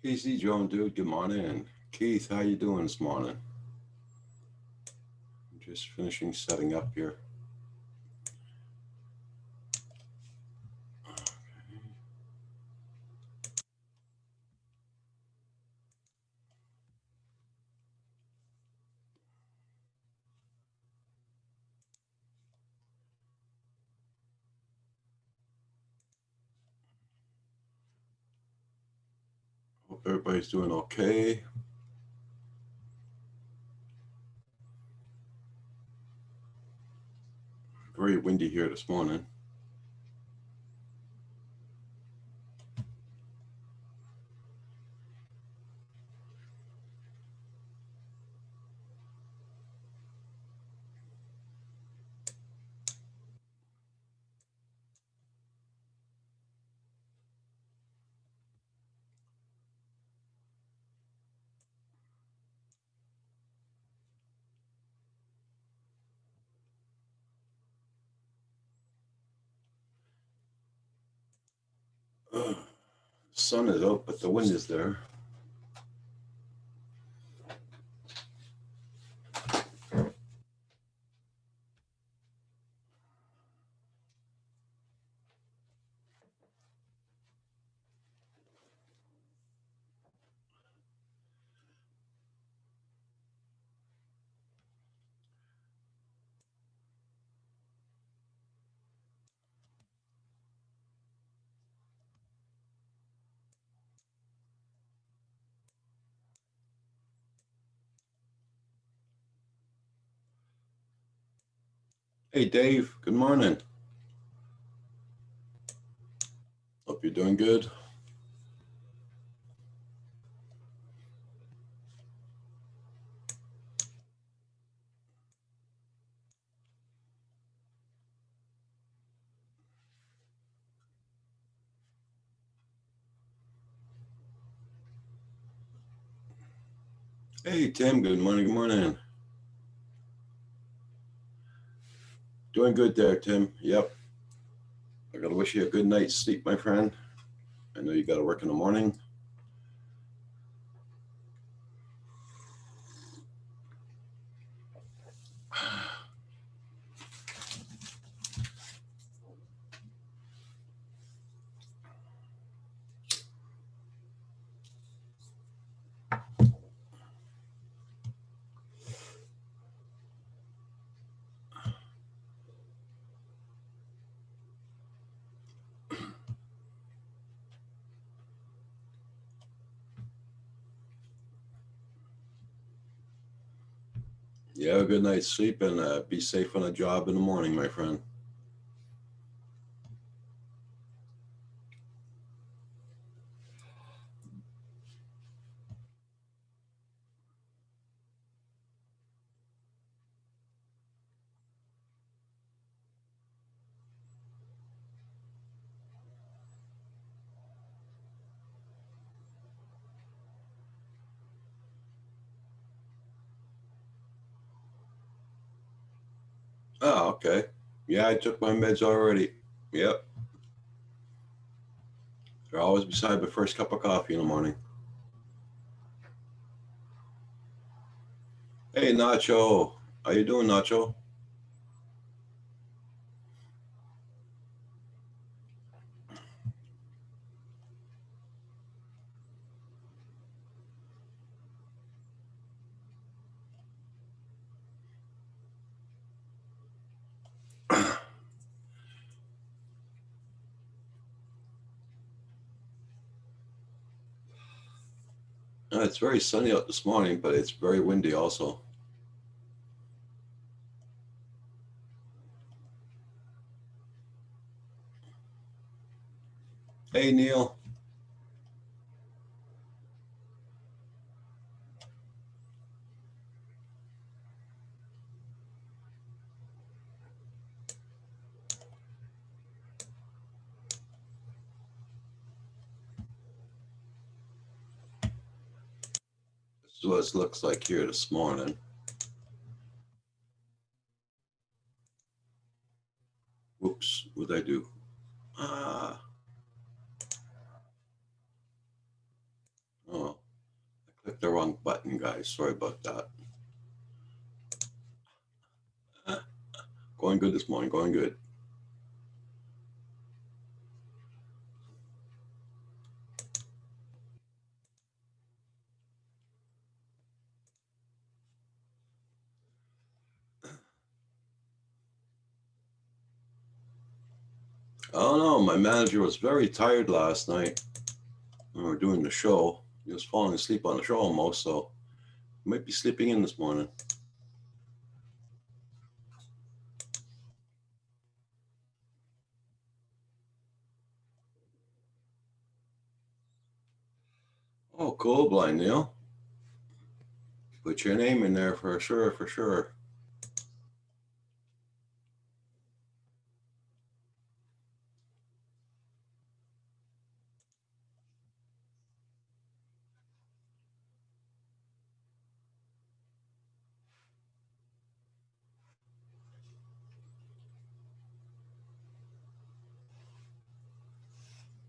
Easy Joan, dude. Good morning. Keith, how you doing this morning? I'm just finishing setting up here. Hope everybody's doing okay. Very windy here this morning. The sun is out, but the wind is there. Hey, Dave. Good morning. Hope you're doing good. Hey, Tim. Good morning. Good morning. Doing good there, Tim. Yep. I gotta wish you a good night's sleep, my friend. I know you gotta work in the morning. Yeah, have a good night's sleep and be safe on the job in the morning, my friend. Oh, okay. Yeah, I took my meds already. Yep. They're always beside the first cup of coffee in the morning. Hey, Nacho. How you doing, Nacho? It's very sunny out this morning, but it's very windy also. Hey, Neil. This is what it looks like here this morning. Whoops, what did I do? Oh, button, guys. Sorry about that. Going good this morning, going good. I don't know. My manager was very tired last night when we were doing the show. He was falling asleep on the show almost, so he might be sleeping in this morning. Oh, cool, Blind Neil. Put your name in there for sure, for sure.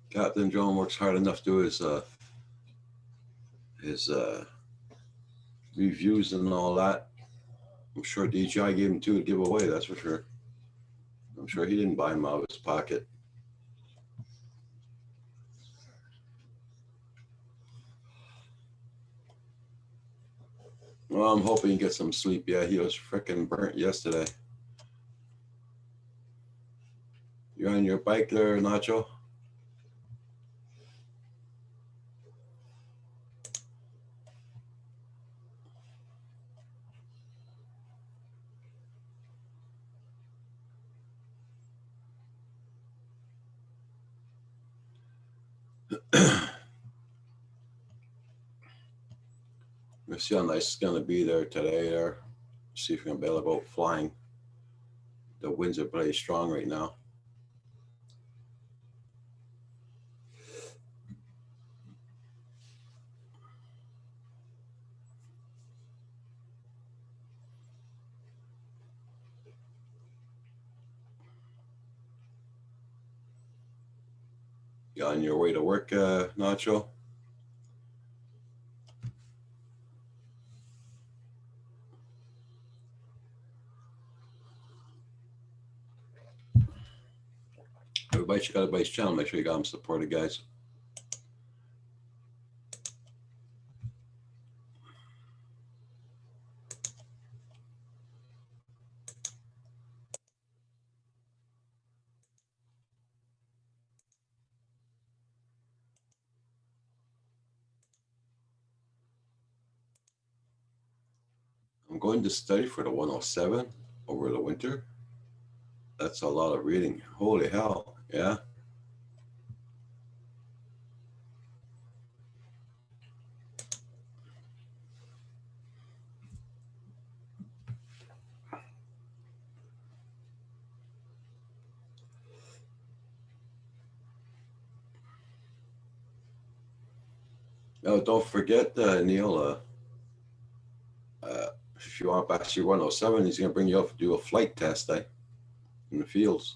Captain John works hard enough to do his reviews and all that. I'm sure DJI gave him 2 to give away, that's for sure. I'm sure he didn't buy them out of his pocket. Well, I'm hoping he gets some sleep. Yeah, he was freaking burnt yesterday. You on your bike there, Nacho? Let's see how nice it's going to be there today. There, see if we can bail about flying. The winds are pretty strong right now. You on your way to work, Nacho? Everybody check out everybody's channel. Make sure you got them supported, guys. I'm going to study for the 107 over the winter. That's a lot of reading. Holy hell. Yeah. No, don't forget, Neil, if you want to pass your 107, he's going to bring you up to do a flight test in the fields.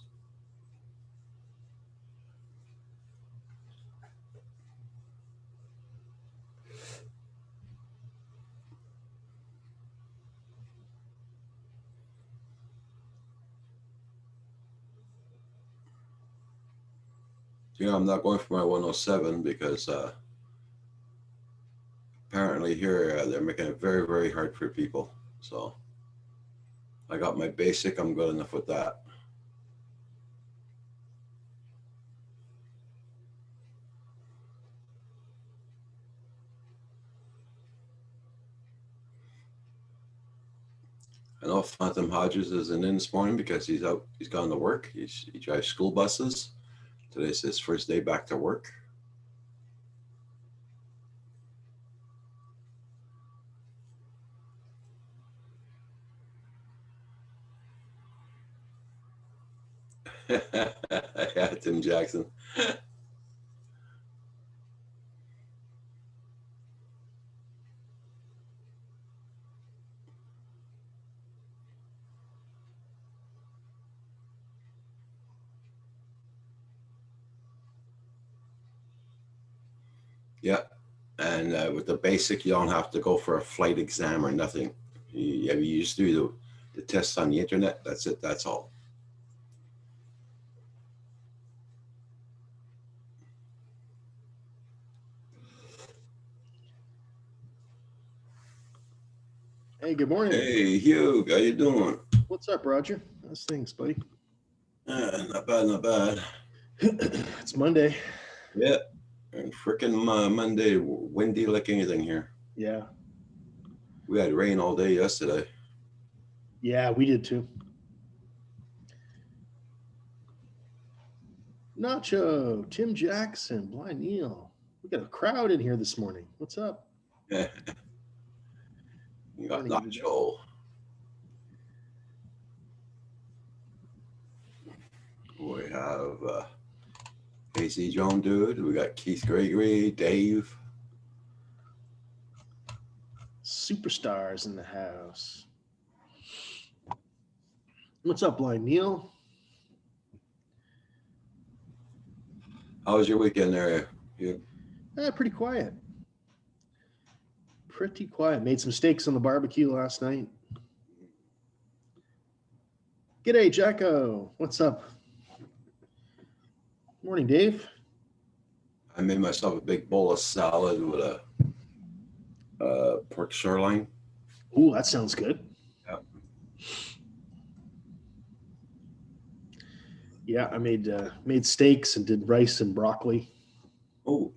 I'm not going for my 107 because apparently here they're making it very, very hard for people. So I got my basic. I'm good enough with that. I know Phantom Hodges isn't in this morning because he's out. He's gone to work. He drives school buses. Today's his first day back to work. Yeah, Tim Jackson. Yeah, And with the basic, you don't have to go for a flight exam or nothing. You just do the tests on the internet. That's it. That's all. Hey, good morning. Hey, Hugh, how you doing? What's up, Roger? How's things, buddy? Not bad, not bad. It's Monday. Yeah, and frickin' Monday, windy like anything here. Yeah. We had rain all day yesterday. Yeah, we did too. Nacho, Tim Jackson, Blind Neil. We got a crowd in here this morning. What's up? You got Morning, everybody. Nacho. We have Casey Joan Dude. We got Keith Gregory, Dave. Superstars in the house. What's up, Blind Neil? How was your weekend there? Pretty quiet. Pretty quiet. Made some steaks on the barbecue last night. G'day, Jacko. What's up? Morning, Dave. I made myself a big bowl of salad with a pork sirloin. Ooh, that sounds good. Yeah, I made steaks and did rice and broccoli. Oh,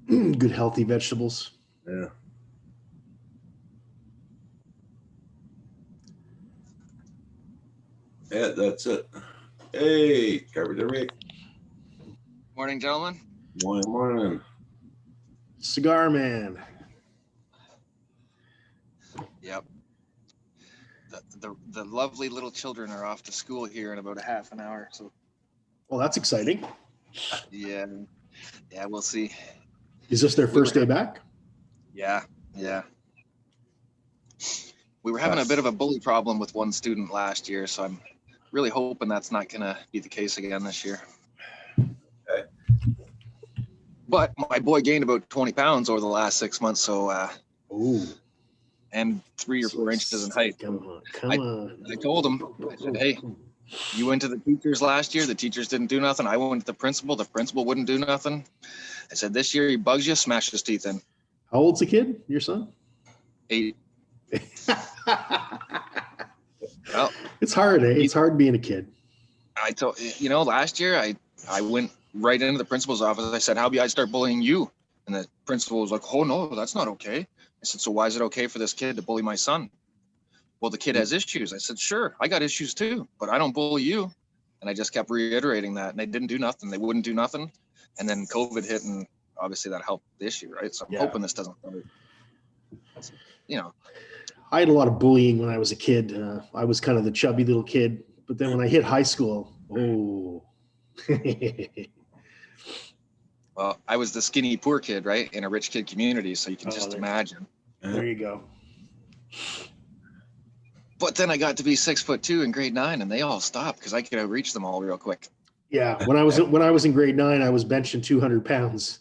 good healthy vegetables. yeah. Yeah, that's it. Hey, Carver Rick. Morning, gentlemen. Morning. Cigar Man. Yep. The lovely little children are off to school here in about a half an hour. So Well, that's exciting. yeah, we'll see. Is this their first day back? Yeah. We were having a bit of a bully problem with one student last year, so I'm really hoping that's not going to be the case again this year. Okay. But my boy gained about 20 pounds over the last 6 months, so Ooh. and 3 or 4 inches in height. Come on. I told him, I said, hey, you went to the teachers last year. The teachers didn't do nothing. I went to the principal. The principal wouldn't do nothing. I said, this year he bugs you, smash his teeth in. How old's the kid? Your son? 8. Well, it's hard, eh? It's hard being a kid. I told last year I went right into the principal's office. I said, how about I start bullying you? And the principal was like, oh no, that's not okay. I said, so why is it okay for this kid to bully my son? Well, the kid has issues. I said, sure, I got issues too, but I don't bully you. And I just kept reiterating that, and they didn't do nothing. They wouldn't do nothing. And then COVID hit, and obviously that helped the issue, right? So I'm hoping this doesn't, I had a lot of bullying when I was a kid. I was kind of the chubby little kid, but then when I hit high school, oh. Well, I was the skinny poor kid, right, in a rich kid community, so you can just imagine. There you go. But then I got to be 6'2" in grade 9, and they all stopped because I could outreach them all real quick. Yeah, when I was in grade 9, I was benching 200 pounds.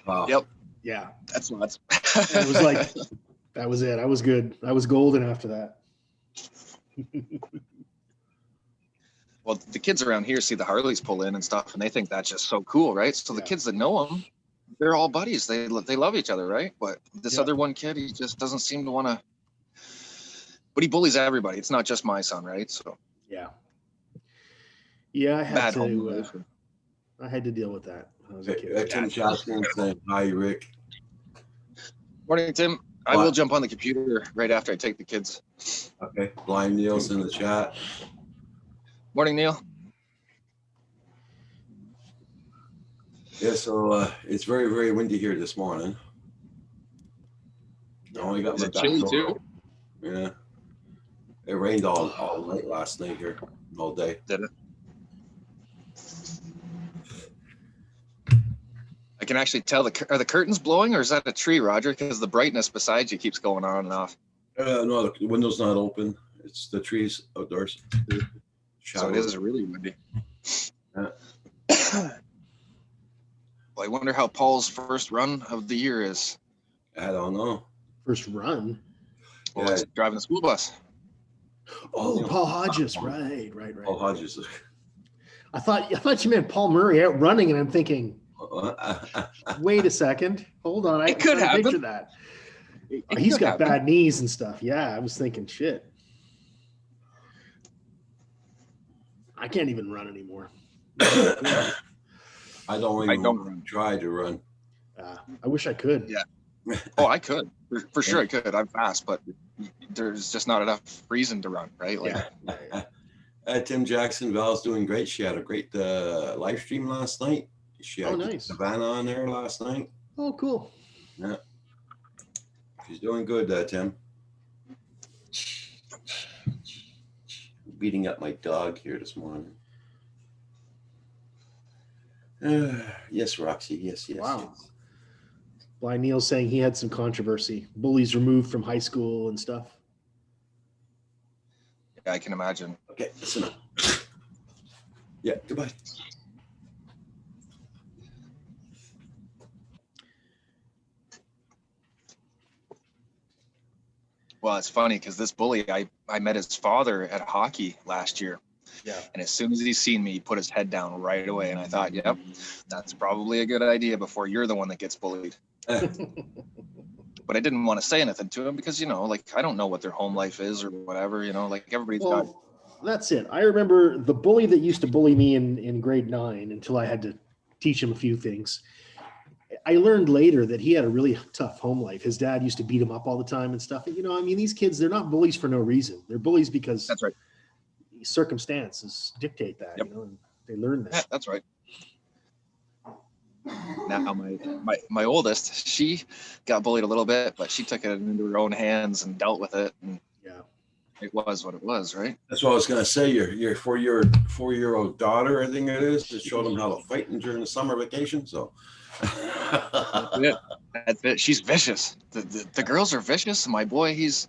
Wow. Yep. Yeah, that's nuts. It was like that was it. I was good. I was golden after that. Well, the kids around here see the Harleys pull in and stuff, and they think that's just so cool, right? So the kids that know them, they're all buddies. They love each other, right? But this other one kid, he just doesn't seem to want to. But he bullies everybody. It's not just my son, right? So yeah, I had to deal with that when I was a kid. Tim Jackson saying hi, Rick. Morning, Tim. I will jump on the computer right after I take the kids. Okay. Blind Neil's in the chat. Morning, Neil. Yeah, so it's very, very windy here this morning. I only got my back door. Too? Yeah. It rained all night last night here, all day. Did it? I can actually tell are the curtains blowing, or is that a tree, Roger? Because the brightness beside you keeps going on and off. No, the window's not open. It's the trees outdoors. So it is really windy. Yeah. Well, I wonder how Paul's first run of the year is. I don't know. First run. Well, he's driving the school bus. Oh, Yeah. Paul Hodges. Right. Paul Hodges. I thought you meant Paul Murray out running, and I'm thinking, wait a second, hold on. I It could can't picture happen. that. It He's could got happen. bad knees and stuff. Yeah, I was thinking, shit. I can't even run anymore. I don't even don't run. try to run. I wish I could. Yeah. Oh, I could. For sure I could. I'm fast, but there's just not enough reason to run, right? Like, Tim Jackson, Val's doing great. She had a great live stream last night. She had nice. Savannah on there last night. Oh, cool. Yeah. She's doing good, Tim. Beating up my dog here this morning. Yes, Roxy. Yes. Wow. Blind Neil saying he had some controversy. Bullies removed from high school and stuff. yeah, I can imagine. Okay, listen up. Yeah, goodbye. Well, it's funny because this bully, I met his father at hockey last year. Yeah. And as soon as he seen me, he put his head down right away. And I thought, yep, that's probably a good idea before you're the one that gets bullied. But I didn't want to say anything to him because, like, I don't know what their home life is or whatever, like everybody's got. Well, that's it. I remember the bully that used to bully me in grade 9 until I had to teach him a few things. I learned later that he had a really tough home life. His dad used to beat him up all the time and stuff. These kids, they're not bullies for no reason. They're bullies because That's right. circumstances dictate that, Yep. and they learn that. Yeah, that's right. Now my oldest, she got bullied a little bit, but she took it into her own hands and dealt with it. And Yeah. it was what it was, right? That's what I was gonna say. Your 4-year-old daughter, I think it is, just showed them how to fight during the summer vacation. So That's it. She's vicious. The girls are vicious. My boy, he's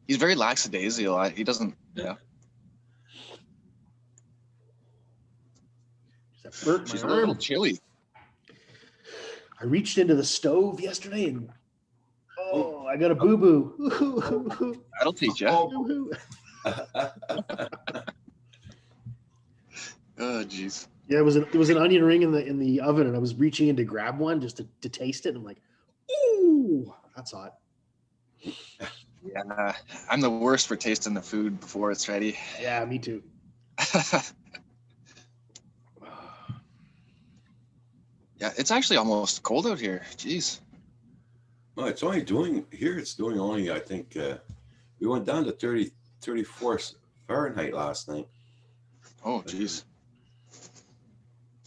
very lackadaisical. He doesn't. Yeah. She's a little chilly. I reached into the stove yesterday and I got a boo-boo. That'll teach you. Boo-hoo. Oh, jeez. Yeah, there was an onion ring in the oven, and I was reaching in to grab one just to taste it. And I'm like, ooh, that's hot. Yeah, I'm the worst for tasting the food before it's ready. Yeah, me too. Yeah, it's actually almost cold out here. Jeez. well, it's only doing here. It's doing only, I think, we went down to 34 Fahrenheit last night. Oh, jeez.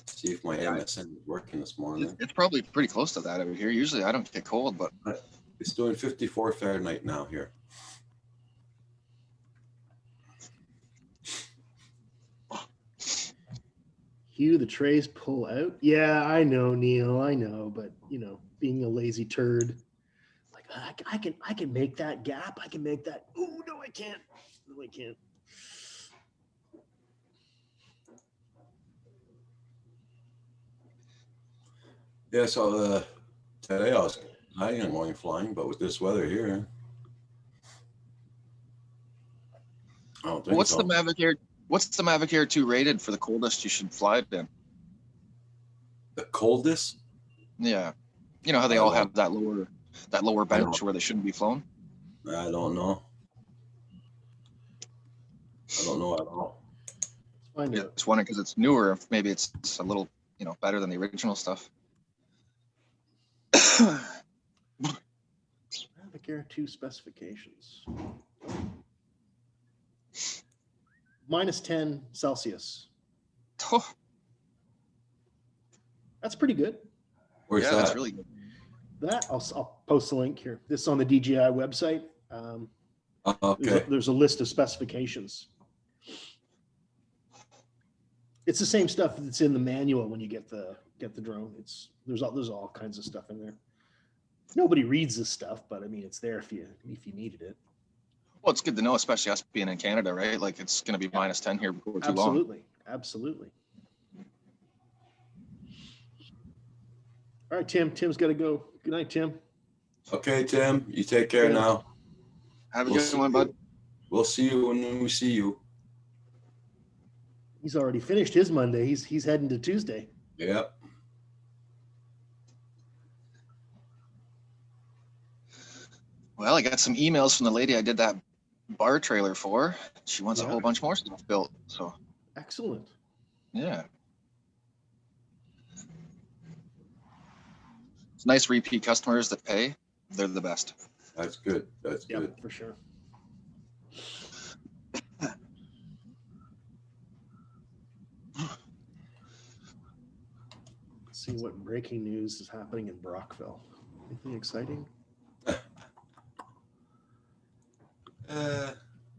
See if my MSN is working this morning. It's probably pretty close to that over here. Usually I don't get cold, but It's doing 54 Fahrenheit now here. Hugh, the trays pull out. Yeah, I know, Neil. I know, but being a lazy turd, like I can make that gap. I can make that. Oh no, I can't. No, I can't. Yeah, so today I was planning on going flying, but with this weather here, I don't think what's so. the Mavic Air? What's the Mavic Air 2 rated for the coldest you should fly it in? The coldest? Yeah, you know how they all have that lower bench know. where they shouldn't be flown. I don't know. I don't know at all. Find Yeah, out. just wondering because it's newer. Maybe it's a little, better than the original stuff. Mavic Air 2 specifications. -10 Celsius. Oh, That's pretty good. Where's yeah, that? that's really good. That I'll post the link here. This is on the DJI website. Okay. There's a list of specifications. It's the same stuff that's in the manual when you get the drone. There's all kinds of stuff in there. Nobody reads this stuff, but I mean it's there if you needed it. Well, it's good to know, especially us being in Canada, right? Like it's going to be -10 here before too long. Absolutely. All right, Tim. Tim's got to go. Good night, Tim. Okay, Tim, you take care Yeah. now. Have a We'll good see one, you. bud. We'll see you when we see you. He's already finished his Monday. He's heading to Tuesday. Yep. Well, I got some emails from the lady I did that bar trailer for. She wants a Yeah. whole bunch more stuff built. So Excellent. yeah. It's nice repeat customers that pay. They're the best. That's good. That's Yeah, good. for sure. Let's see what breaking news is happening in Brockville. Anything exciting? Hey,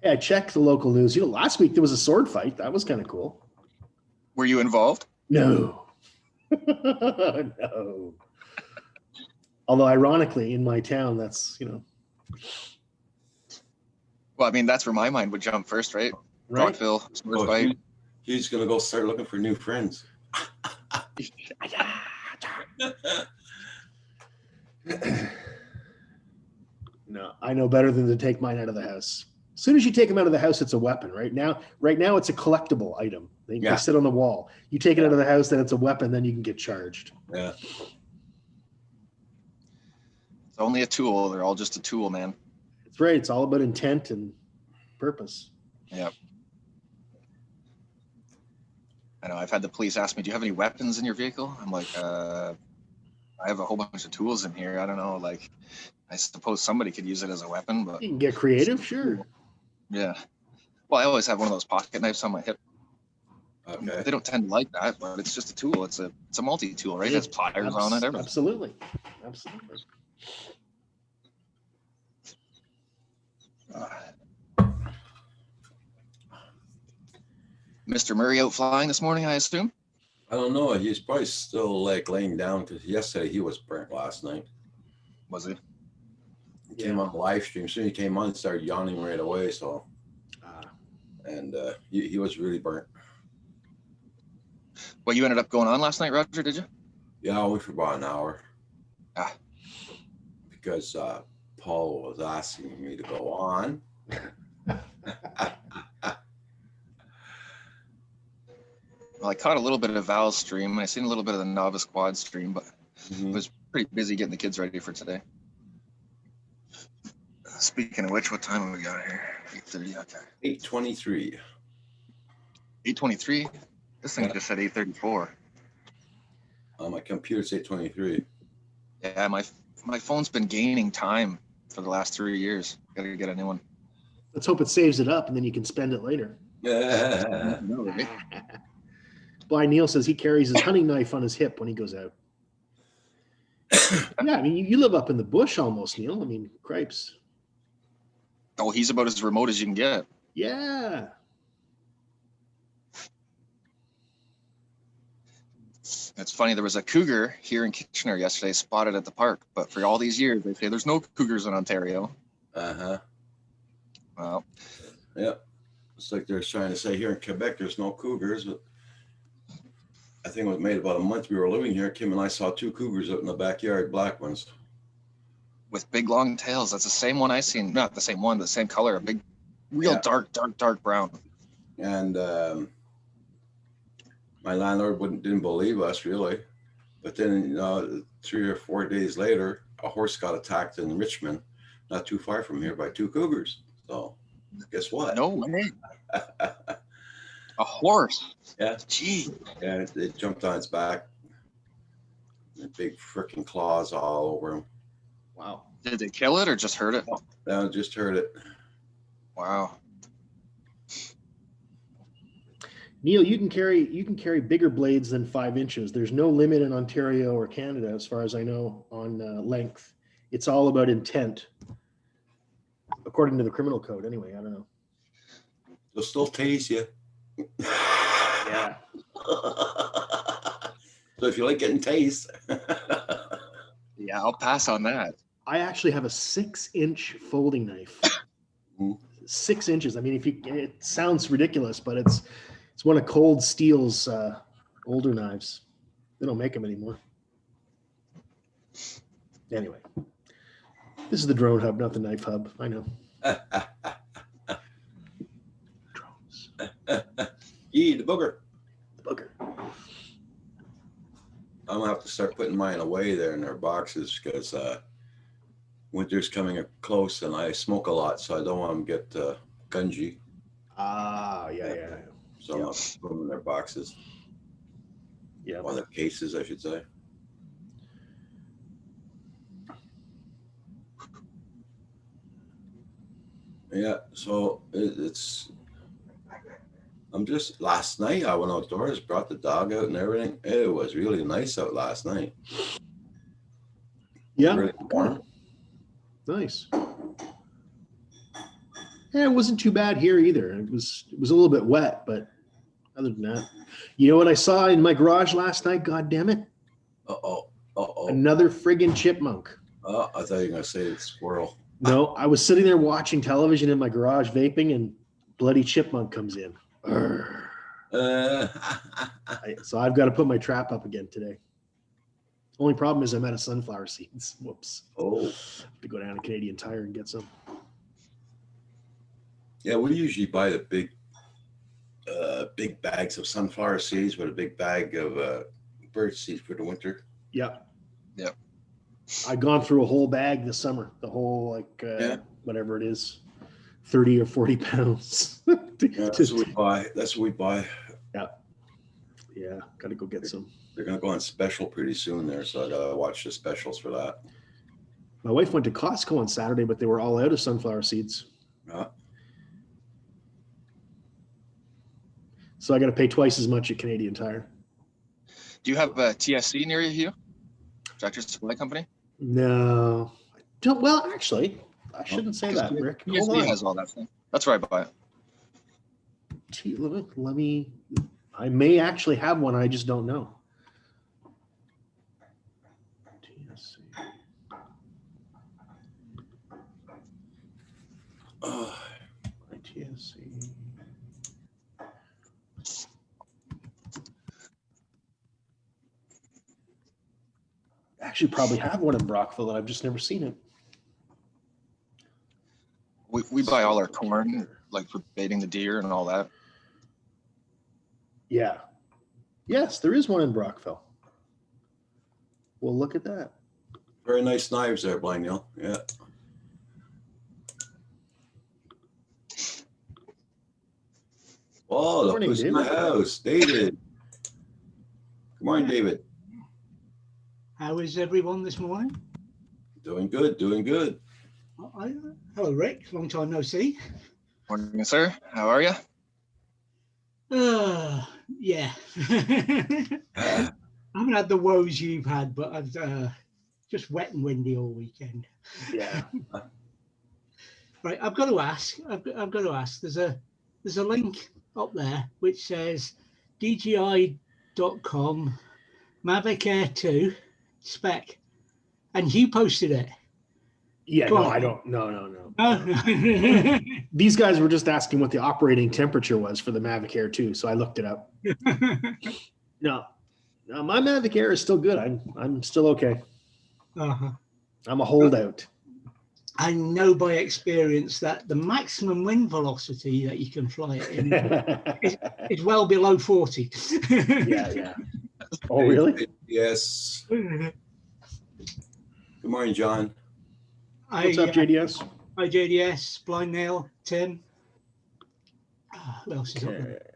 I checked the local news. Last week there was a sword fight. That was kind of cool. Were you involved? No. No. Although ironically, in my town, that's, Well, I mean, that's where my mind would jump first, right? right. Rockville, sports Oh, fight. he's gonna go start looking for new friends. No, I know better than to take mine out of the house. As soon as you take them out of the house, it's a weapon. Right now, it's a collectible item. They Yeah. sit on the wall. You take it out of the house, then it's a weapon. Then you can get charged. Yeah. It's only a tool. They're all just a tool, man. It's right. It's all about intent and purpose. Yep. I know. I've had the police ask me, "Do you have any weapons in your vehicle?" I'm like, "I have a whole bunch of tools in here. I don't know. Like, I suppose somebody could use it as a weapon, but You can get creative, sure. yeah." Well, I always have one of those pocket knives on my hip. Okay. They don't tend to like that, but it's just a tool. It's a multi-tool, right? It has pliers on it. Everything. Absolutely. Absolutely. Mr. Murray out flying this morning, I assume. I don't know. He's probably still like laying down because yesterday he was burnt last night. Was he? He came on a live stream. Soon he came on and started yawning right away. So, and he was really burnt. Well, you ended up going on last night, Roger, did you? Yeah, I went for about an hour. Ah. Because Paul was asking me to go on. Well, I caught a little bit of Val's stream, and I seen a little bit of the Novice Quad stream, but Mhm. was pretty busy getting the kids ready for today. Speaking of which, what time have we got here? 8:30. Okay. 8:23. 8:23. This thing just said 8:34. On my computer, it's 8:23. Yeah, my phone's been gaining time for the last 3 years. Gotta get a new one. Let's hope it saves it up and then you can spend it later. No, right? Bly Neal says he carries his hunting knife on his hip when he goes out. Yeah, I mean, you live up in the bush almost, Neil. I mean, cripes. Oh, he's about as remote as you can get. Yeah. It's funny, there was a cougar here in Kitchener yesterday spotted at the park, but for all these years, they say there's no cougars in Ontario. Uh-huh. Well, Yeah. It's like they're trying to say here in Quebec, there's no cougars, but I think it was made about a month we were living here. Kim and I saw 2 cougars out in the backyard, black ones. with big long tails, that's the same one I seen. Not the same one, but the same color. A big, real Yeah. dark brown. And my landlord didn't believe us really. But then 3 or 4 days later, a horse got attacked in Richmond, not too far from here, by 2 cougars. So guess what? No way. A horse. Yeah. Gee. Yeah, it jumped on its back. And big freaking claws all over him. Wow. Did they kill it or just hurt it? I just heard it. Wow. Neil, you can carry bigger blades than 5 inches. There's no limit in Ontario or Canada, as far as I know, on length. It's all about intent, according to the criminal code. Anyway, I don't know. They'll still tase you. Yeah. So if you like getting tased. Yeah, I'll pass on that. I actually have a 6-inch folding knife. Mhm. 6 inches. I mean, it sounds ridiculous, but it's one of Cold Steel's older knives. They don't make them anymore. Anyway, this is the Drone Hub, not the Knife Hub. I know. Drones. Yee, the booger. The booger. I'm gonna have to start putting mine away there in their boxes because winter's coming up close and I smoke a lot, so I don't want them to get gungy. Ah, yeah. So I'm gonna put them in their boxes, Yeah. or their cases, I should say. Yeah, so it's. I'm just last night I went outdoors, brought the dog out and everything. It was really nice out last night. Yeah. Really warm. Nice. Yeah, it wasn't too bad here either. It was a little bit wet, but other than that, you know what I saw in my garage last night? God damn it! Another friggin' chipmunk. Oh, I thought you were gonna say it's squirrel. No, I was sitting there watching television in my garage, vaping, and bloody chipmunk comes in. So I've got to put my trap up again today. Only problem is I'm out of sunflower seeds. Whoops. Oh. Have to go down to Canadian Tire and get some. Yeah, we usually buy the big bags of sunflower seeds with a big bag of bird seeds for the winter. Yep. Yep. I've gone through a whole bag this summer, the whole whatever it is, 30 or 40 pounds. That's what we buy. That's what we buy. Yeah, got to go get some. They're gonna go on special pretty soon there, so I gotta watch the specials for that. My wife went to Costco on Saturday, but they were all out of sunflower seeds. So I got to pay twice as much at Canadian Tire. Do you have a TSC near you? Tractor Supply Company? No, I don't. Well, actually, I shouldn't say that, Rick. Hold TSC on. has all that stuff. That's where I buy it. Let me. I may actually have one. I just don't know. TSC. My TSC. Actually, probably have one in Brockville, and I've just never seen it. We buy all our corn, like for baiting the deer and all that. Yeah. Yes, there is one in Brockville. Well, look at that. Very nice knives there, Blind Neil. Yeah. Oh, look Morning, who's in the David. house, David. Good morning, David. How is everyone this morning? Doing good, doing good. Hello, Rick. Long time no see. Morning, sir. How are you? Yeah. I haven't had the woes you've had, but I've just wet and windy all weekend. Yeah. Right, I've got to ask. There's a link up there which says DJI.com Mavic Air 2 spec, and you posted it. Yeah, Go no, on. I don't. No. Oh. These guys were just asking what the operating temperature was for the Mavic Air 2, so I looked it up. No, my Mavic Air is still good. I'm still okay. Uh-huh. I'm a holdout. I know by experience that the maximum wind velocity that you can fly it in is well below 40. Yeah. Oh, really? Yes. Good morning, John. What's up, JDS? Hi, JDS, Blind Nail, Tim. Who else is up Okay. there?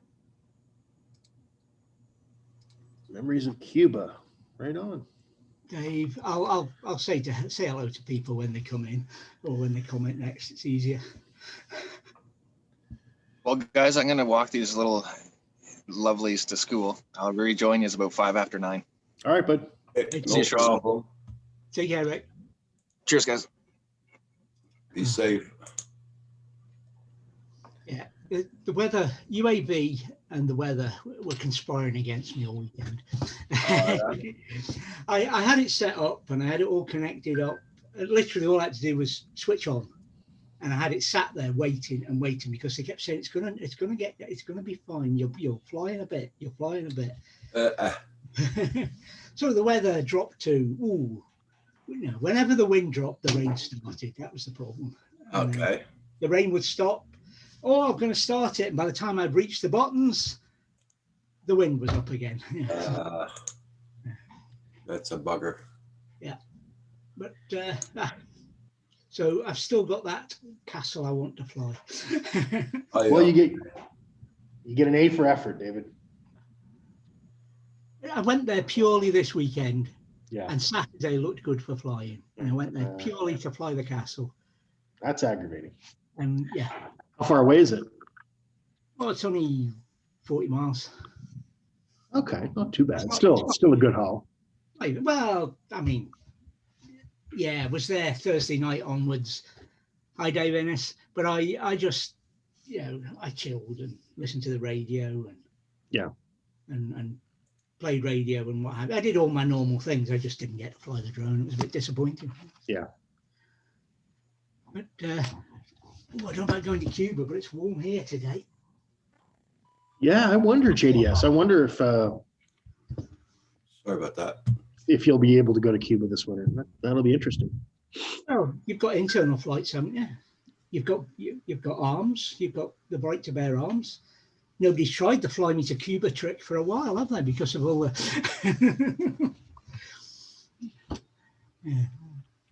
Memories of Cuba. Right on. Dave, I'll say hello to people when they come in or when they comment next. It's easier. Well, guys, I'm going to walk these little lovelies to school. I'll rejoin you about 5 after 9. All right, bud. See you, Sean. problem. Take care, Rick. Cheers, guys. Be safe. Yeah, the weather, UAV and the weather were conspiring against me all weekend. I had it set up and I had it all connected up. Literally all I had to do was switch on, and I had it sat there waiting because they kept saying it's gonna be fine. You're flying a bit. Uh, So the weather dropped to whenever the wind dropped, the rain started. That was the problem. And then Okay. the rain would stop. Oh, I'm going to start it. And by the time I'd reached the bottoms, the wind was up again. That's a bugger. But so I've still got that castle I want to fly. Oh, Well, yeah. you get an A for effort, David. I went there purely this weekend, Yeah, and Saturday looked good for flying. And I went there purely to fly the castle. that's aggravating. And yeah, How far away is it? well, it's only 40 miles. Okay, not too bad. Still a good haul. Well, I mean, yeah, I was there Thursday night onwards. Hi, Dave Ennis. But I just, I chilled and listened to the radio and played radio and what have you. I did all my normal things. I just didn't get to fly the drone. It was a bit disappointing. Yeah. But I don't know about going to Cuba, but it's warm here today. Yeah, I wonder, JDS. I wonder Sorry about that. if you'll be able to go to Cuba this winter. That'll be interesting. Oh, you've got internal flights, haven't you? You've got arms. You've got the right to bear arms. Nobody's tried the fly me to Cuba trick for a while, have they? Because of all the. Yeah.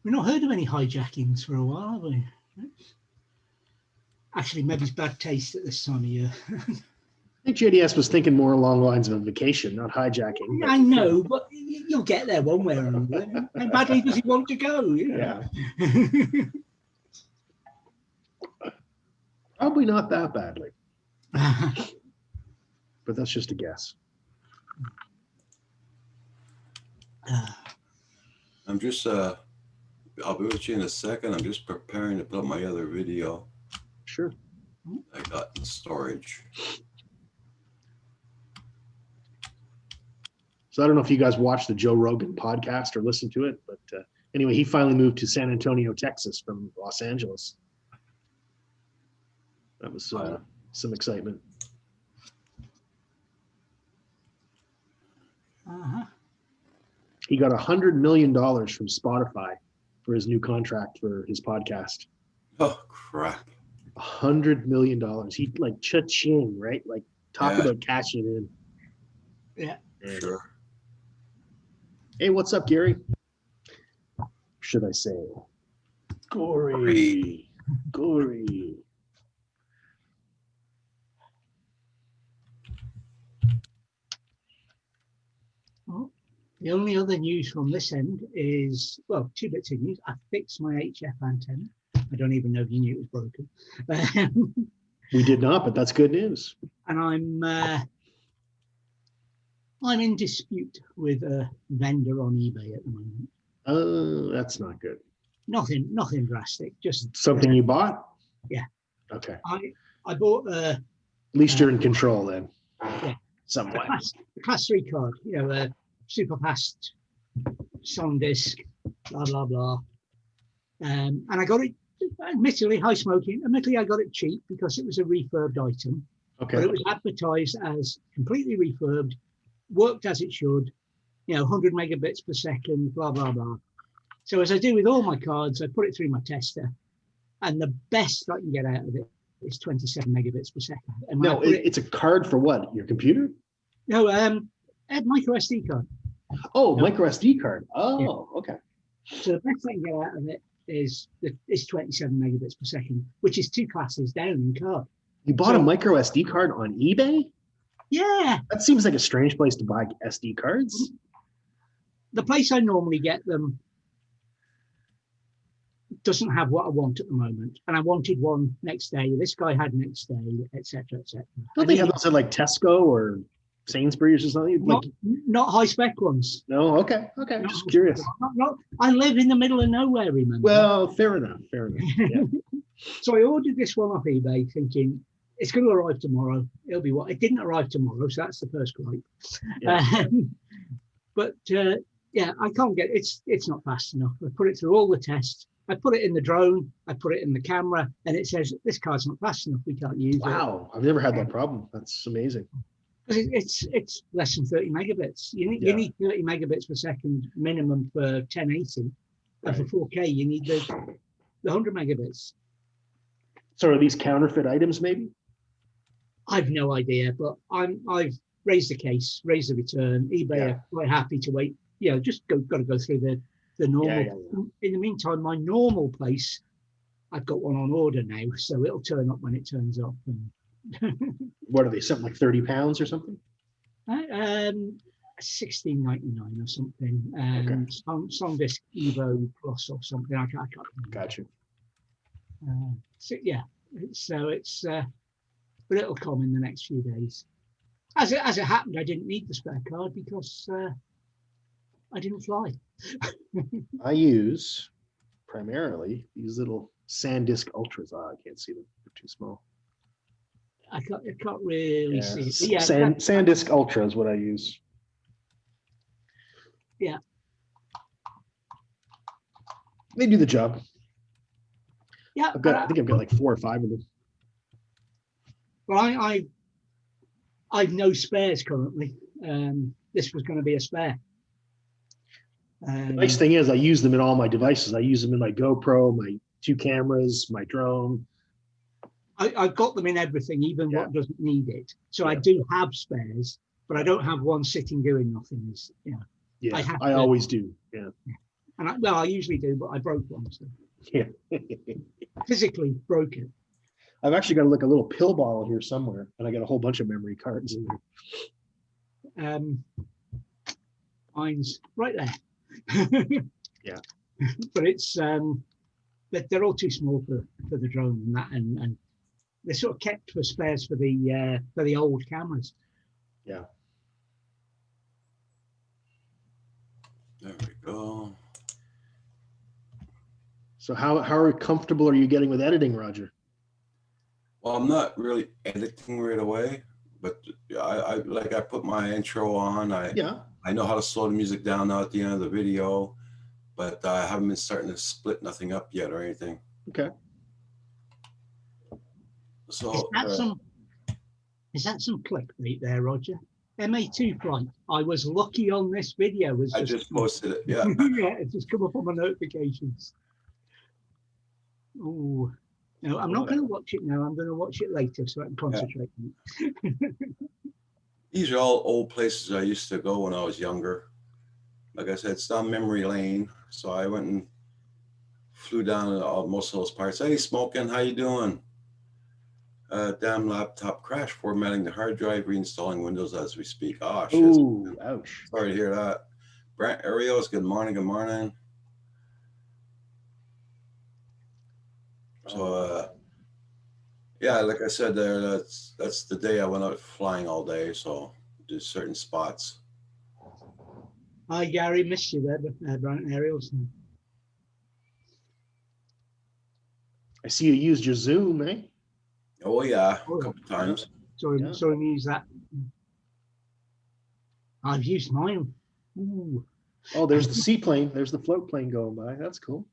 We've not heard of any hijackings for a while, have we? Actually, maybe it's bad taste at this time of year. I think JDS was thinking more along the lines of a vacation, not hijacking. I know, but you'll get there one way or another. How badly does he want to go? Yeah, probably not that badly, but that's just a guess. I'm just, I'll be with you in a second. I'm just preparing to put up my other video Sure. I got in storage. So I don't know if you guys watch the Joe Rogan podcast or listen to it, but anyway, he finally moved to San Antonio, Texas from Los Angeles. That was some excitement. He got $100 million from Spotify for his new contract for his podcast. Oh, crap. $100 million. He like cha-ching, right? Like talk about cashing in. Yeah. Sure. Hey, what's up, Gary? Should I say? Gory. Gory. Well, the only other news from this end is, well, two bits of news. I fixed my HF antenna. I don't even know if you knew it was broken. We did not, but that's good news. And I'm in dispute with a vendor on eBay at the moment. Oh, that's not good. Nothing drastic. Just Something you bought? Yeah. Okay. I bought a At least you're in control then. Yeah. Somewhat. class 3 card, a super fast song disc, blah blah blah. And I got it. Admittedly, high smoking. Admittedly, I got it cheap because it was a refurbed item. Okay. But it was advertised as completely refurbed, worked as it should, 100 megabits per second, blah, blah, blah. So as I do with all my cards, I put it through my tester, and the best I can get out of it is 27 megabits per second. And No, it's a card for what? Your computer? No, a micro SD card. Oh, micro SD card. Oh, yeah. Okay. So the best I can get out of it is 27 megabits per second, which is 2 classes down in card. You bought a micro SD card on eBay? Yeah. That seems like a strange place to buy SD cards. The place I normally get them doesn't have what I want at the moment. And I wanted one next day. This guy had next day, etc., etc. Don't they have those at like Tesco or Sainsbury's or something? Not high spec ones. No, okay. Just curious. I live in the middle of nowhere, remember? Well, fair enough. Yeah. So I ordered this one off eBay thinking it's going to arrive tomorrow. It'll be what? It didn't arrive tomorrow, so that's the first gripe. Yeah. But I can't get it. It's not fast enough. I put it through all the tests. I put it in the drone. I put it in the camera, and it says this card's not fast enough. We can't use it. Wow, I've never had that problem. That's amazing. It's less than 30 megabits. You need 30 megabits per second minimum for 1080. And for 4K, you need the 100 megabits. So are these counterfeit items maybe? I've no idea, but I've raised the case, raised the return. eBay Yeah. are quite happy to wait. You know, just got to go through the normal. Yeah. In the meantime, my normal place, I've got one on order now, so it'll turn up when it turns up. And What are they? Something like 30 pounds or something? 16.99 or something. SanDisk Evo Plus or something. I can't remember. Gotcha. So yeah, it's but it'll come in the next few days. As it happened, I didn't need the spare card because I didn't fly. I use primarily these little SanDisk Ultras. I can't see them; they're too small. I can't really see it. But yeah, SanDisk Ultra is what I use. Yeah. They do the job. Yeah, I think I've got like 4 or 5 of them. Well, I've no spares currently. This was going to be a spare. The nice thing is I use them in all my devices. I use them in my GoPro, my 2 cameras, my drone. I've got them in everything, even what doesn't need it. So I Yeah. do have spares, but I don't have one sitting doing nothing. Yeah, have I to- always do. Yeah. And I usually do, but I broke one. So Yeah. physically broke it. I've actually got like a little pill bottle here somewhere, and I got a whole bunch of memory cards in there. Mine's right there. Yeah. But it's they're all too small for the drone and that, and they're sort of kept for spares for the old cameras. Yeah. There we go. So how comfortable are you getting with editing, Roger? Well, I'm not really editing right away, but I put my intro on. Yeah. I know how to slow the music down now at the end of the video, but I haven't been starting to split nothing up yet or anything. Okay. So Is that some clickbait there, Roger? MA2 flight. I was lucky on this video. I just posted it. Yeah. Yeah, it just come up on my notifications. Oh, no, I'm not going to watch it now. I'm going to watch it later so I can concentrate. These are all old places I used to go when I was younger. Like I said, it's down memory lane. So I went and flew down to most of those parts. Hey, Smoking, how you doing? Damn laptop crash, formatting the hard drive, reinstalling Windows as we speak. Oh, shit. Ooh, ouch. Sorry to hear that. Brent Arios, good morning, good morning. So, yeah, like I said there, that's the day I went out flying all day, so do certain spots. Hi, Gary. Missed you there, Brent Ariels. I see you used your Zoom, eh? Oh, yeah, Oh, a couple times. Sorry, Yeah. sorry, me use that. I've used mine. Ooh. Oh, there's the seaplane. There's the float plane going by. That's cool.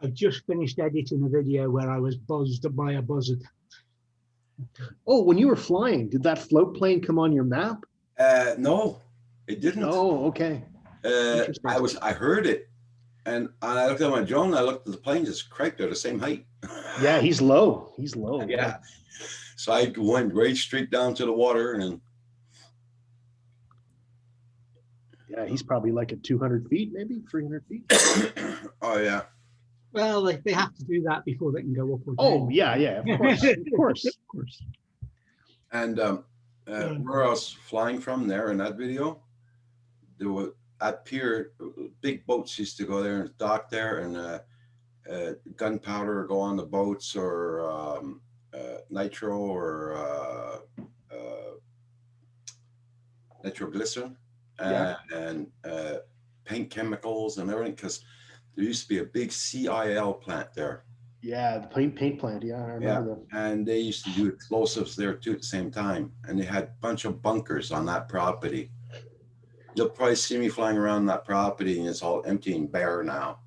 I've just finished editing a video where I was buzzed by a buzzard. Oh, when you were flying, did that float plane come on your map? No, it didn't. Oh, okay. Interesting. I heard it, and I looked at my drone. And I looked at the plane, just cranked. They're the same height. Yeah, he's low. He's low. Yeah. So I went right straight down to the water, and Yeah, he's probably like at 200 feet, maybe 300 feet. oh yeah. Well, they have to do that before they can go up or down. Oh, yeah, of course, of course, of course. And where I was flying from there in that video, there were at pier, big boats used to go there and dock there, and gunpowder go on the boats, or nitro, or nitroglycerin, and paint chemicals and everything, because there used to be a big CIL plant there. Yeah, the paint plant. Yeah, I remember that. And they used to do explosives there too at the same time. And they had a bunch of bunkers on that property. You'll probably see me flying around that property, and it's all empty and bare now.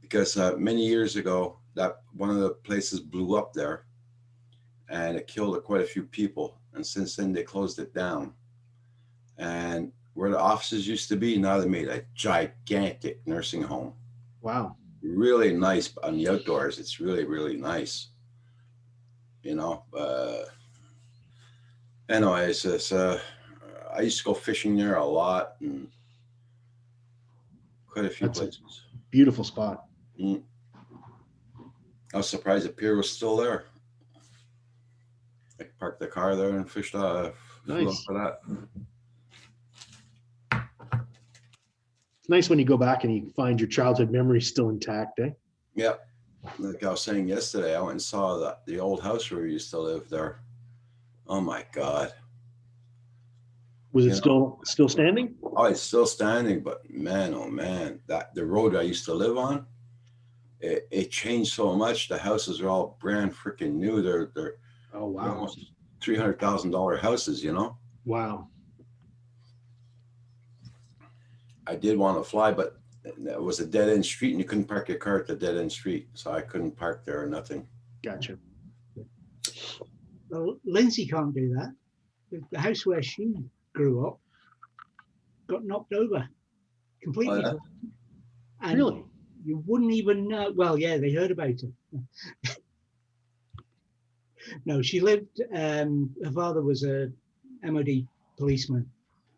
Because many years ago, that one of the places blew up there, and it killed quite a few people. And since then, they closed it down. And where the offices used to be. Now they made a gigantic nursing home. Wow. Really nice on the outdoors. It's really, really nice. You know, anyways, I used to go fishing there a lot and quite a few That's a places. beautiful spot. Mm. I was surprised the pier was still there. I parked the car there and fished flew Nice. up for that. It's nice when you go back and you find your childhood memories still intact, eh? Yeah. Like I was saying yesterday, I went and saw the old house where we used to live there. Oh my God. Was it You know? still standing? Oh, it's still standing, but man, oh man, that the road I used to live on, it changed so much. The houses are all brand freaking new. They're Oh wow. almost $300,000 houses, you know. Wow. I did want to fly, but it was a dead end street and you couldn't park your car at the dead end street. So I couldn't park there or nothing. Gotcha. Well, Lindsay can't do that. The house where she grew up got knocked over completely. Oh, yeah? And Really? you wouldn't even know. Well, yeah, they heard about it. No, she lived. Her father was a MOD policeman,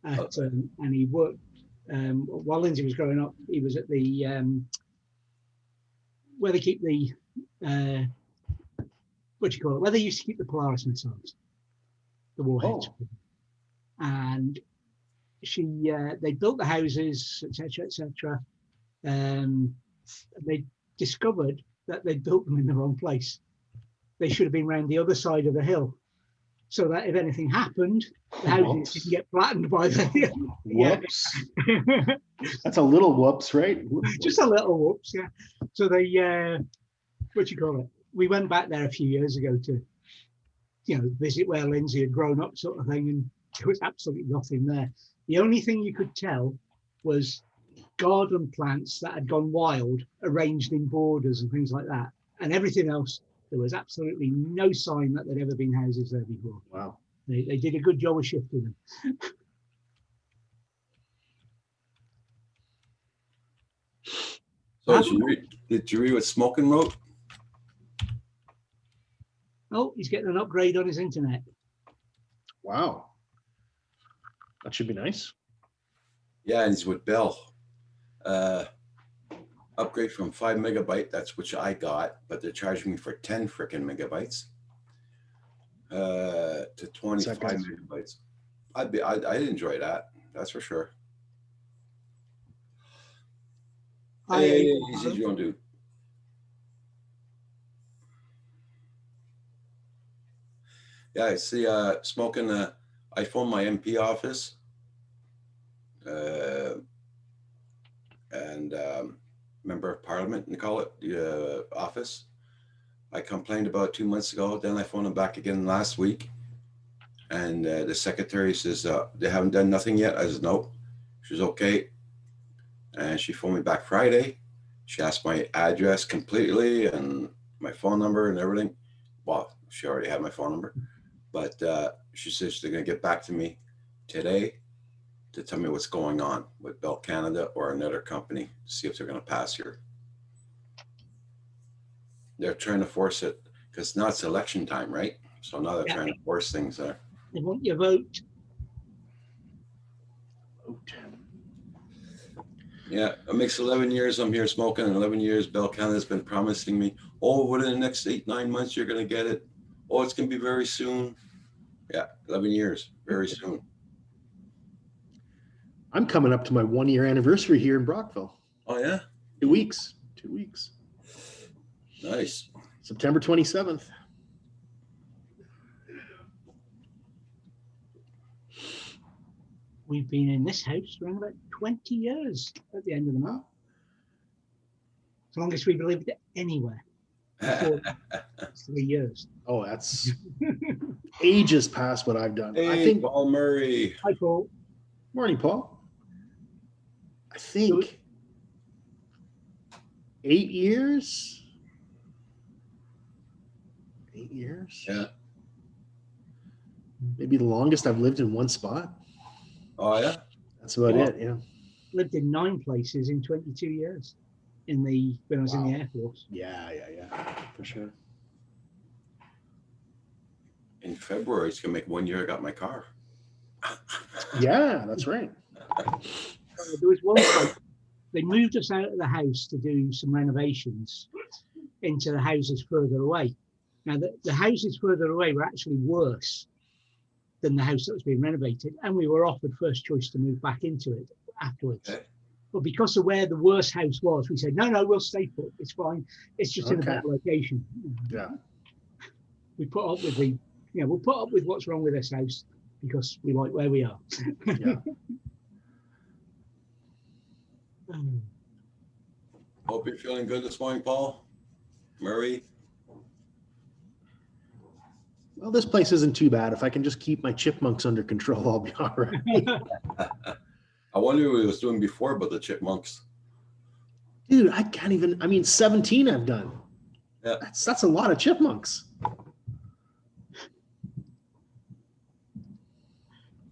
and he worked while Lindsay was growing up. He was at the where they keep the what do you call it? Where they used to keep the Polaris missiles, the warheads. Oh. And they built the houses, etc., etc. They discovered that they'd built them in the wrong place. They should have been around the other side of the hill, so that if anything happened, the houses didn't get flattened by the. Whoops. That's a little whoops, right? Just a little whoops, yeah. So they, what do you call it? We went back there a few years ago to, visit where Lindsay had grown up, sort of thing, and there was absolutely nothing there. The only thing you could tell was garden plants that had gone wild, arranged in borders and things like that. And everything else, there was absolutely no sign that there'd ever been houses there before. Wow. They did a good job of shifting them. So did you read what Smoking wrote? Oh, he's getting an upgrade on his internet. Wow. That should be nice. Yeah, and he's with Bell. Upgrade from 5 megabyte, that's which I got, but they're charging me for 10 freaking megabytes. To 25 megabytes. I'd enjoy that. That's for sure. Hey, easy Joe, dude. Yeah, I see Smoking. I phoned my MP office. And member of parliament, they call it, the office. I complained about 2 months ago. Then I phoned them back again last week. And the secretary says, they haven't done nothing yet. I said, nope. She's okay. And she phoned me back Friday. She asked my address completely and my phone number and everything. Well, she already had my phone number. But she says they're going to get back to me today to tell me what's going on with Bell Canada or another company to see if they're going to pass here. They're trying to force it because now it's election time, right? So now they're trying to force things there. They want your vote. Yeah, it makes 11 years I'm here smoking, and 11 years Bell Canada's been promising me, oh, within the next 8-9 months, you're going to get it. Oh, it's going to be very soon. Yeah, 11 years, very soon. I'm coming up to my 1-year anniversary here in Brockville. Oh, yeah? 2 weeks. 2 weeks. Nice. September 27th. We've been in this house for about 20 years at the end of the month. As long as we've lived anywhere. For 3 years. Oh, that's ages past what I've done. Hey, I think. Paul Murray. Hi, Paul. Morning, Paul. I think 8 years. 8 years. Yeah. Maybe the longest I've lived in one spot. Oh, yeah? That's about Wow. it. Yeah. Lived in 9 places in 22 years when I was in the Air Force. Yeah. For sure. In February, it's gonna make 1 year I got my car. Yeah, that's right. There was one place, they moved us out of the house to do some renovations into the houses further away. Now, the houses further away were actually worse than the house that was being renovated, and we were offered first choice to move back into it afterwards. Okay. But because of where the worst house was, we said, no, we'll stay put. It's fine. It's just in a Okay. better location. Yeah. We put up with we'll put up with what's wrong with this house because we like where we are. Yeah. Hope you're feeling good this morning, Paul. Murray. Well, this place isn't too bad. If I can just keep my chipmunks under control, I'll be all right. I wonder what he was doing before about the chipmunks. Dude, I can't even. I mean, 17 I've done. Yeah. That's a lot of chipmunks.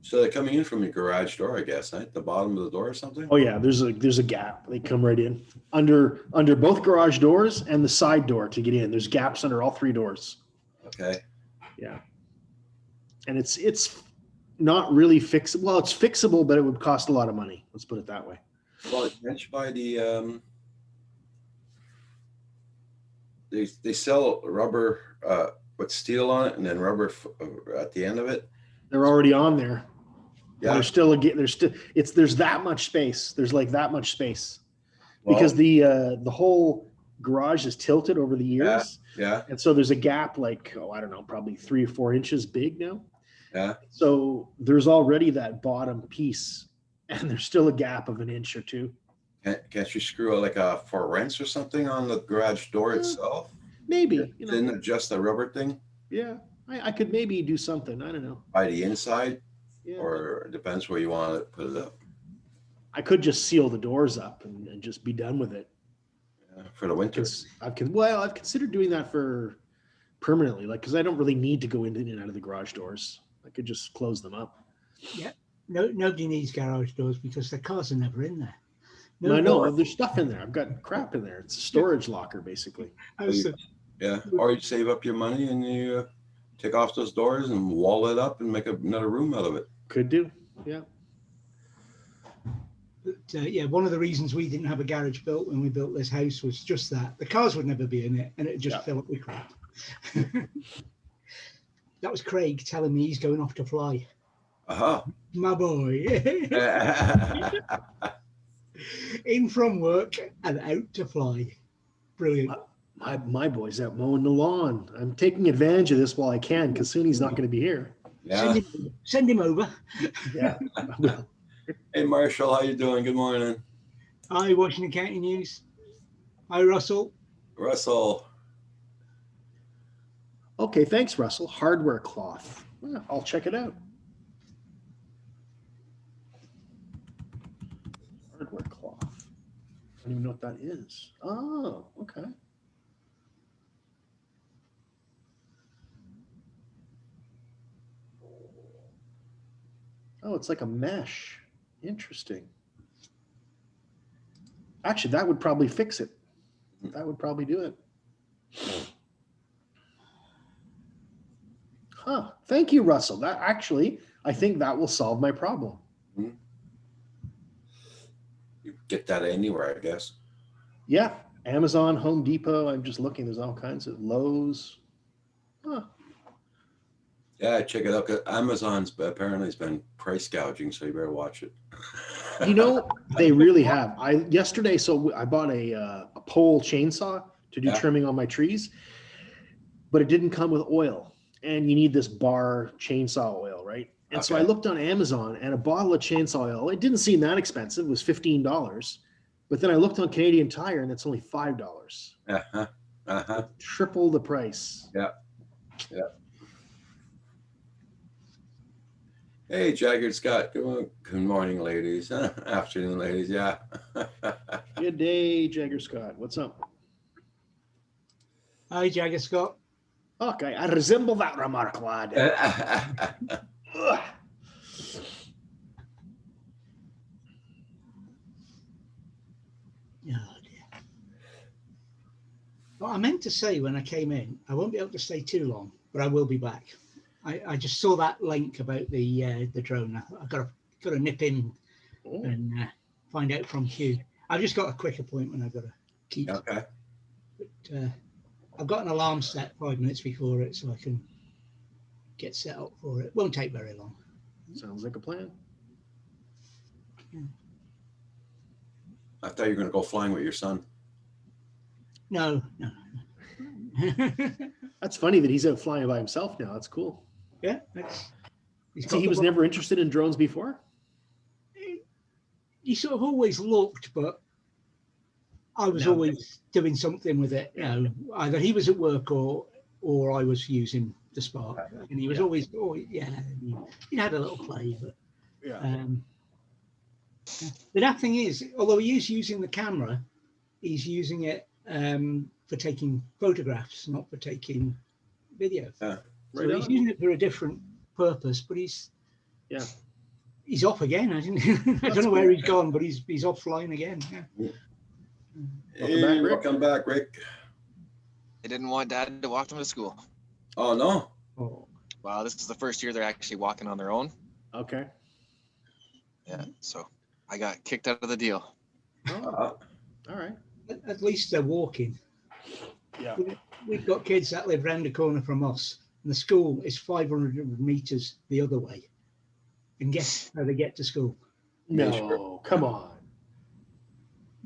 So they're coming in from your garage door, I guess, right? The bottom of the door or something? Oh yeah, there's a gap. They come right in under both garage doors and the side door to get in. There's gaps under all 3 doors. Okay. Yeah. And it's not really fixable. Well, it's fixable, but it would cost a lot of money. Let's put it that way. Well, can't you buy the they sell rubber with steel on it and then rubber at the end of it? They're already on there. Yeah. There's that much space. There's like that much space Well, because the whole garage is tilted over the years. yeah. And so there's a gap like, I don't know, probably 3 or 4 inches big now. Yeah. So there's already that bottom piece and there's still a gap of an inch or 2. Can't you screw like a for rents or something on the garage door itself? Maybe, Didn't adjust the rubber thing yeah, I could maybe do something. I don't know. by the inside, Yeah. or it depends where you want to put it up. I could just seal the doors up and just be done with it. For the winter. I've considered doing that for permanently, like, because I don't really need to go in and out of the garage doors. I could just close them up. No, nobody needs garage doors because their cars are never in there. No, I know there's stuff in there. I've got crap in there. It's a storage locker, basically. Yeah, or you save up your money and you take off those doors and wall it up and make another room out of it. Could do. Yeah. But, one of the reasons we didn't have a garage built when we built this house was just that the cars would never be in it and it just fill up with crap. That was Craig telling me he's going off to fly. Aha. My boy. In from work and out to fly. Brilliant. My boy's out mowing the lawn. I'm taking advantage of this while I can because soon he's not going to be here. Yeah. Send him over. Yeah. Well, Hey, Marshall, how you doing? Good morning. Hi, Washington County News. Hi, Russell. Russell. okay, thanks, Russell. Hardware cloth. Well, I'll check it out. Hardware cloth. I don't even know what that is. Oh, okay. Oh, it's like a mesh. Interesting. Actually, that would probably fix it. That would probably do it. Huh. Thank you, Russell. That actually, I think that will solve my problem. You get that anywhere, I guess. Yeah. Amazon, Home Depot. I'm just looking. There's all kinds of Lowe's. Huh. Yeah, check it out. 'Cause Amazon's apparently has been price gouging, so you better watch it. You know, they really have. Yesterday, so I bought a pole chainsaw to do trimming on my trees, but it didn't come with oil, and you need this bar chainsaw oil, right? And so I looked on Amazon, and a bottle of chainsaw oil, it didn't seem that expensive. It was $15, but then I looked on Canadian Tire, and it's only $5. Triple the price. Yeah. Hey, Jagged Scott. Good morning, ladies. Afternoon, ladies. Yeah. Good day, Jagger Scott. What's up? Hi, Jagger Scott. Okay, I resemble that remark, lad. Oh dear. Well, I meant to say when I came in, I won't be able to stay too long, but I will be back. I just saw that link about the drone. I've got to nip in Oh, and find out from Hugh. I've just got a quick appointment I've got to keep. Okay. But, I've got an alarm set 5 minutes before it, so I can get set up for it. Won't take very long. sounds like a plan. I thought you were going to go flying with your son. No. That's funny that he's out flying by himself now. That's cool. Yeah. See, he was never interested in drones before? He sort of always looked, but I was No. always doing something with it. You know, either he was at work or I was using the Spark, and he was always, he had a little play. But Yeah. the that thing is, although he is using the camera, he's using it for taking photographs, not for taking video. Yeah. So Right he's on. using it for a different purpose, but he's off again. I don't know where he's gone, but he's off flying again. Yeah. Hey, welcome back, Rick. They didn't want Dad to walk them to school. Oh, no. Oh, Wow, this is the first year they're actually walking on their own. okay. Yeah, so I got kicked out of the deal. Oh, all right. At least they're walking. Yeah. We've got kids that live round the corner from us, and the school is 500 meters the other way. And guess how they get to school? No, come on.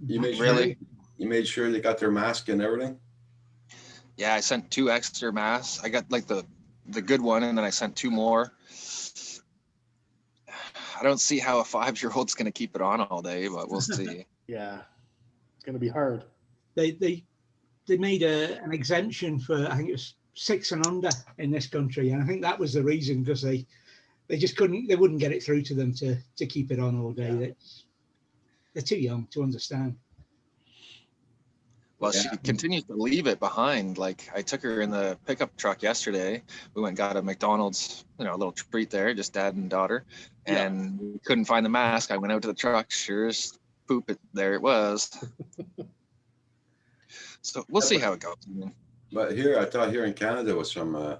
You made Really? Sure, you made sure they got their mask and everything? Yeah, I sent 2 extra masks. I got like the good one, and then I sent 2 more. I don't see how a 5-year-old's going to keep it on all day, but we'll see. Yeah. It's going to be hard. They made an exemption for, I think it was 6 and under in this country, and I think that was the reason, because they just wouldn't get it through to them to keep it on all day. Yeah. They're too young to understand. Well, she continues to leave it behind. Like, I took her in the pickup truck yesterday. We went and got a McDonald's, a little treat there, just Dad and daughter. And we couldn't find the mask. I went out to the truck. Sure as poop, there it was. So we'll see how it goes. But here, I thought here in Canada was some,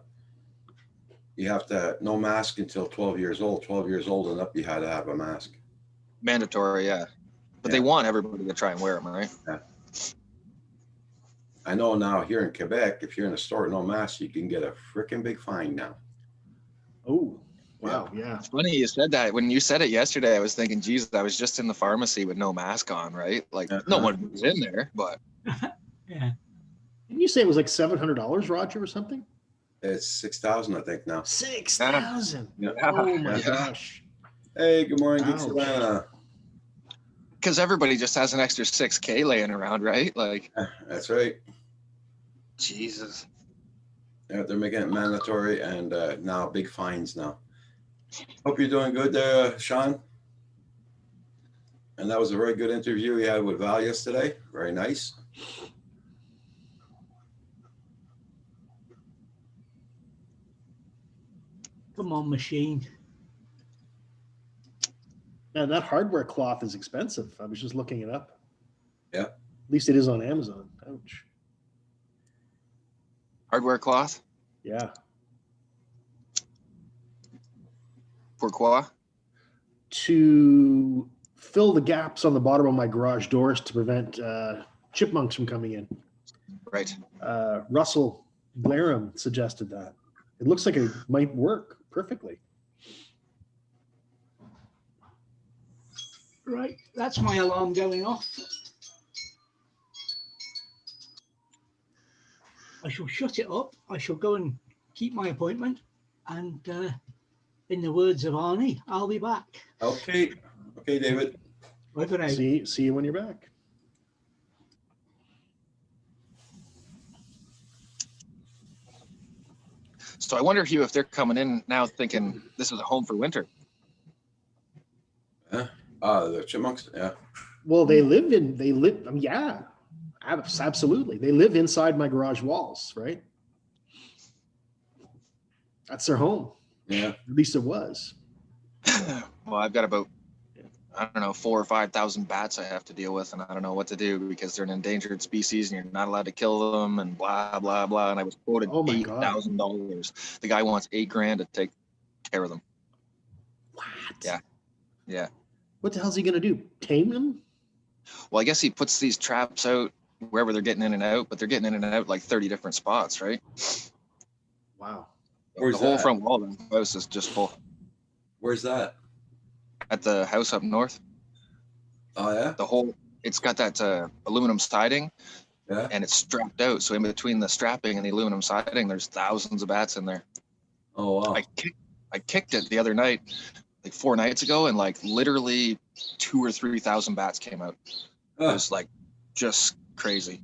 you have to, no mask until 12 years old. 12 years old and up, you had to have a mask. Mandatory, yeah. But they want everybody to try and wear them, right? Yeah. I know now here in Quebec, if you're in a store, no mask, you can get a freaking big fine now. Oh, wow. Yeah. It's funny you said that. When you said it yesterday, I was thinking, geez, I was just in the pharmacy with no mask on, right? Like, no one was in there, but. Yeah. Didn't you say it was like $700, Roger, or something? It's 6,000, I think now. 6,000. Yeah. Oh my Yeah. gosh. Hey, good morning, Ouch. Dixie. Because everybody just has an extra 6K laying around, right? Like, That's right. Jesus. Yeah, they're making it mandatory and now big fines now. Hope you're doing good there, Sean. And that was a very good interview we had with Val yesterday. Very nice. Come on, machine. Man, that hardware cloth is expensive. I was just looking it up. Yeah. At least it is on Amazon. Ouch. Hardware cloth? Yeah. Pourquoi? To fill the gaps on the bottom of my garage doors to prevent chipmunks from coming in. Right. Russell Blaram suggested that. It looks like it might work perfectly. Right, that's my alarm going off. I shall shut it up. I shall go and keep my appointment. And in the words of Arnie, I'll be back. Okay. Okay, David. Bye for now. See you when you're back. So I wonder, Hugh, if they're coming in now thinking this is a home for winter. The chipmunks. Yeah. Well, yeah, absolutely. They live inside my garage walls, right? That's their home. Yeah. At least it was. Well, I've got about I don't know, 4,000 or 5,000 bats I have to deal with, and I don't know what to do because they're an endangered species and you're not allowed to kill them and blah, blah, blah. And I was quoted Oh my God. $8,000. The guy wants $8,000 to take care of them. What? Yeah. Yeah. What the hell's he gonna do? Tame them? Well, I guess he puts these traps out wherever they're getting in and out, but they're getting in and out like 30 different spots, right? Wow. Where's the whole that? front wall of the house is just full. Where's that? At the house up north, Oh yeah. it's got that aluminum siding, Yeah. and it's strapped out. So in between the strapping and the aluminum siding, there's thousands of bats in there. Oh wow. I kicked it the other night, like 4 nights ago, and like literally 2,000 or 3,000 bats came out. It Ah. was like just crazy.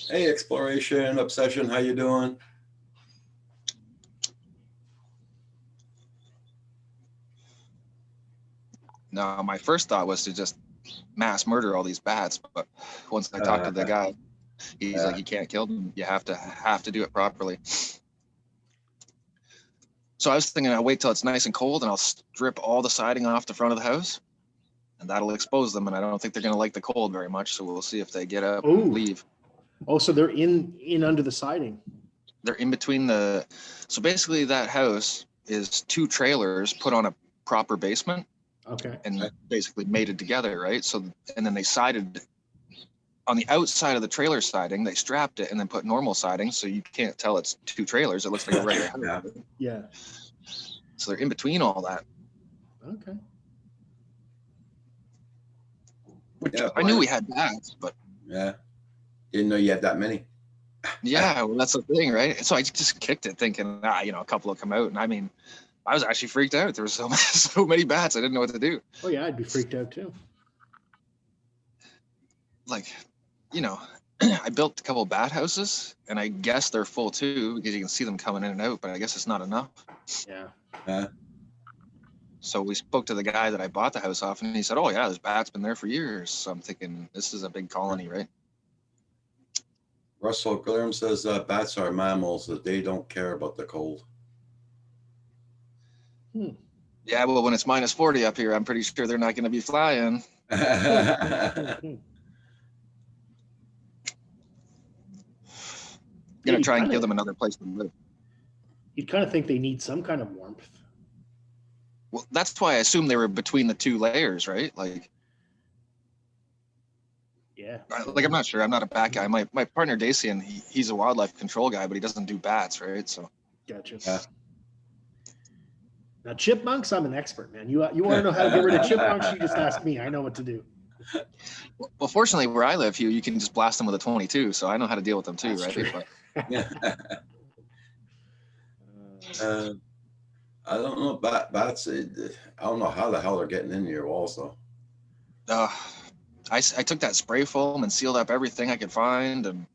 Hey, Exploration Obsession, how you doing? Now, my first thought was to just mass murder all these bats, but once I talked to the guy, he's like, "You can't kill them. You have to do it properly." So I was thinking, I'll wait till it's nice and cold, and I'll strip all the siding off the front of the house, and that'll expose them. And I don't think they're going to like the cold very much. So we'll see if they get up Ooh. and leave. Oh, so they're in under the siding. They're in between the. So basically, that house is 2 trailers put on a proper basement. Okay. And basically mated together, right? So, and then they sided on the outside of the trailer siding. They strapped it and then put normal siding, so you can't tell it's 2 trailers. It looks like a regular house. Yeah. So they're in between all that. Okay. Which Yeah, I knew we had bats, but Yeah. Didn't know you had that many. yeah, well, that's the thing, right? So I just kicked it, thinking, a couple will come out. And I mean, I was actually freaked out. There were so many bats. I didn't know what to do. Oh yeah, I'd be freaked out too. Like, I built a couple of bat houses, and I guess they're full too because you can see them coming in and out. But I guess it's not enough. Yeah. So we spoke to the guy that I bought the house off, and he said, "Oh yeah, this bat's been there for years." So I'm thinking, this is a big colony, right? Russell Graham says bats are mammals that they don't care about the cold. Yeah, well, when it's minus 40 up here, I'm pretty sure they're not going to be flying. Going to try and give them another place to live. You'd kind of think they need some kind of warmth. Well, that's why I assume they were between the 2 layers, right? Like, Yeah. I'm not sure. I'm not a bat guy. My partner Dacian, he's a wildlife control guy, but he doesn't do bats, right? So. Gotcha. Yeah. Now chipmunks, I'm an expert, man. You want to know how to get rid of chipmunks? You just ask me. I know what to do. Well, fortunately, where I live, Hugh, you can just blast them with a 22, so I know how to deal with them too, That's right? true. But, I don't know bats. I don't know how the hell they're getting in your walls though. I took that spray foam and sealed up everything I could find, and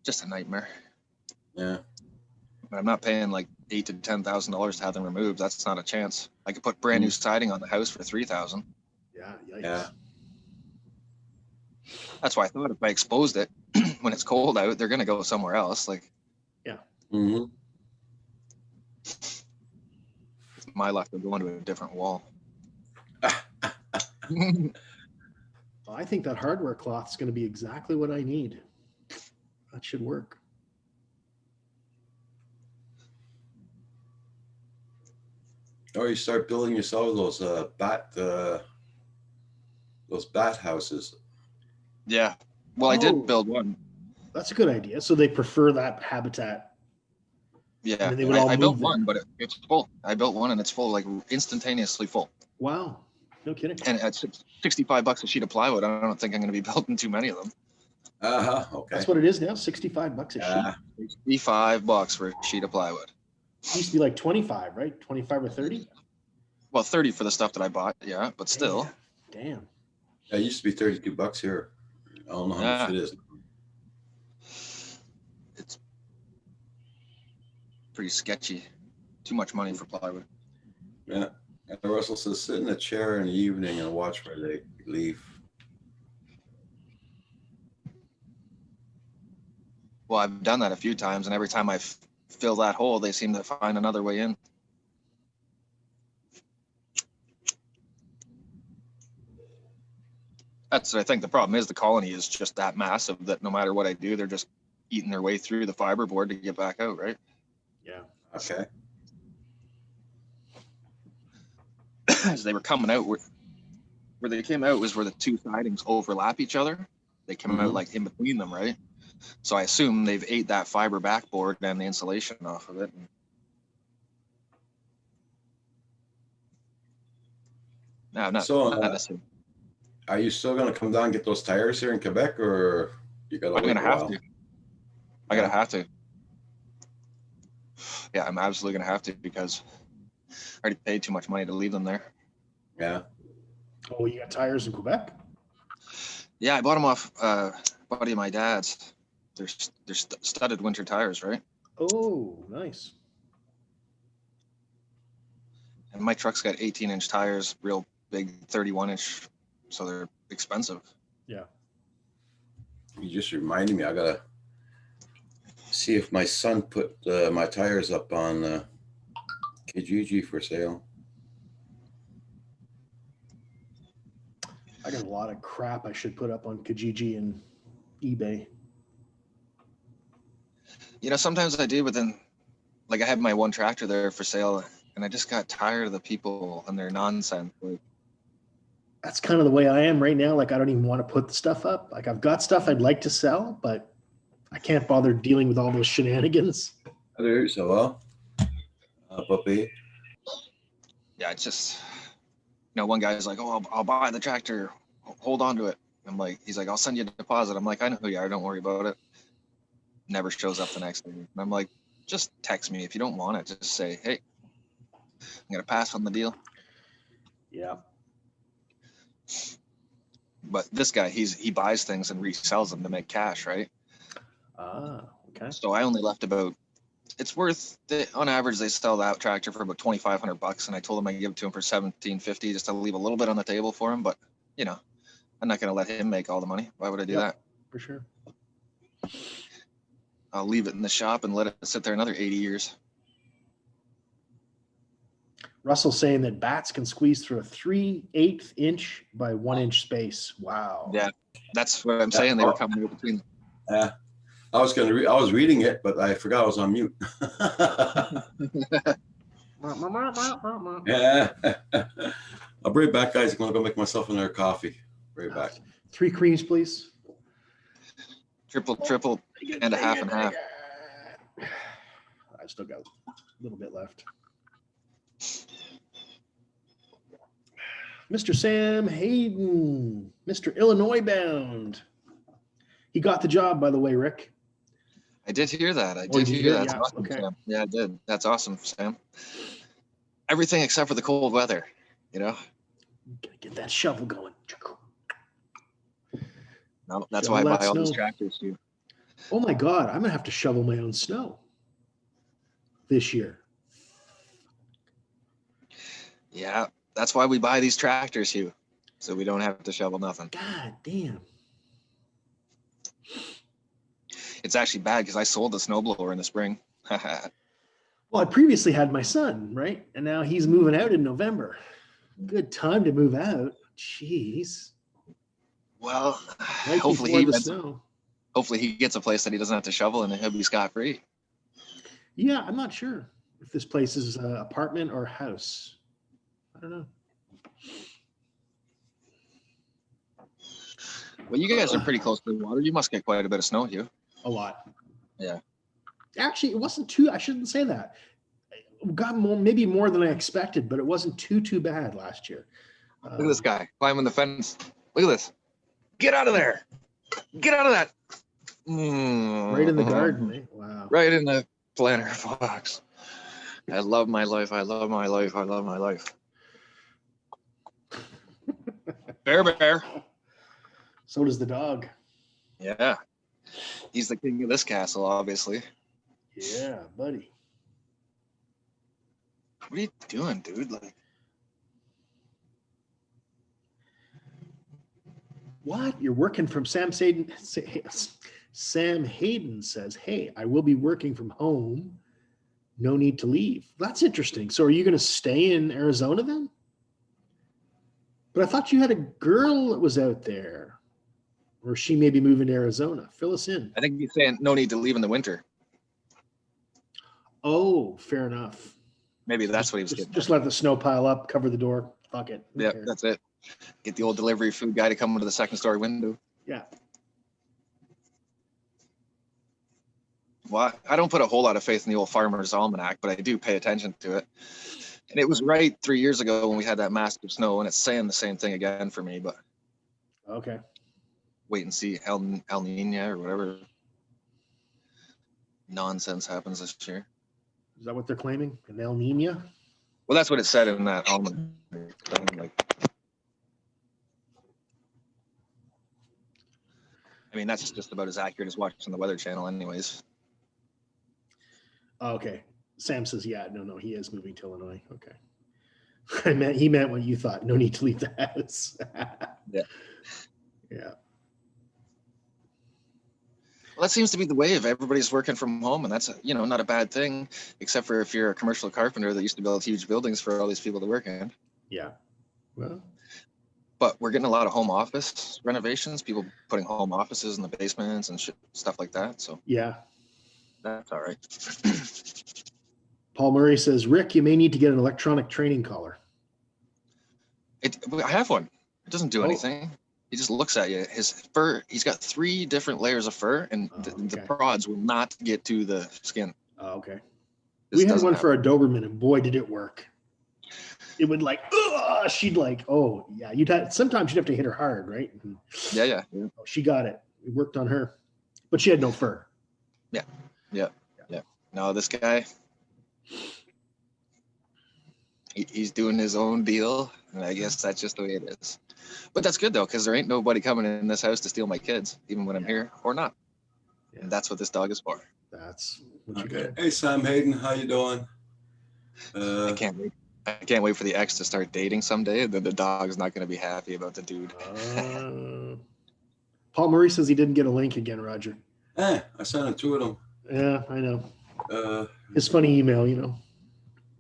just a nightmare. Yeah. But I'm not paying like $8,000 to $10,000 to have them removed. That's not a chance. I could put brand new siding on the house for $3,000. Yeah. Yikes. Yeah. That's why I thought if I exposed it when it's cold out, they're gonna go somewhere else. Like, Mm-hmm. my luck, they're going to a different wall. Well, I think that hardware cloth is going to be exactly what I need. That should work. Or you start building yourself those bat houses. Yeah. Well, I Oh. did build one. That's a good idea. So they prefer that habitat. Yeah, And they would all I built move there. one, but it's full. I built one and it's full, like instantaneously full. Wow. No kidding. And at $65 a sheet of plywood, I don't think I'm going to be building too many of them. Okay. That's what it is now. $65 a sheet. $65 for a sheet of plywood. It used to be like 25, right? 25 or 30? Well, 30 for the stuff that I bought. Yeah, but still. Damn. It used to be $32 here. I don't know how much it is. It's pretty sketchy. Too much money for plywood. Yeah. And Russell says, sit in a chair in the evening and watch where they leave. Well, I've done that a few times, and every time I fill that hole, they seem to find another way in. That's what I think. The problem is the colony is just that massive that no matter what I do, they're just eating their way through the fiberboard to get back out, right? Yeah. Okay. As they were coming out, where they came out was where the two sidings overlap each other. They came out Mhm. like in between them, right? So I assume they've ate that fiber backboard and the insulation off of it. No, not So, necessarily. are you still gonna come down and get those tires here in Quebec, or you gotta I'm wait gonna a have while? to. I gotta have to. Yeah, I'm absolutely gonna have to because I already paid too much money to leave them there. Yeah. Oh, you got tires in Quebec? Yeah, I bought them off a buddy of my dad's. They're studded winter tires, right? Oh, nice. And my truck's got 18-inch tires, real big 31-inch, so they're expensive. Yeah. You just reminded me, I gotta see if my son put my tires up on Kijiji for sale. I got a lot of crap I should put up on Kijiji and eBay. You know, sometimes I do, but then, like, I had my one tractor there for sale, and I just got tired of the people and their nonsense. Like, That's kind of the way I am right now. Like, I don't even want to put the stuff up. Like, I've got stuff I'd like to sell, but I can't bother dealing with all those shenanigans. So well, puppy. yeah, it's just, you know, one guy's like, "Oh, I'll buy the tractor. Hold on to it." I'm like, he's like, "I'll send you a deposit." I'm like, "I know who you are. Don't worry about it." Never shows up the next day. And I'm like, just text me if you don't want it. Just say, "Hey, I'm gonna pass on the deal." Yeah. But this guy, he buys things and resells them to make cash, right? Ah, okay. So I only left about, it's worth, on average, they sell that tractor for about $2,500, and I told him I'd give it to him for $1,750 just to leave a little bit on the table for him. But, you know, I'm not going to let him make all the money. Why would I do Yep. that? For sure. I'll leave it in the shop and let it sit there another 80 years. Russell's saying that bats can squeeze through a 3/8 inch by 1 inch space. Wow. Yeah, that's what I'm saying. They were coming in between. I was reading it, but I forgot I was on mute. Yeah. I'll be right back, guys. I'm gonna go make myself another coffee. Right back. 3 creams, please. Triple, and a half and half. I still got a little bit left. Mr. Sam Hayden, Mr. Illinois bound. He got the job, by the way, Rick. I did hear that. I Oh, did you hear did? that. That's Yeah, awesome, okay. Sam. Yeah, I did. That's awesome, Sam. Everything except for the cold weather, you know? Gotta get that shovel going. No, that's Shovel why I that buy all these snow. tractors too. Oh my God, I'm gonna have to shovel my own snow this year. Yeah, that's why we buy these tractors, Hugh, so we don't have to shovel nothing. God damn. It's actually bad because I sold the snowblower in the spring. Well, I previously had my son, right? And now he's moving out in November. Good time to move out. Jeez. Well, Right hopefully before he the gets, snow. hopefully he gets a place that he doesn't have to shovel and he'll be scot-free. Yeah, I'm not sure if this place is an apartment or house. I don't know. Well, you guys are pretty close to the water. You must get quite a bit of snow, Hugh. A lot. Yeah. Actually, it wasn't too, I shouldn't say that. It got more, maybe more than I expected, but it wasn't too bad last year. Look at this guy climbing the fence. Look at this. Get out of there. Get out of that. Right in the garden. Eh? Wow. Right in the planter box. I love my life. I love my life. I love my life. Bear. So does the dog. Yeah. He's the king of this castle, obviously. Yeah, buddy. What are you doing, dude? Like, What? You're working from Sam Hayden? Sam Hayden says, "Hey, I will be working from home. No need to leave." That's interesting. So are you going to stay in Arizona then? But I thought you had a girl that was out there. Or she may be moving to Arizona. Fill us in. I think he's saying no need to leave in the winter. Oh, fair enough. Maybe that's what he was Just, getting. just let the snow pile up, cover the door. Fuck it. Who Yeah, cares? that's it. Get the old delivery food guy to come into the second story window. Yeah. Well, I don't put a whole lot of faith in the old Farmer's Almanac, but I do pay attention to it. And it was right 3 years ago when we had that massive snow, and it's saying the same thing again for me, but Okay. wait and see. El Nino or whatever nonsense happens this year. Is that what they're claiming? An El Nino? Well, that's what it said in that almanac. Like, I mean, that's just about as accurate as watching the Weather Channel anyways. Oh, okay. Sam says, yeah, no, he is moving to Illinois. Okay. He meant what you thought. No need to leave the house. Yeah. Yeah. Well, that seems to be the wave. Everybody's working from home, and that's, not a bad thing, except for if you're a commercial carpenter that used to build huge buildings for all these people to work in. Yeah. Well, But we're getting a lot of home office renovations, people putting home offices in the basements and stuff like that. So yeah. that's all right. Paul Murray says, Rick, you may need to get an electronic training collar. I have one. It doesn't do Oh. anything. He just looks at you. His fur, he's got 3 different layers of fur, and the Okay. prods will not get to the skin. Oh, okay. This We had doesn't one have- for a Doberman, and boy, did it work. It would she'd oh, yeah. Sometimes you'd have to hit her hard, right? And, Yeah. oh, she got it. It worked on her, but she had no fur. No, this guy, he's doing his own deal, and I guess that's just the way it is. But that's good, though, because there ain't nobody coming in this house to steal my kids, even when I'm here or not. Yeah. And that's what this dog is for. That's what you Okay. got. Hey, Sam Hayden, how you doing? I can't wait. I can't wait for the ex to start dating someday, and then the dog's not going to be happy about the dude. Paul Murray says he didn't get a link again, Roger. I sent it to them. Yeah, I know. His funny email,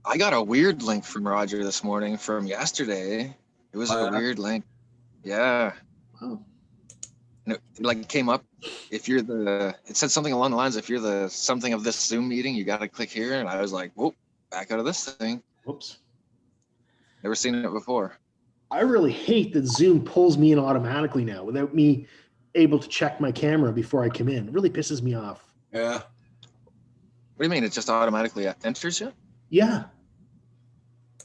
I got a weird link from Roger this morning from yesterday. It was a weird link. Yeah. Wow. And it came up. It said something along the lines, if you're the something of this Zoom meeting, you got to click here. And I was like, whoop, back out of this thing. Whoops. Never seen it before. I really hate that Zoom pulls me in automatically now without me able to check my camera before I come in. It really pisses me off. Yeah. What do you mean? It just automatically enters you? Yeah.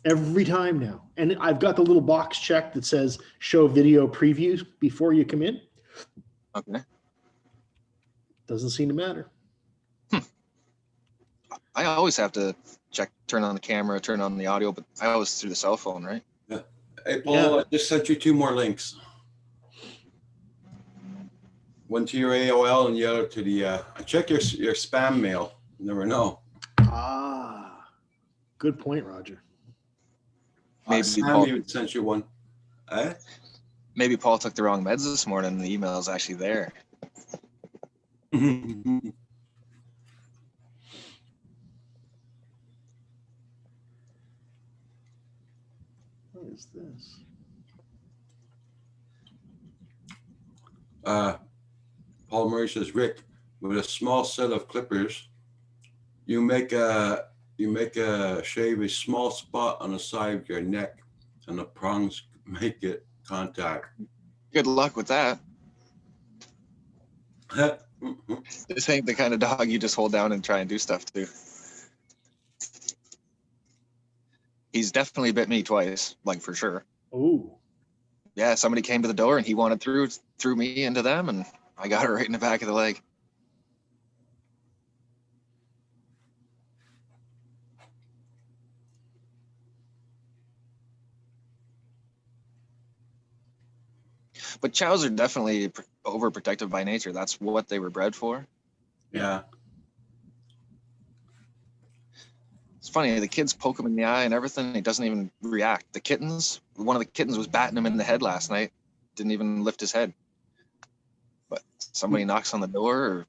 Every time now. And I've got the little box checked that says show video previews before you come in. Okay. Doesn't seem to matter. I always have to turn on the camera, turn on the audio, but I always through the cell phone, right? Hey, Paul, Yeah. I just sent you 2 more links. One to your AOL and the other to the, check your spam mail. You never know. Good point, Roger. Maybe Sam Paul- even sent you one. Eh? Maybe Paul took the wrong meds this morning and the email is actually there. What is this? Paul Murray says, Rick, with a small set of clippers, you make a shave a small spot on the side of your neck, and the prongs make it contact. Good luck with that. This ain't the kind of dog you just hold down and try and do stuff to. He's definitely bit me twice, like for sure. Oh, Yeah, somebody came to the door and he wanted threw me into them, and I got her right in the back of the leg. But chows are definitely overprotective by nature. That's what they were bred for. Yeah. It's funny, the kids poke him in the eye and everything. He doesn't even react. One of the kittens was batting him in the head last night. Didn't even lift his head. But somebody knocks on the door or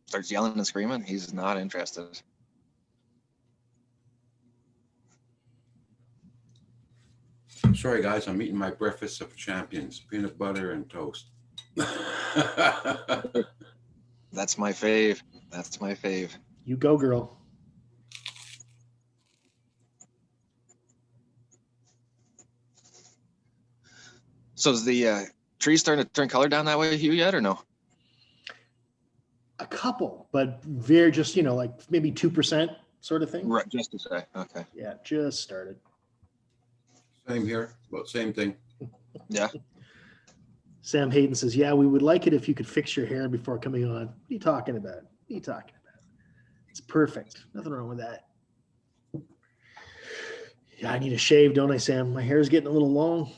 starts yelling and screaming, he's not interested. Sorry, guys, I'm eating my breakfast of champions, peanut butter and toast. That's my fave. That's my fave. You go, girl. So is the tree starting to turn color down that way, Hugh, yet or no? A couple, but very just, like maybe 2% sort of thing. Right, just to say. Okay. Yeah, just started. Same here, but same thing. Yeah. Sam Hayden says, yeah, we would like it if you could fix your hair before coming on. What are you talking about? What are you talking about? It's perfect. Nothing wrong with that. Yeah, I need a shave, don't I, Sam? My hair's getting a little long.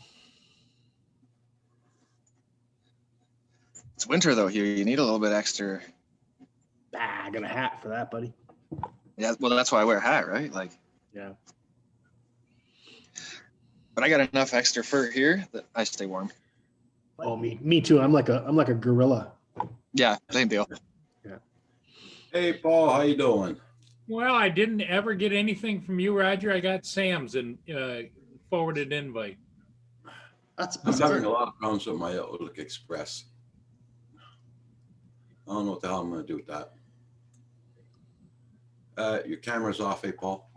It's winter though, Hugh. You need a little bit extra. I got a hat for that, buddy. Yeah, well, that's why I wear a hat, right? Like, Yeah. but I got enough extra fur here that I stay warm. Oh, me too. I'm like a gorilla. Yeah, same deal. Hey, Paul, how you doing? Well, I didn't ever get anything from you, Roger. I got Sam's and forwarded invite. That's I'm having a bizarre. lot of problems with my Outlook Express. I don't know what the hell I'm going to do with that. Your camera's off, hey, Paul.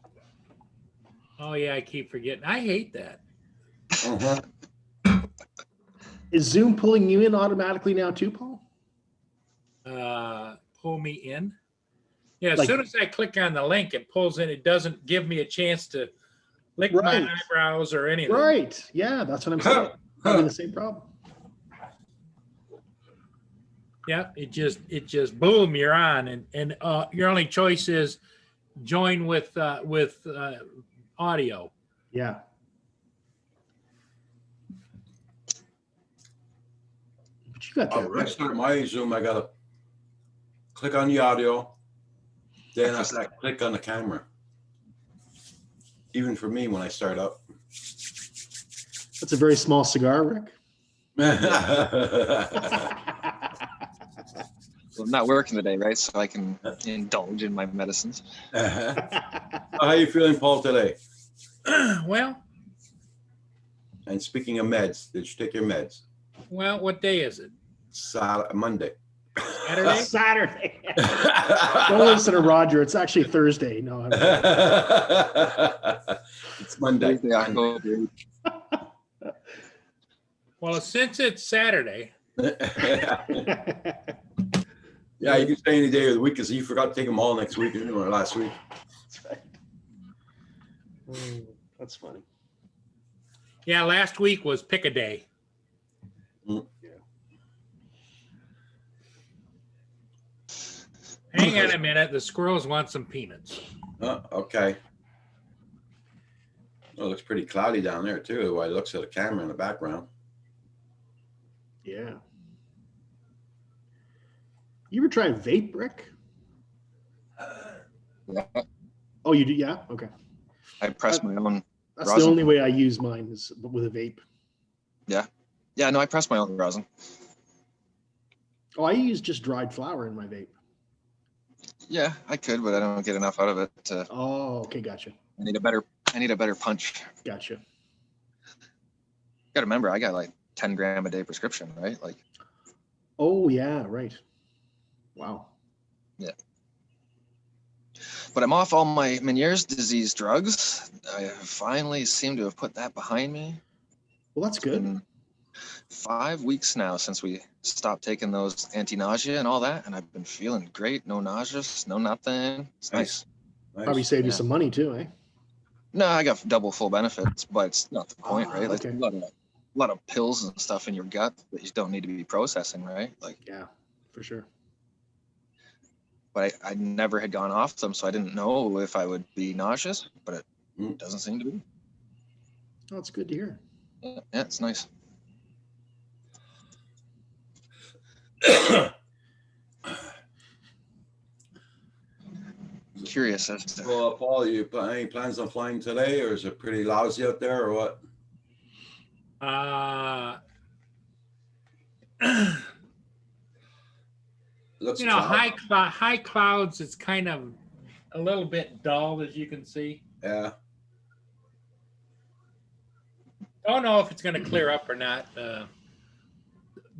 Oh yeah, I keep forgetting. I hate that. Uh-huh. Is Zoom pulling you in automatically now too, Paul? Pull me in. Yeah, as Like- soon as I click on the link, it pulls in. It doesn't give me a chance to lick Right. my eyebrows or anything. Right. Yeah, that's what I'm saying. Having the same problem. Yeah, it just boom, you're on, and your only choice is join with audio. Yeah. But you got that When I right. start my Zoom, I got to click on the audio. Then I have to click on the camera. Even for me, when I start up. That's a very small cigar, Rick. Well, I'm not working today, right? So I can indulge in my medicines. How you feeling, Paul, today? Well, And speaking of meds, did you take your meds? what day is it? Monday. Saturday? Saturday. Don't listen to Roger. It's actually Thursday. No. It's Monday. Thursday, October. Well, since it's Saturday, Yeah, you can say any day of the week because you forgot to take them all next week or last week. That's right. That's funny. yeah, last week was pick a day. Mm. Hang on a minute. The squirrels want some peanuts. Okay. Well, it looks pretty cloudy down there too. While it looks at the camera in the background. Yeah. You ever try vape, Rick? Yeah, Oh, you do? Yeah. Okay. I press my own. That's Rosin. the only way I use mine is with a vape. Yeah, no, I press my own rosin. Oh, I use just dried flower in my vape. Yeah, I could, but I don't get enough out of it. Oh, okay. Gotcha. I need a better punch. Gotcha. Got to remember, I got like 10 gram a day prescription, right? Like, Oh, yeah. Right. Wow. but I'm off all my Meniere's disease drugs. I finally seem to have put that behind me. Well, that's good. Been 5 weeks now since we stopped taking those anti-nausea and all that, and I've been feeling great. No nauseous, no nothing. It's nice. Nice. Probably saved you Yeah. some money too, eh? No, I got double full benefits, but it's not the point, right? Like okay. a lot of pills and stuff in your gut that you don't need to be processing, right? Like, Yeah, for sure. but I never had gone off them, so I didn't know if I would be nauseous, but it Mm. doesn't seem to be. Oh, it's good to hear. Yeah, it's nice. Curious as to Well, Paul, you any plans on flying today, or is it pretty lousy out there, or what? Looks cloudy. High clouds. It's kind of a little bit dull, as you can see. Yeah. Don't know if it's going to clear up or not.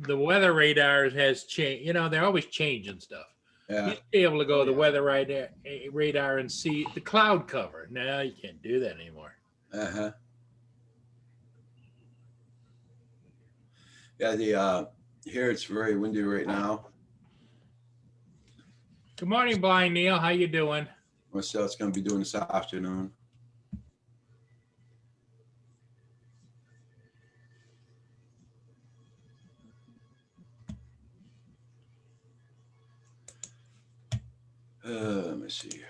the weather radar has changed. You know, they're always changing stuff. You Yeah. used to be able to go to the weather radar and see the cloud cover. Now you can't do that anymore. Uh-huh. Yeah, the here it's very windy right now. Good morning, Blind Neil. How you doing? We'll see how it's going to be doing this afternoon. Let me see.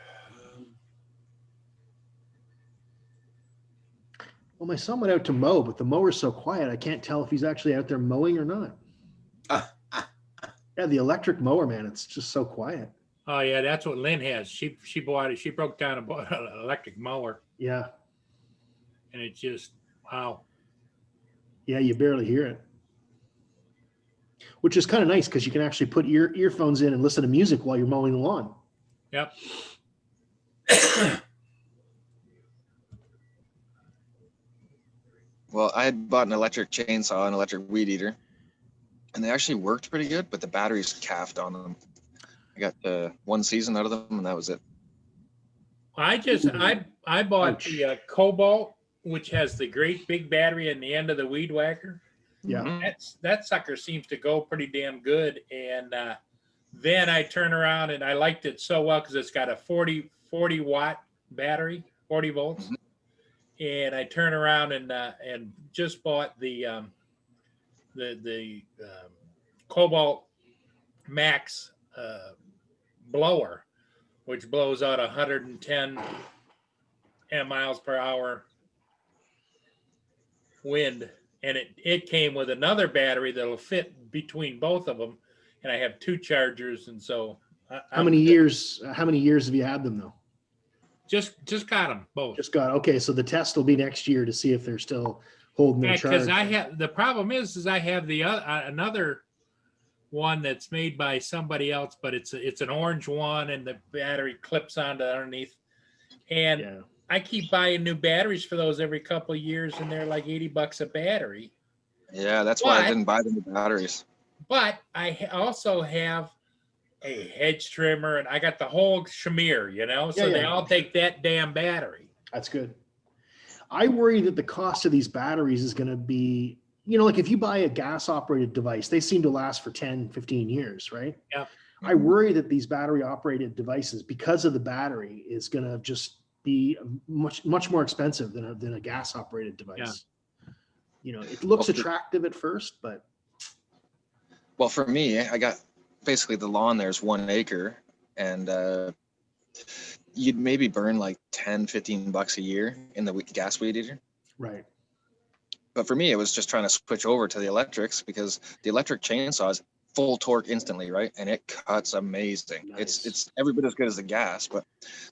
Well, my son went out to mow, but the mower's so quiet, I can't tell if he's actually out there mowing or not. Yeah, the electric mower, man, it's just so quiet. Oh yeah, that's what Lynn has. She bought it. She broke down and bought an electric mower, Yeah. and it just wow. Yeah, you barely hear it. Which is kind of nice because you can actually put earphones in and listen to music while you're mowing the lawn. Yep. Well, I had bought an electric chainsaw and electric weed eater, and they actually worked pretty good, but the batteries calved on them. I got one season out of them, and that was it. I bought Ouch. the Cobalt, which has the great big battery in the end of the weed whacker. Yeah. Mhm. That sucker seems to go pretty damn good. And then I turn around and I liked it so well because it's got a 40 watt battery, 40 volts. And I turn around and just bought the Cobalt Max blower, which blows out 110 miles per hour wind. And it came with another battery that'll fit between both of them. And I have two chargers. And so How many years have you had them though? Just got them both. Just got, okay. So the test will be next year to see if they're still holding their charge. Because the problem is I have the another one that's made by somebody else, but it's an orange one and the battery clips onto underneath. And Yeah. I keep buying new batteries for those every couple of years, and they're like $80 a battery. Yeah, that's why I But- didn't buy the new batteries. But I also have a hedge trimmer, and I got the whole shamir, you know. So Yeah, they yeah. all take that damn battery. That's good. I worry that the cost of these batteries is going to be, like if you buy a gas operated device, they seem to last for 10, 15 years, right? Yep. I worry that these battery operated devices, because of the battery, is going to just be much, much more expensive than a gas operated device. It looks attractive at first, but Well, for me, I got basically the lawn there's 1 acre, and you'd maybe burn like $10-15 a year in the gas weed eater. right. But for me, it was just trying to switch over to the electrics because the electric chainsaw is full torque instantly, right? And it cuts amazing. Nice. It's every bit as good as the gas, but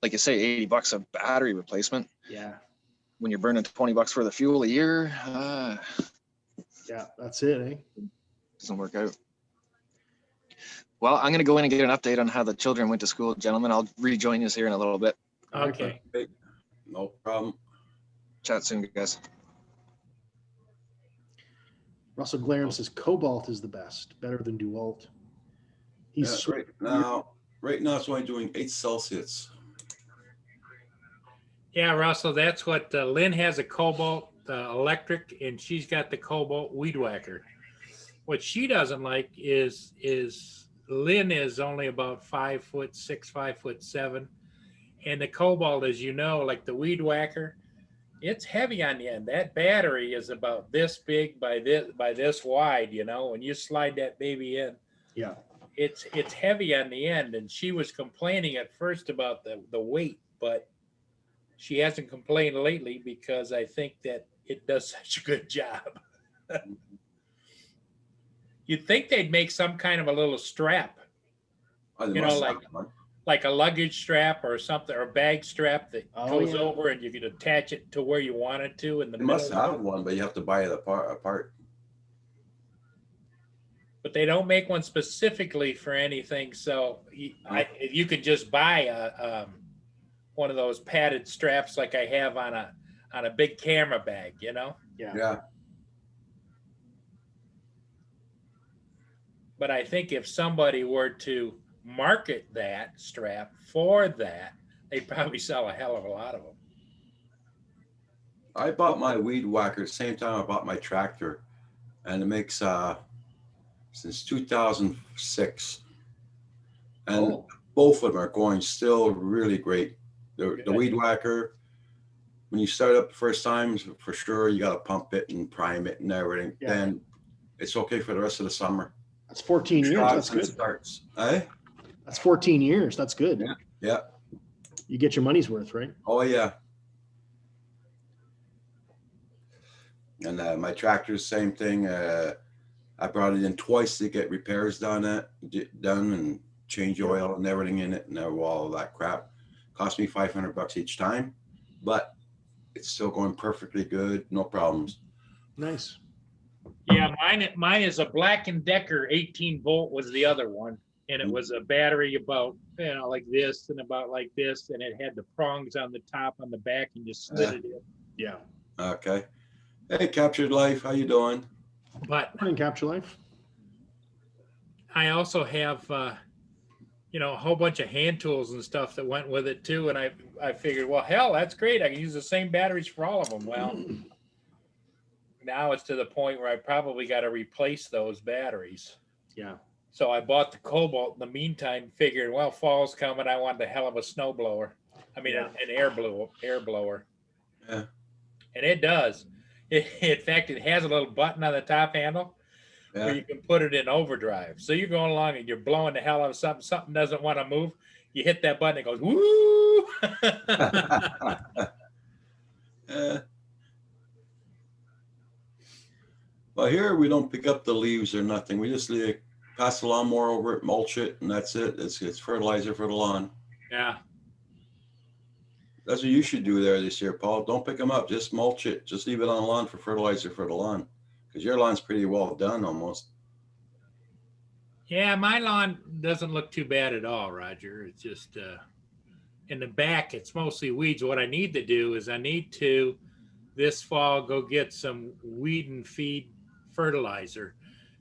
like you say, $80 of battery replacement Yeah. when you're burning $20 for the fuel a year, Yeah. That's it. Eh? doesn't work out. Well, I'm gonna go in and get an update on how the children went to school, gentlemen. I'll rejoin you here in a little bit. All right, Okay. No problem. Chat soon, guys. Russell Glarum says Cobalt is the best, better than DeWalt. He's Yeah, right now it's only doing 8 Celsius. Yeah, Russell, that's what Lynn has, a Cobalt electric, and she's got the Cobalt weed whacker. What she doesn't like is Lynn is only about 5'6", 5'7", and the Cobalt, as you know, like the weed whacker, it's heavy on the end. That battery is about this big by this wide. When you slide that baby in, yeah. it's heavy on the end. And she was complaining at first about the weight, but she hasn't complained lately because I think that it does such a good job. You'd think they'd make some kind of a little strap, Oh, they You know, must like- have one. like a luggage strap or something, or a bag strap that Oh, goes yeah. over and you can attach it to where you want it to in the They must middle. have one, but you have to buy it apart. But they don't make one specifically for anything. So you could just buy one of those padded straps like I have on a big camera bag, Yeah. Yeah. But I think if somebody were to market that strap for that, they'd probably sell a hell of a lot of them. I bought my weed whacker the same time I bought my tractor, and it makes since 2006, and Oh, both of them are going still really great. The Good. weed whacker, when you start up the first time, for sure you got to pump it and prime it and everything. Yeah. Then it's okay for the rest of the summer. that's 14 years. Shots That's and good. starts. Eh? That's 14 years. That's good. Yeah. Yeah. You get your money's worth, right? Oh yeah. And my tractor's same thing. I brought it in twice to get repairs done and change oil and everything in it and all of that crap. Cost me $500 each time, but it's still going perfectly good. No problems. Nice. Yeah, mine is a Black & Decker 18-volt was the other one. And it was a battery about, like this and about like this. And it had the prongs on the top, on the back, and you slid it in. Yeah. Okay. Hey, Captured Life, how you doing? But Morning, Capture Life. I also have, a whole bunch of hand tools and stuff that went with it too. And I figured, well, hell, that's great. I can use the same batteries for all of them. Well, now it's to the point where I probably got to replace those batteries. Yeah. So I bought the Cobalt in the meantime, figuring, well, fall's coming. I want a hell of a snow blower. I mean, Yeah. an air blower. Yeah. And it does. In fact, it has a little button on the top handle where Yeah. you can put it in overdrive. So you're going along and you're blowing the hell out of something. Something doesn't want to move. You hit that button, it goes, woo! Well, here we don't pick up the leaves or nothing. We just pass the lawnmower over it, mulch it, and that's it. It's fertilizer for the lawn. Yeah. That's what you should do there this year, Paul. Don't pick them up. Just mulch it. Just leave it on the lawn for fertilizer for the lawn, because your lawn's pretty well done almost. Yeah, my lawn doesn't look too bad at all, Roger. It's just in the back, it's mostly weeds. What I need to do is I need to this fall go get some weed and feed fertilizer,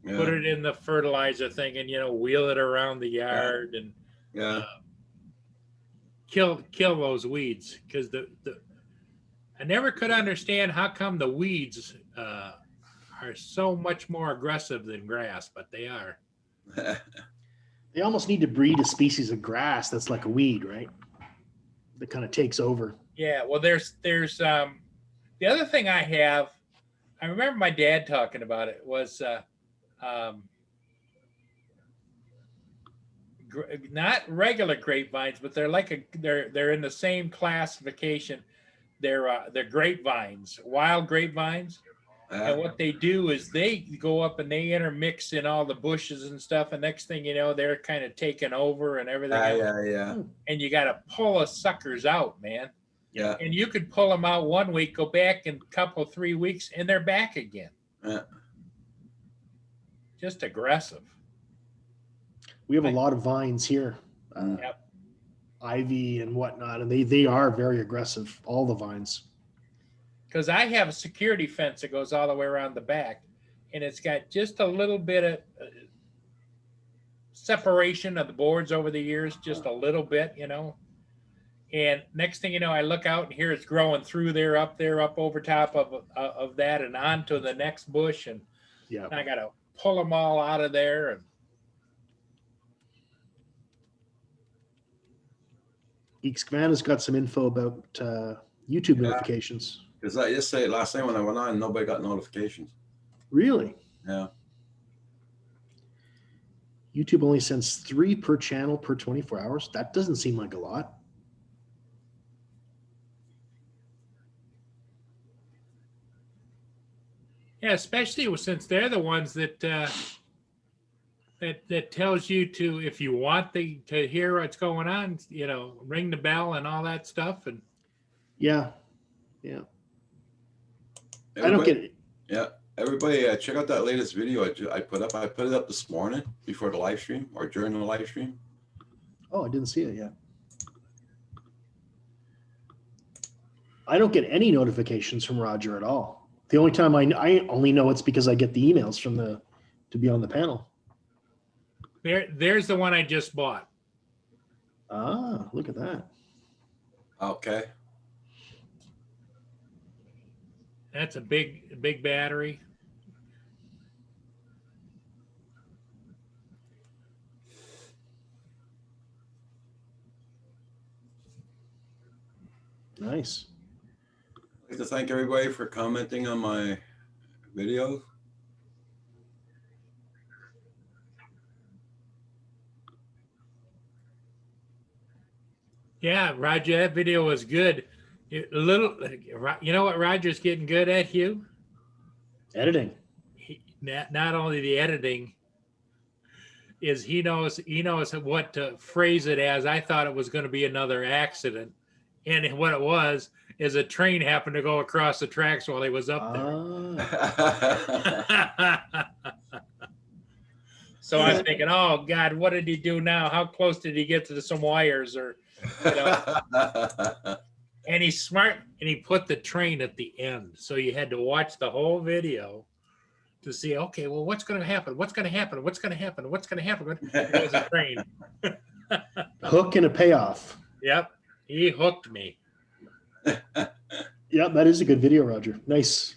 put Yeah. it in the fertilizer thing, and wheel it around the yard and Yeah. kill those weeds, because I never could understand how come the weeds are so much more aggressive than grass, but they are. They almost need to breed a species of grass that's like a weed, right? That kind of takes over. Yeah, well, there's the other thing I have. I remember my dad talking about it was not regular grapevines, but they're like they're in the same classification. They're grapevines, wild grapevines. And what they do is they go up and they intermix in all the bushes and stuff. And next thing you know, they're kind of taking over and everything else. Yeah. And you got to pull the suckers out, man. Yeah. And you could pull them out 1 week, go back in a couple, 3 weeks, and they're back again. Yeah. Just aggressive. We have a lot of vines here, Yep. ivy and whatnot, and they are very aggressive. All the vines. Because I have a security fence that goes all the way around the back, and it's got just a little bit of separation of the boards over the years, just a little bit, And next thing you know, I look out and here it's growing through there, up over top of that, and onto the next bush, and Yeah. I got to pull them all out of there. And Geeksman got some info about YouTube notifications. Because I just say last night when I went on, nobody got notifications. Really? Yeah. YouTube only sends 3 per channel per 24 hours. That doesn't seem like a lot. yeah, especially since they're the ones that that tells you to, if you want to hear what's going on, ring the bell and all that stuff. And Yeah. Yeah. I don't get it. Yeah. Everybody, check out that latest video I put up. I put it up this morning before the live stream or during the live stream. Oh, I didn't see it yet. I don't get any notifications from Roger at all. The only time I only know it's because I get the emails from to be on the panel. There's the one I just bought. Ah, look at that. Okay. That's a big battery. Nice. I'd like to thank everybody for commenting on my video. Yeah, Roger, that video was good. You know what Roger's getting good at, Hugh? Editing. Not only the editing, is he knows what to phrase it as. I thought it was going to be another accident, and what it was is a train happened to go across the tracks while he was up there. Ah, So I'm thinking, oh God, what did he do now? How close did he get to some wires? Or, you know? And he's smart, and he put the train at the end, so you had to watch the whole video to see. Okay, well, what's going to happen? What's going to happen? What's going to happen? What's going to happen? It was a train. hook and a payoff. Yep, he hooked me. Yeah, that is a good video, Roger. Nice.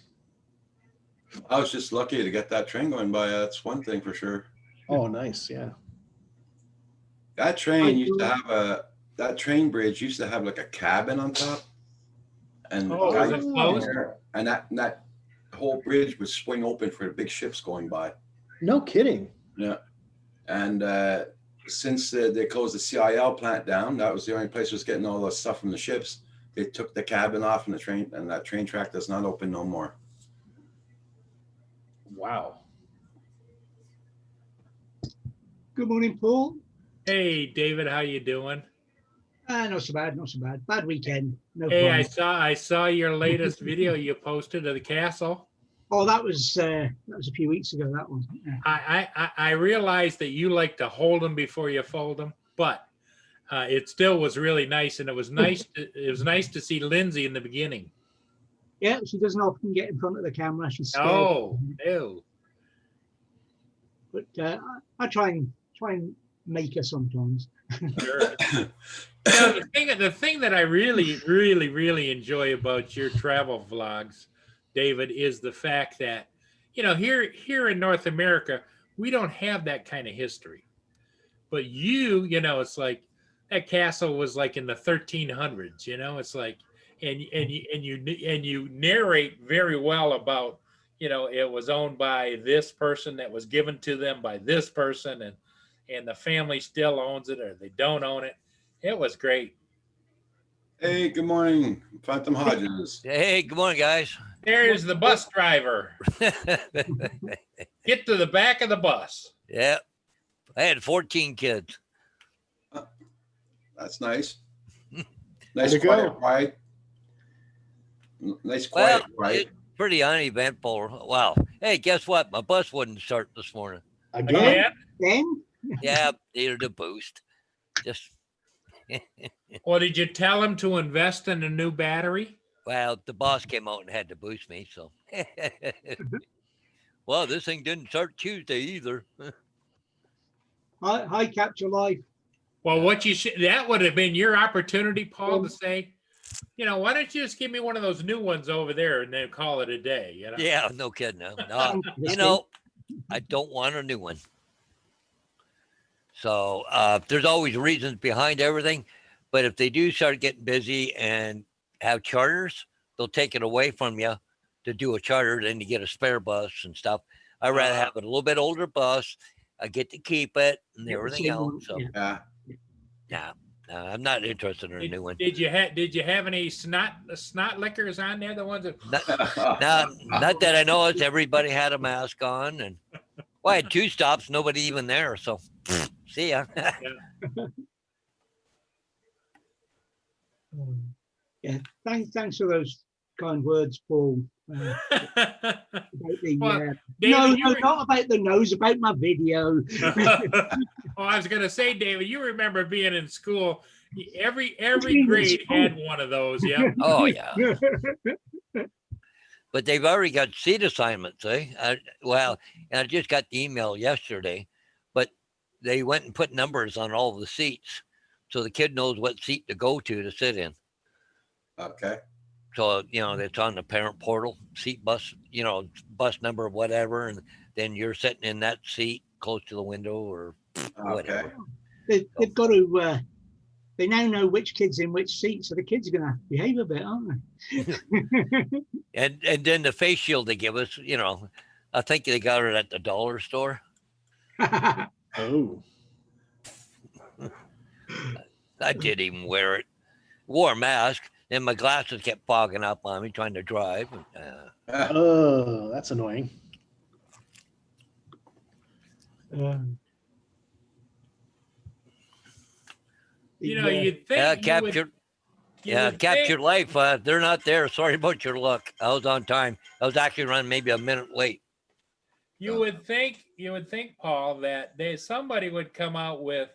I was just lucky to get that train going by. That's one thing for sure. Oh, nice. Yeah. That train used to have that train bridge used to have like a cabin on top. And Oh, was it closed? and that whole bridge would swing open for the big ships going by. No kidding. Yeah. And since they closed the CIL plant down, that was the only place that was getting all the stuff from the ships. They took the cabin off and the train, and that train track does not open no more. Wow. Good morning, Paul. Hey, David, how you doing? Not so bad, not so bad. Bad weekend. No Hey, problem. I saw your latest video you posted of the castle. Oh, that was a few weeks ago. That one. Yeah. I realized that you like to hold them before you fold them, but it still was really nice, and it was nice. It was nice to see Lindsay in the beginning. Yeah, she doesn't often get in front of the camera. She's scared. Oh, ew. But I try and make her sometimes. Sure. The thing that I really enjoy about your travel vlogs, David, is the fact that, here in North America, we don't have that kind of history. But it's like that castle was like in the 1300s, it's like, and you narrate very well about, it was owned by this person, that was given to them by this person, and the family still owns it, or they don't own it. It was great. Hey, good morning, Phantom Hodges. Hey, good morning, guys. There's the bus driver. Get to the back of the bus. Yeah, I had 14 kids. That's nice. Nice Way to quiet go. ride. Nice quiet ride. It's pretty uneventful. Wow. Hey, guess what? My bus wouldn't start this morning. Again? Then Yeah, needed a boost. Just, Well, did you tell him to invest in a new battery? well, the boss came out and had to boost me, so. Well, this thing didn't start Tuesday either. hi, Capture Life. Well, that would have been your opportunity, Paul, to say, why don't you just give me one of those new ones over there and then call it a day? Yeah, no kidding. No, I don't want a new one. So there's always reasons behind everything. But if they do start getting busy and have charters, they'll take it away from you to do a charter. Then you get a spare bus and stuff. I'd rather have a little bit older bus. I get to keep it and everything else. So Yeah. no, I'm not interested in a new one. Did you have any snot lickers on there? The ones that Not that I know of. Everybody had a mask on, and I had 2 stops, nobody even there. So see ya. Yeah, thanks for those kind words, Paul. About the, Well, no, David, not about the nose, about my video. Oh, I was going to say, David, you remember being in school. Every in grade school. had one of those. Yeah. Oh yeah. But they've already got seat assignments, eh? And I just got the email yesterday, but they went and put numbers on all of the seats, so the kid knows what seat to go to sit in. Okay. So it's on the parent portal, seat bus, bus number, whatever, and then you're sitting in that seat close to the window or whatever. Okay. They've got to. They now know which kid's in which seat, so the kids are going to behave a bit, aren't they? And then the face shield they give us, I think they got it at the dollar store. Oh, I didn't even wear it. Wore a mask, and my glasses kept fogging up on me trying to drive. oh, that's annoying. You'd think Captured Life. They're not there. Sorry about your luck. I was on time. I was actually running maybe a minute late. you would think, Paul, that somebody would come out with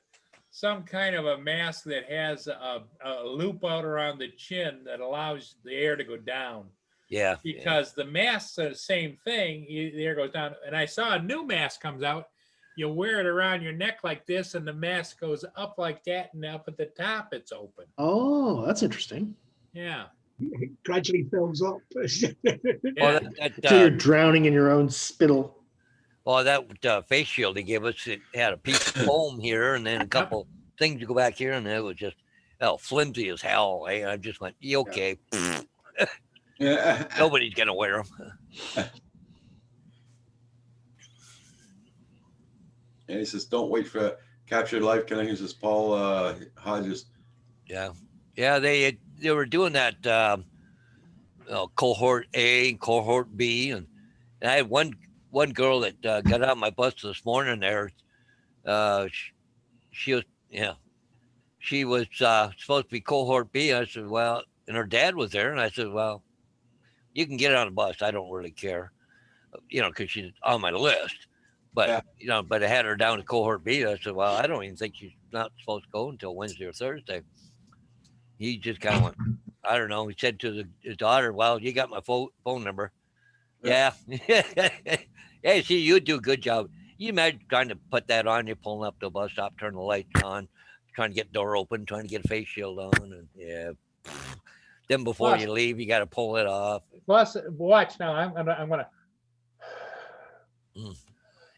some kind of a mask that has a loop out around the chin that allows the air to go down. Yeah. Because the masks are the same thing. The air goes down. And I saw a new mask comes out. You wear it around your neck like this, and the mask goes up like that, and up at the top, it's open. Oh, that's interesting. Yeah. It gradually fills up. Well, So you're drowning in your own spittle. that face shield they gave us, it had a piece of foam here and then a couple things to go back here, and it was just flimsy as hell. I just went, "You okay?" Yeah. Nobody's gonna wear them. And he says, "Don't wait for Captured Life." He says, Paul Hodges. Yeah, they were doing that cohort A, cohort B, and I had one girl that got out of my bus this morning. There, she was supposed to be cohort B. I said, well, and her dad was there, and I said, well, you can get on the bus. I don't really care, because she's on my list. But but I had her down to cohort B. I said, well, I don't even think she's not supposed to go until Wednesday or Thursday. He just kind of went, I don't know. He said to his daughter, well, you got my phone number. Yeah. Hey, see, you do a good job. You imagine trying to put that on, you're pulling up to the bus stop, turn the lights on, trying to get the door open, trying to get a face shield on. And then before you leave, you got to pull it off. Plus, watch now. I'm gonna.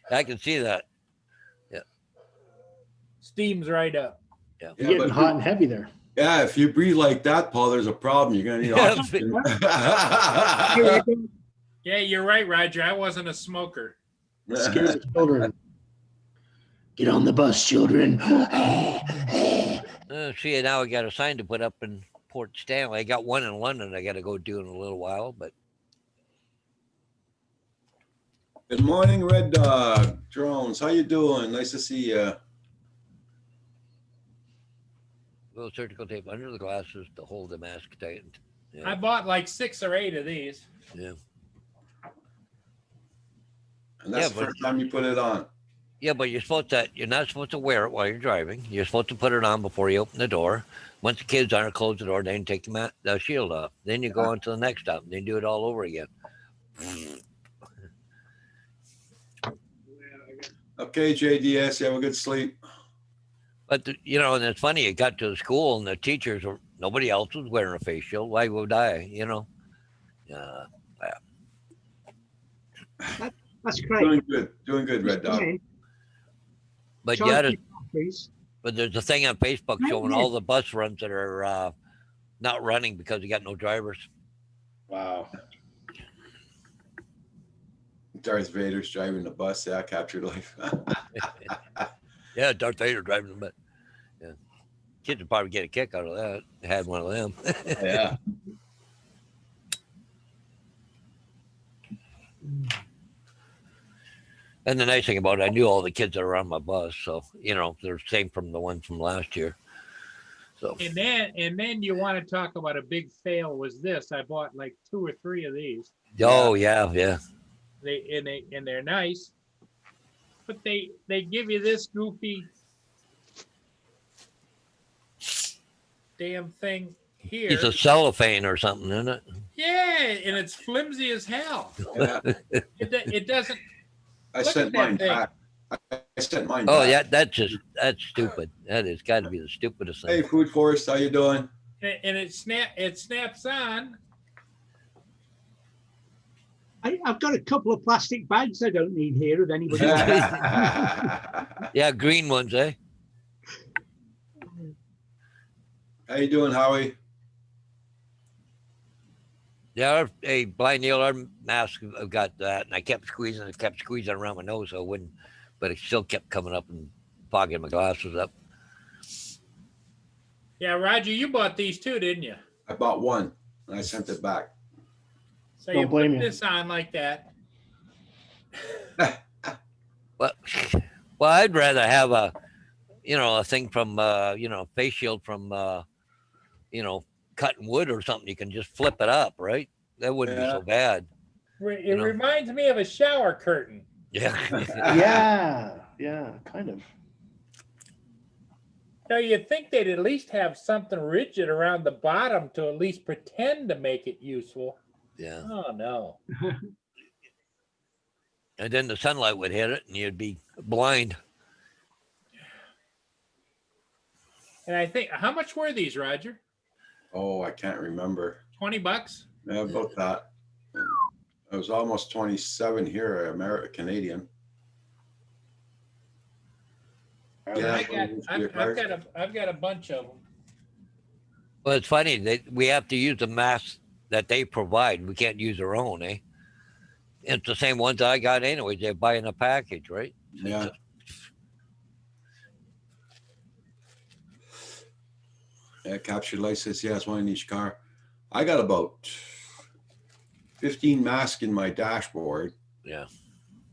I can see that. Yeah. Steam's right up. Yeah. You're getting hot and heavy there. Yeah, if you breathe like that, Paul, there's a problem. You're gonna need oxygen. Yeah, you're right, Roger. I wasn't a smoker. Scare the children. Get on the bus, children. See, now I got a sign to put up in Port Stanley. I got one in London I got to go do in a little while, but. Good morning, Red Dog Drones. How you doing? Nice to see you. Little surgical tape under the glasses to hold the mask tight. Yeah. I bought like 6 or 8 of these. Yeah. And that's the first time you put it on. Yeah, but you're not supposed to wear it while you're driving. You're supposed to put it on before you open the door. Once the kids are, close the door, then take the shield off. Then you go on to the next stop. Then do it all over again. Okay, JDS, you have a good sleep. But, and it's funny, you got to the school and the teachers, nobody else was wearing a face shield. Why would I, That's great. Doing good, Red Dog. But but there's a thing on Facebook showing all the bus runs that are not running because you got no drivers. Wow. Darth Vader's driving the bus. Yeah, Captured Life. Yeah, Darth Vader driving the bus. Yeah, kids would probably get a kick out of that. Had one of them. Yeah. And the nice thing about it, I knew all the kids that were on my bus, so they're the same from the ones from last year. So. And then you want to talk about a big fail was this. I bought like 2 or 3 of these. Oh yeah. They're nice, but they give you this goofy damn thing here. It's a cellophane or something, isn't it? Yeah, and it's flimsy as hell. Yeah. It doesn't. I Look sent at that mine thing. back. I sent mine. Oh, back. yeah, that's stupid. That has got to be the stupidest Hey, thing. Food Forest, how you doing? And it snaps on. I've got a couple of plastic bags I don't need here. If anybody wants. Yeah, green ones, eh? How you doing, Howie? Yeah, hey, Blind Neil, our mask have got that, and I kept squeezing around my nose so I wouldn't, but it still kept coming up and fogging my glasses up. Yeah, Roger, you bought these too, didn't you? I bought one and I sent it back. So Don't you blame put you. this on like that. Well, I'd rather have a thing from, face shield from, cutting wood or something. You can just flip it up, right? That wouldn't be so bad. It reminds me of a shower curtain. Yeah. Yeah, kind of. Now you'd think they'd at least have something rigid around the bottom to at least pretend to make it useful. Yeah. Oh no. And then the sunlight would hit it and you'd be blind. And I think, how much were these, Roger? Oh, I can't remember. $20? Yeah, about that. It was almost 27 here, Canadian. Yeah, I've got a bunch of them. Well, it's funny. We have to use the masks that they provide. We can't use our own, eh? It's the same ones I got anyways. They're buying a package, right? Yeah. Yeah, captured license. Yeah, it's one in each car. I got about 15 masks in my dashboard. Yeah.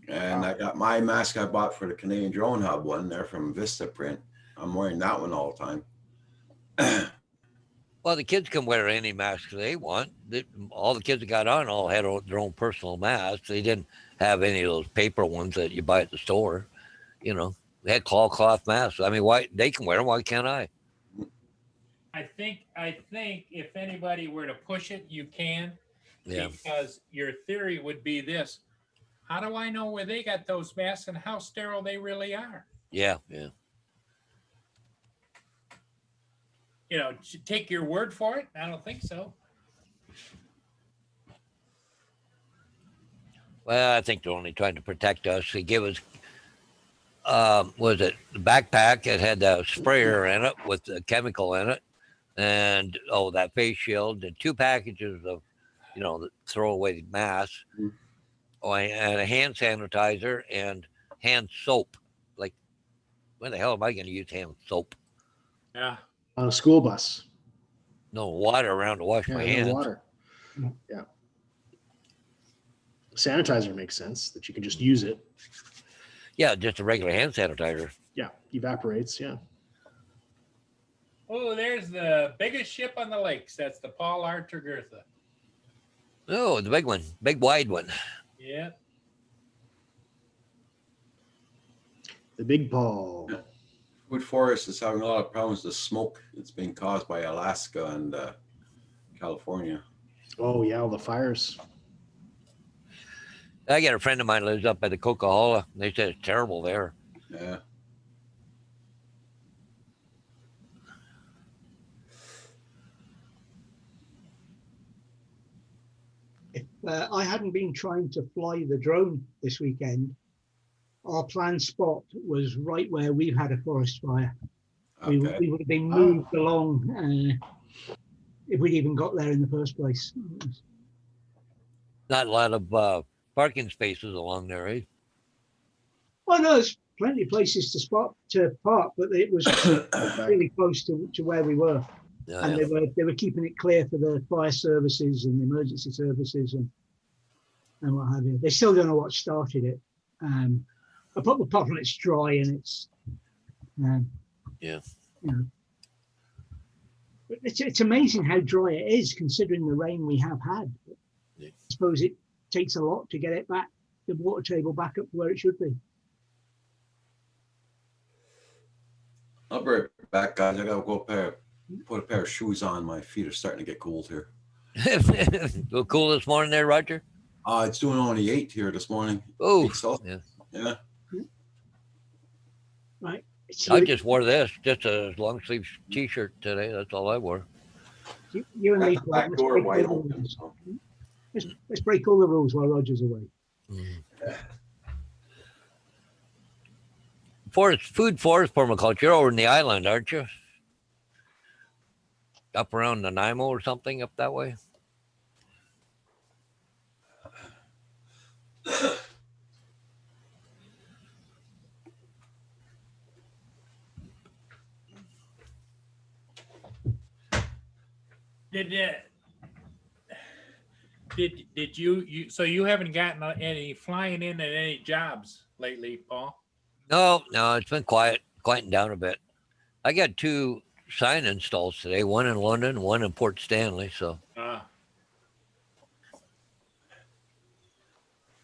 And I got my mask I bought for the Canadian Drone Hub one there from Vistaprint. I'm wearing that one all the time. Well, the kids can wear any mask they want. All the kids that got on all had their own personal masks. They didn't have any of those paper ones that you buy at the store. They had cloth masks. I mean, why they can wear them? Why can't I? I think if anybody were to push it, you can. Yeah. Because your theory would be this: how do I know where they got those masks and how sterile they really are? Yeah. Take your word for it? I don't think so. Well, I think they're only trying to protect us. They give us, was it the backpack? It had a sprayer in it with a chemical in it, and that face shield, and 2 packages of, the throwaway masks, and a hand sanitizer and hand soap. Like, when the hell am I going to use hand soap? Yeah. On a school bus. No water around to wash my No hands. water. Yeah. Sanitizer makes sense that you can just use it. Yeah, just a regular hand sanitizer. Yeah, evaporates. Yeah. Oh, there's the biggest ship on the lakes. That's the Paul R. Tregurtha. Oh, the big one, big wide one. Yeah. The Big Paul. Food Forest is having a lot of problems with smoke. It's being caused by Alaska and California. Oh yeah, all the fires. I got a friend of mine lives up by the Coca-Cola. They said it's terrible there. Yeah. If I hadn't been trying to fly the drone this weekend, our planned spot was right where we've had a forest fire. Okay. We would have been moved along if we'd even got there in the first place. Not a lot of parking spaces along there, eh? Well, no, there's plenty of places to park, but it was really close to where we were. Yeah, And they were keeping it clear for the fire services and the emergency services and what have you. They still don't know what started it. Apart from it's dry and it's But it's amazing how dry it is considering the rain we have had. Yeah. I suppose it takes a lot to get it back, the water table back up to where it should be. I'll be right back, guys. I gotta go put a pair of shoes on. My feet are starting to get cold here. Well, cool this morning there, Roger? It's doing only 8 here this morning. Oh, So, yeah. yeah. Right. I just wore this, just a long sleeve t-shirt today. That's all I wore. You and Got me, the Paul, back let's door break wide all the open. rules. So. Let's break all the rules while Roger's away. Food forest permaculture. You're over in the island, aren't you? Up around Nanaimo or something up that way. Did you so you haven't gotten any flying in at any jobs lately, Paul? No, it's been quieting down a bit. I got 2 sign installs today, one in London, one in Port Stanley. So,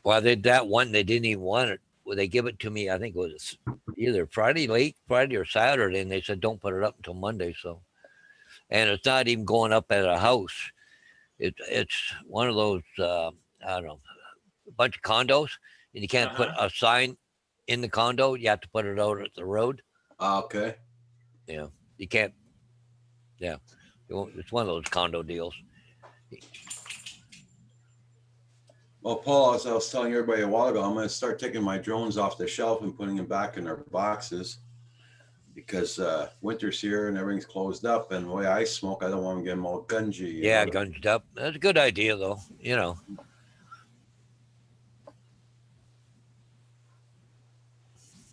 well, that one, they didn't even want it. Well, they give it to me, I think it was either late Friday or Saturday, and they said, don't put it up until Monday. So, and it's not even going up at a house. It's one of those, I don't know, a bunch of condos, and you can't put a sign in the condo. You have to put it out at the road. Okay. Yeah, you can't. Yeah, it's one of those condo deals. Well, Paul, as I was telling everybody a while ago, I'm going to start taking my drones off the shelf and putting them back in their boxes because winter's here and everything's closed up. And the way I smoke, I don't want to get them all gungy. Yeah, gunged up. That's a good idea, though.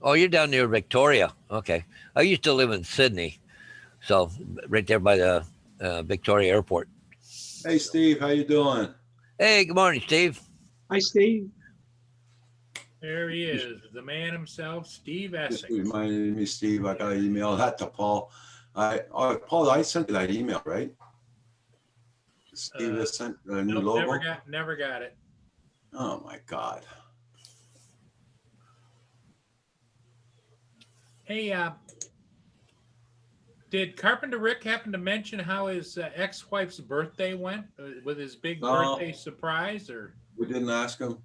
Oh, you're down near Victoria. Okay. I used to live in Sydney. So right there by the Victoria Airport. Hey, Steve, how you doing? Hey, good morning, Steve. Hi, Steve. There he is, the man himself, Steve Just Essex. reminded me, Steve, I got to email that to Paul. Paul, I sent you that email, right? Steve has sent a new Nope, logo. never got it. Oh my God. Hey, did Carpenter Rick happen to mention how his ex-wife's birthday went with his big birthday surprise? Or We didn't ask him.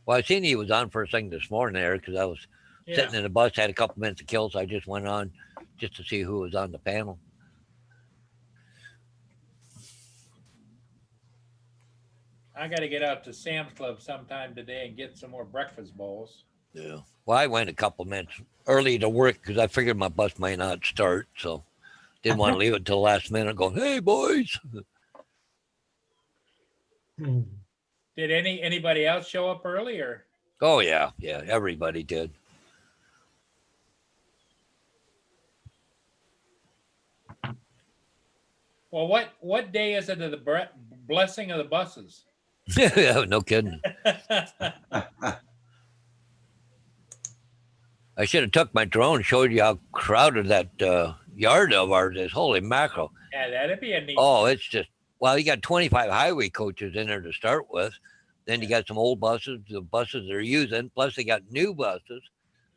Well, I seen he was on first thing this morning there because I was sitting in the bus, had a couple minutes to kill, so I just went on just to see who was on the panel. I got to get out to Sam's Club sometime today and get some more breakfast bowls. Yeah. Well, I went a couple minutes early to work because I figured my bus might not start, so didn't want to leave it till the last minute. Going, hey boys. Did anybody else show up early or? Oh yeah, everybody did. Well, what day is it of the blessing of the buses? Yeah, no kidding. I should have took my drone and showed you how crowded that yard of ours is. Holy mackerel. Yeah, that'd be a neat. Oh, it's just, well, you got 25 highway coaches in there to start with. Then you got some old buses, the buses they're using, plus they got new buses.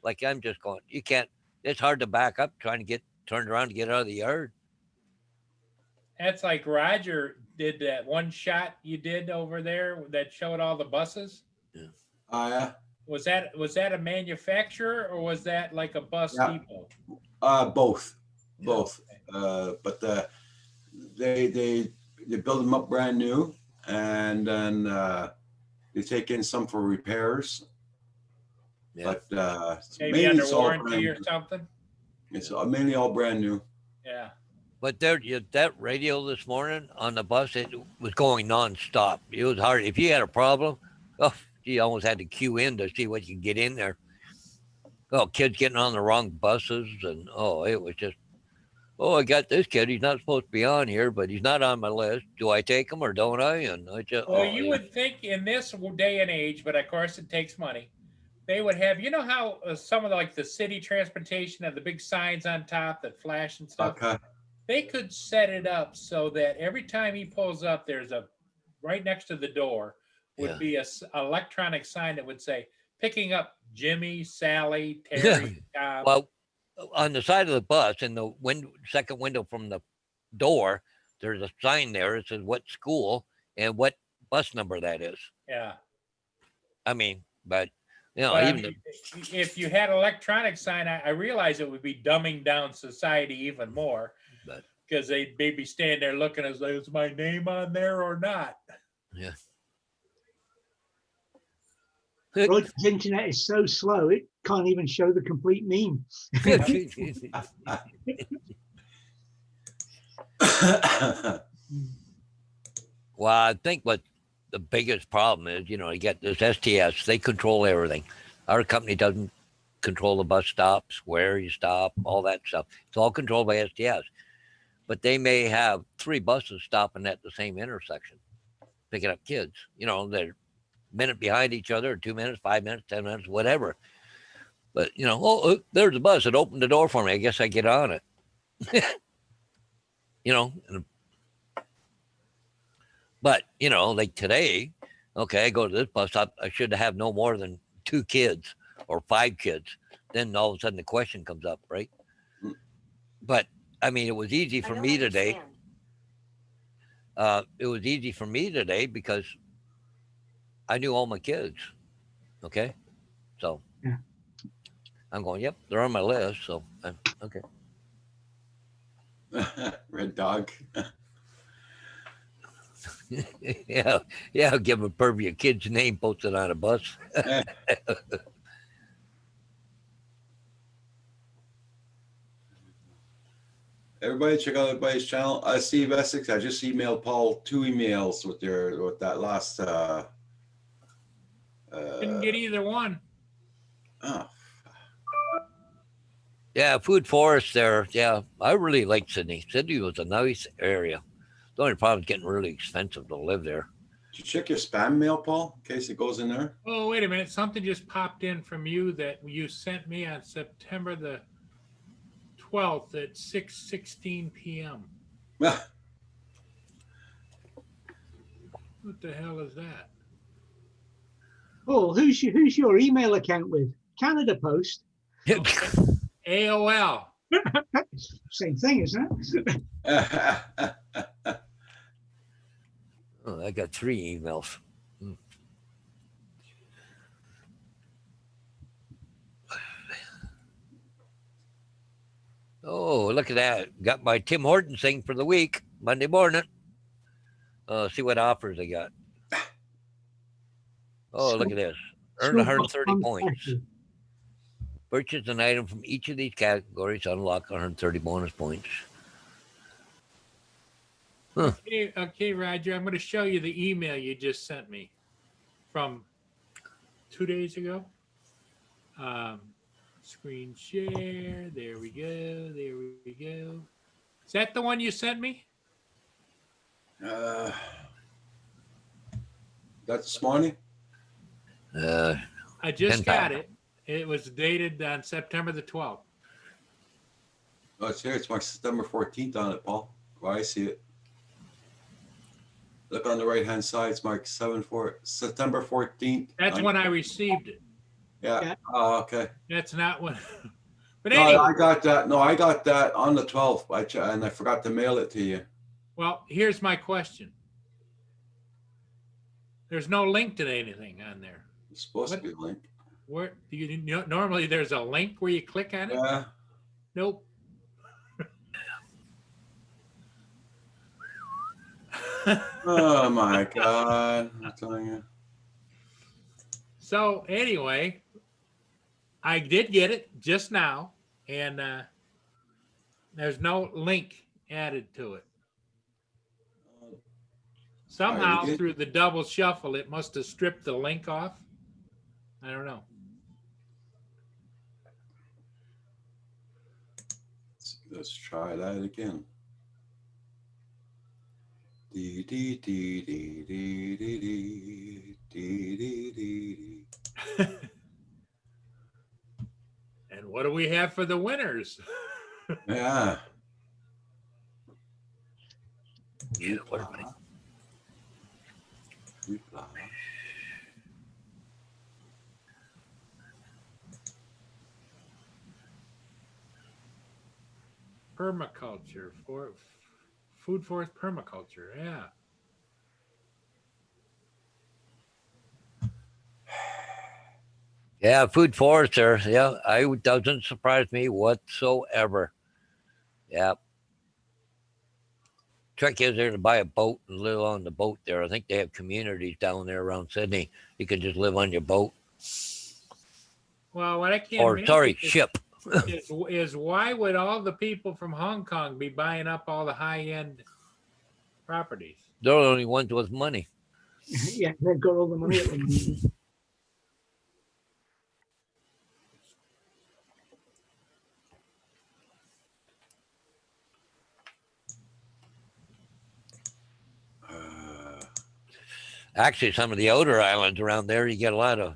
Like I'm just going, you can't, it's hard to back up trying to get turned around to get out of the yard. That's like Roger did that one shot you did over there that showed all the buses. Yeah. Yeah. Was that a manufacturer or was that like a bus depot? Both. But they build them up brand new, and then they take in some for repairs. Yeah. But maybe under warranty or something. It's mainly all brand new. Yeah. But there, that radio this morning on the bus, it was going nonstop. It was hard. If you had a problem, you almost had to queue in to see what you could get in there. Oh, kids getting on the wrong buses, and it was just, I got this kid. He's not supposed to be on here, but he's not on my list. Do I take him or don't I? And I just. Well, you would think in this day and age, but of course it takes money. They would have, you know how some of the city transportation have the big signs on top that flash and stuff. Okay. They could set it up so that every time he pulls up, there's right next to the door would be a electronic sign that would say picking up Jimmy, Sally, Terry, Tom. Well, on the side of the bus in the second window from the door, there's a sign there. It says what school and what bus number that is. Yeah. I mean, but You know, But I even mean, if you had electronic sign, I realize it would be dumbing down society even more. But- Because they'd maybe stand there looking as though, is my name on there or not? yeah. Roger's internet is so slow it can't even show the complete meme. Well, I think what the biggest problem is, you know, you get this STS, they control everything. Our company doesn't control the bus stops, where you stop, all that stuff. It's all controlled by STS. But they may have 3 buses stopping at the same intersection, picking up kids. You know, they're a minute behind each other, 2 minutes, 5 minutes, 10 minutes, whatever. But, you know, oh, there's a bus. It opened the door for me. I guess I get on it. You know, but, you know, like today, okay, I go to this bus stop. I should have no more than 2 kids or 5 kids. Then all of a sudden the question comes up, right? But, I mean, it was easy for me today. It was easy for me today because I knew all my kids. Okay. So Yeah. I'm going, yep, they're on my list. So I'm okay. Red dog. Yeah. Yeah. I'll give a pervy kid's name posted on a bus. Everybody check out everybody's channel. Steve Essex, I just emailed Paul 2 emails with that last Didn't get either one. oh, Yeah. Food Forest there. Yeah. I really liked Sydney. Sydney was a nice area. The only problem is getting really expensive to live there. did you check your spam mail, Paul, in case it goes in there? Oh, wait a minute. Something just popped in from you that you sent me on September the 12th at 6:16 p.m. What the hell is that? Oh, who's your email account with? Canada Post. AOL. Same thing, isn't it? Oh, I got 3 emails. Oh, look at that. Got my Tim Hortons thing for the week, Monday morning. See what offers I got. Oh, look at this. Earn 130 points. Purchase an item from each of these categories, unlock 130 bonus points. Huh. Okay, Roger. I'm going to show you the email you just sent me from 2 days ago. Screen share. There we go. There we go. Is that the one you sent me? That's this morning? I just 10 got it. It was dated on September the 12th. Oh, it's here. It's marked September 14th on it, Paul. Oh, I see it. Look on the right-hand side. It's marked September 14th. That's when I received it. Yeah. Oh, okay. That's not when. But No, anyway, I got that. No, I got that on the 12th. And I forgot to mail it to you. well, here's my question. There's no link to anything on there. It's supposed to be a link. Where do you normally there's a link where you click on it? Yeah. Nope. Oh my God. I'm telling you. So anyway, I did get it just now, and there's no link added to it. Somehow did? through the double shuffle, it must have stripped the link off. I don't know. Let's try that again. Dee, dee, dee, dee, dee, dee, dee, dee, dee, dee. And what do we have for the winners? Yeah. Yeah, what am I? Reply. Permaculture for food forest permaculture. Yeah. Yeah, food forests there. Yeah, doesn't surprise me whatsoever. Yeah. Trick is there to buy a boat and live on the boat there. I think they have communities down there around Sydney. You can just live on your boat. Well, what I can't Or imagine sorry, ship. is why would all the people from Hong Kong be buying up all the high-end properties? They're the only ones with money. Yeah, they've got all the money at the moment. Actually, some of the outer islands around there, you get a lot of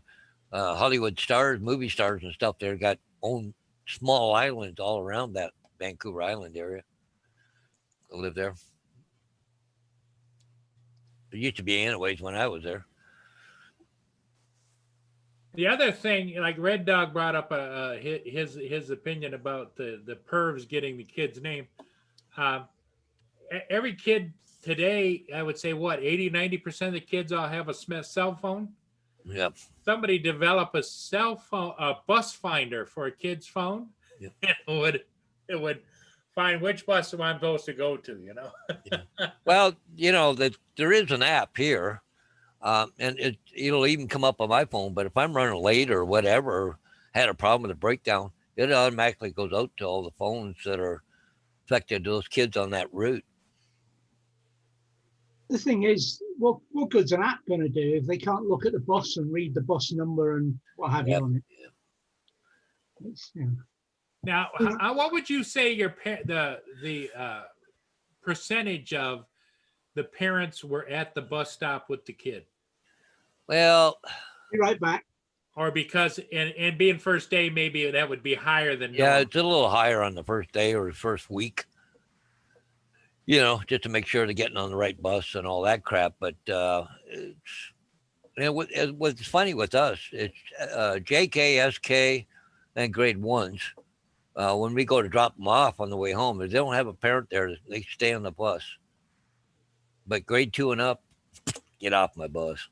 Hollywood stars, movie stars, and stuff. There got own small islands all around that Vancouver Island area. I live there. It used to be anyways when I was there. The other thing, like Red Dog brought up his opinion about the pervs getting the kid's name. Every kid today, I would say, what, 80-90% of the kids all have a cell phone. Yep. Somebody develop a cell phone, a bus finder for a kid's phone. Yep. It would find which bus I'm supposed to go to, Yeah. Well, there is an app here, and it'll even come up on my phone. But if I'm running late or whatever, or had a problem with a breakdown, it automatically goes out to all the phones that are affected those kids on that route. The thing is, what good's an app going to do if they can't look at the bus and read the bus number and what have you on it? Yeah. Now, what would you say the percentage of the parents were at the bus stop with the kid? Well, be right back. Or because and being first day, maybe that would be higher than yeah, normal. it's a little higher on the first day or the first week. Just to make sure they're getting on the right bus and all that crap. But what's funny with us, it's JK, SK, and grade ones. When we go to drop them off on the way home, if they don't have a parent there, they stay on the bus. But grade 2 and up, get off my bus.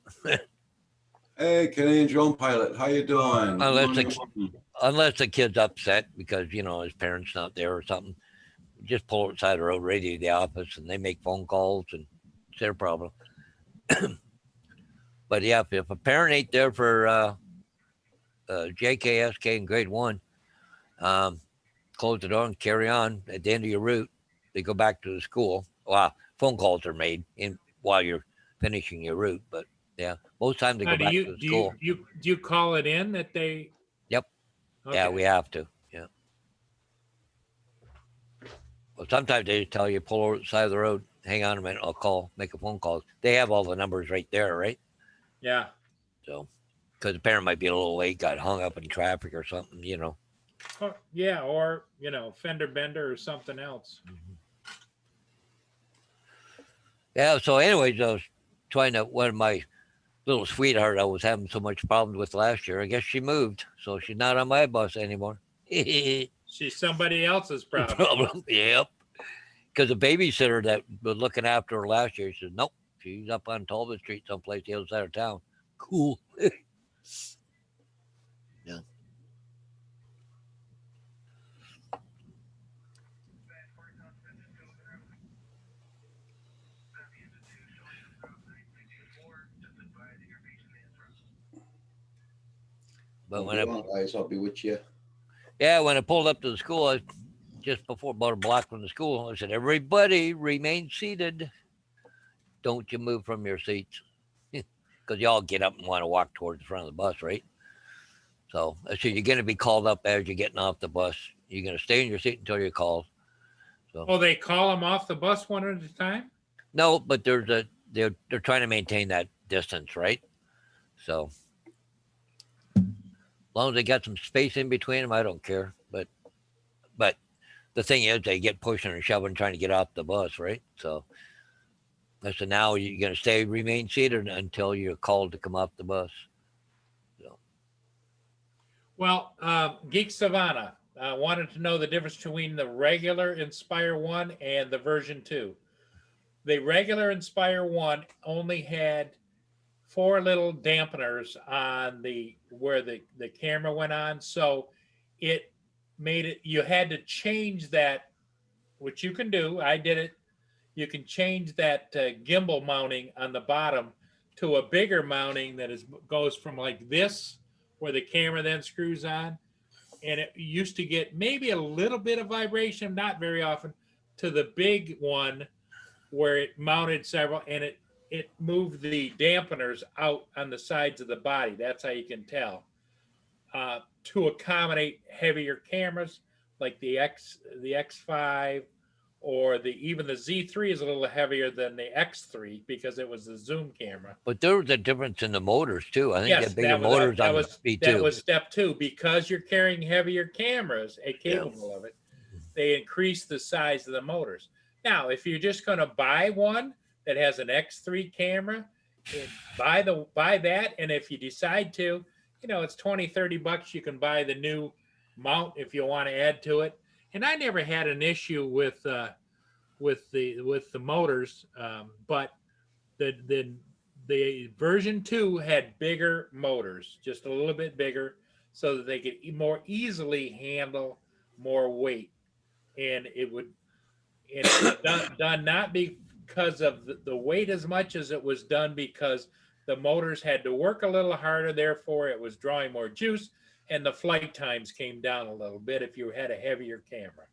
Hey, Canadian drone pilot, how you doing? Unless the kid's upset because his parents not there or something. Just pull outside the road, radio the office, and they make phone calls, and it's their problem. But yeah, if a parent ain't there for JK, SK, and grade 1, close the door and carry on. At the end of your route, they go back to the school. Well, phone calls are made while you're finishing your route, but yeah, most times they go back to the school. Do you call it in that they? Yep. Okay. Yeah, we have to. Yeah. Well, sometimes they just tell you pull over the side of the road. Hang on a minute, I'll make a phone call. They have all the numbers right there, right? Yeah. So, because the parent might be a little late, got hung up in traffic or something, Yeah, or fender bender or something else. Mm-hmm. Yeah. So, anyways, I was trying to one of my little sweetheart I was having so much problems with last year. I guess she moved, so she's not on my bus anymore. She's somebody else's problem. Yep. Because the babysitter that was looking after her last year, she said, nope, she's up on Talbot Street someplace the other side of town. Cool. Yeah. But when guys, I'll be with you. Yeah, when I pulled up to the school, just before about a block from the school, I said, everybody remain seated. Don't you move from your seats. Because you all get up and want to walk towards the front of the bus, right? So I said, you're going to be called up as you're getting off the bus. You're going to stay in your seat until you're called. So, oh, they call them off the bus one at a time? No, but they're trying to maintain that distance, right? So as long as they got some space in between them, I don't care. But the thing is, they get pushing and shoving, trying to get off the bus, right? So I said, now you're going to remain seated until you're called to come off the bus. So. Well, Geek Savannah wanted to know the difference between the regular Inspire 1 and the version 2. The regular Inspire 1 only had 4 little dampeners on the where the camera went on. So it made it, you had to change that, which you can do. I did it. You can change that gimbal mounting on the bottom to a bigger mounting that goes from like this, where the camera then screws on. And it used to get maybe a little bit of vibration, not very often, to the big one where it mounted several, and it moved the dampeners out on the sides of the body. That's how you can tell. To accommodate heavier cameras like the X5, or even the Z3 is a little heavier than the X3 because it was the zoom camera. But there was a difference in the motors too. I think Yes, the bigger motors on the V2. that was step 2. Because you're carrying heavier cameras, capable of it, they increase the size of the motors. Now, if you're just going to buy one that has an X3 camera, buy that. And if you decide to, it's $20-$30, you can buy the new mount if you want to add to it. And I never had an issue with the motors, but the version 2 had bigger motors, just a little bit bigger, so that they could more easily handle more weight. And it was done not because of the weight as much as it was done because the motors had to work a little harder, therefore it was drawing more juice, and the flight times came down a little bit if you had a heavier camera.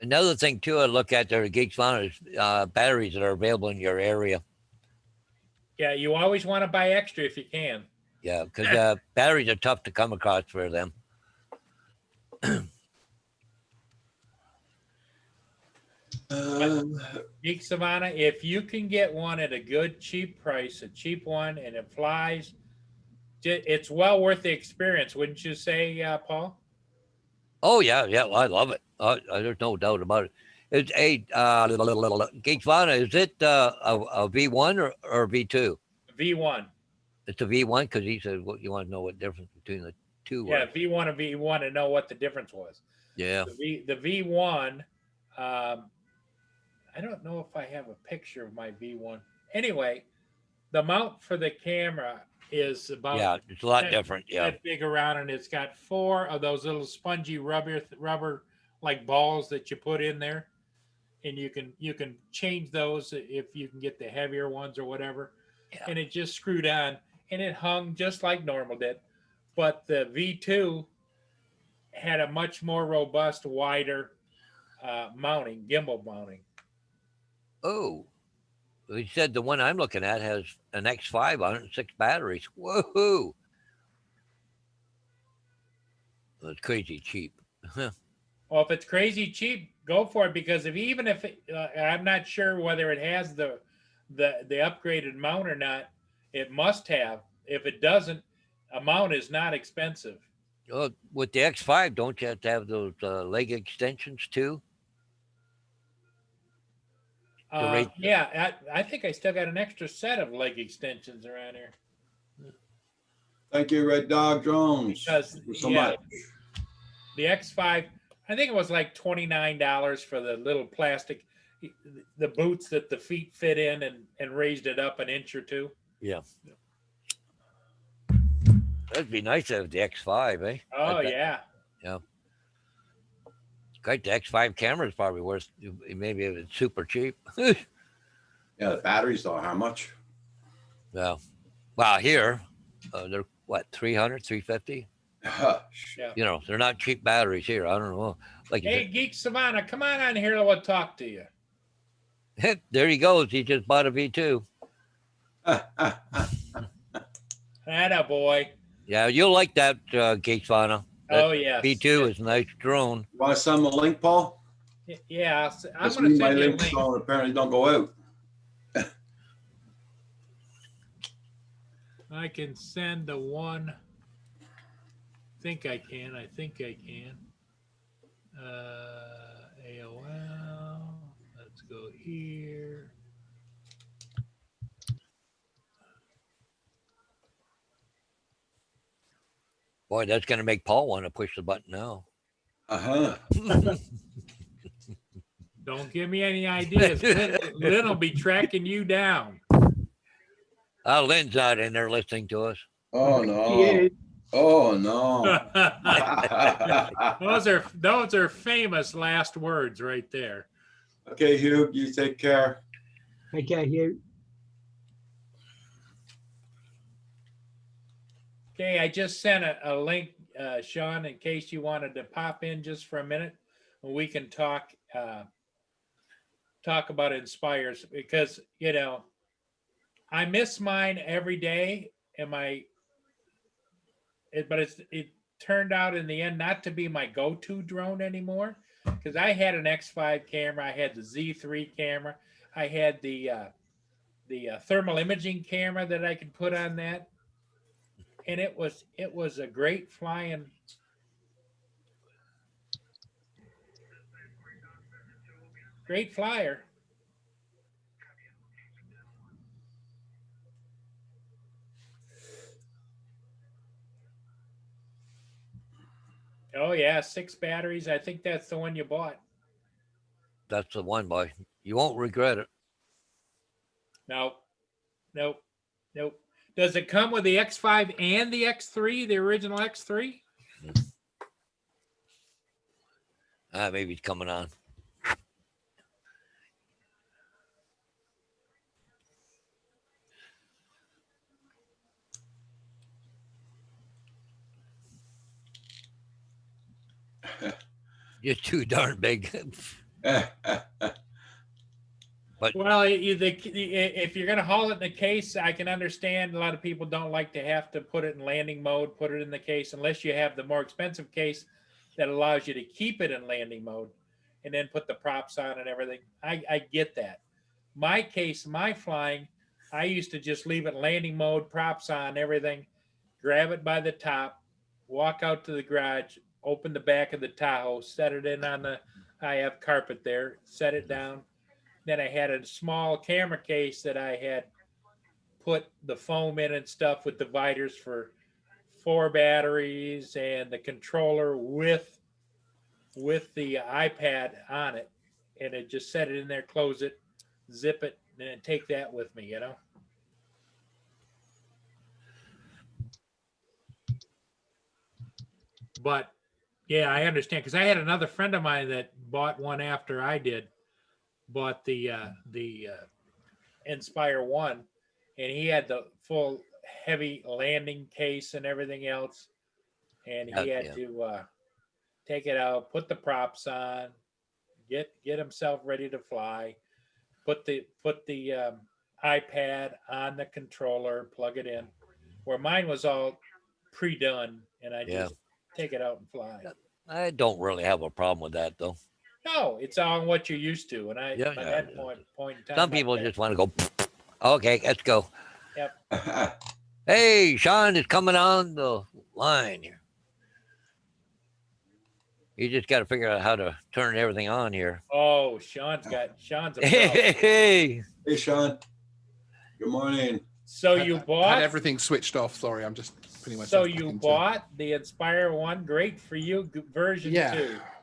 Another thing too, I look at there, Geeks Vana, is batteries that are available in your area. Yeah, you always want to buy extra if you can. Yeah, because batteries are tough to come across for them. Geek Savannah, if you can get one at a good cheap price, a cheap one, and it flies, it's well worth the experience, wouldn't you say, Paul? Oh yeah, I love it. There's no doubt about it. It's Geeks Vana, is it a V1 or a V2? V1. It's a V1 because he said, "What you want to know what difference between the two?" Yeah, V1 and V1 to know what the difference was. Yeah. The V1. I don't know if I have a picture of my V1. Anyway, the mount for the camera is about it's a lot different. Yeah, that big around, and it's got 4 of those little spongy rubber like balls that you put in there, and you can change those if you can get the heavier ones or whatever. Yeah. And it just screwed on, and it hung just like normal did, but the V2 had a much more robust, wider gimbal mounting. Oh, he said the one I'm looking at has an X5 on it and 6 batteries. Woohoo! It's crazy cheap. Well, if it's crazy cheap, go for it, because I'm not sure whether it has the upgraded mount or not. It must have. If it doesn't, a mount is not expensive. With the X5, don't you have to have those leg extensions too? Yeah, I think I still got an extra set of leg extensions around here. Thank you, Red Dog Drones. Because so much. The X5, I think it was like $29 for the little plastic, the boots that the feet fit in, and raised it up an inch or two. Yeah. That'd be nice to have the X5, eh? Oh, yeah. Yeah. Great, the X5 camera is probably worth, maybe if it's super cheap. Yeah, the batteries though, how much? Yeah. Well, here, they're what, 300, 350? Yeah. They're not cheap batteries here. I don't know. Like, hey, Geek Savannah, come on here. We'll talk to you. There he goes. He just bought a V2. Atta boy. Yeah, you'll like that, Geek Savannah. Oh, yeah. V2 is a nice drone. You want to send them a link, Paul? Yeah, I'm going to send you a link. Apparently don't go out. I can send the one. I think I can. AOL. Let's go here. Boy, that's going to make Paul want to push the button now. Don't give me any ideas. Lynn will be tracking you down. Lynn's not in there listening to us. Oh, no. Oh, no. those are famous last words right there. Okay, Hugh, you take care. Okay, Hugh. Okay, I just sent a link, Sean, in case you wanted to pop in just for a minute, and we can talk about Inspires, because I miss mine every day, but it turned out in the end not to be my go-to drone anymore, because I had an X5 camera, I had the Z3 camera, I had the thermal imaging camera that I could put on that, and it was a great flying. Great flyer. Oh yeah, 6 batteries. I think that's the one you bought. That's the one, boy. You won't regret it. No, nope. Does it come with the X5 and the X3, the original X3? Maybe it's coming on. You're too darn big. But well, if you're going to haul it in the case, I can understand a lot of people don't like to have to put it in landing mode, put it in the case, unless you have the more expensive case that allows you to keep it in landing mode and then put the props on and everything. I get that. My case, my flying, I used to just leave it landing mode, props on, everything, grab it by the top, walk out to the garage, open the back of the Tahoe, set it in on I have carpet there, set it down. Then I had a small camera case that I had put the foam in and stuff with dividers for 4 batteries and the controller with the iPad on it. And it just set it in there, close it, zip it, and then take that with me, But yeah, I understand, because I had another friend of mine that bought one after I did. Bought the Inspire 1, and he had the full heavy landing case and everything else, and he had to take it out, put the props on, get himself ready to fly, put the iPad on the controller, plug it in, where mine was all pre-done, and I just take it out and fly. I don't really have a problem with that, though. No, it's on what you're used to, and at that point in time, some people just want to go. Okay, let's go. Yep. Hey, Sean is coming on the line here. You just got to figure out how to turn everything on here. Oh, Sean's a Hey, Sean. Good morning. So you bought had everything switched off. Sorry, I'm just putting myself. So you bought the Inspire 1. Great for you. Version 2.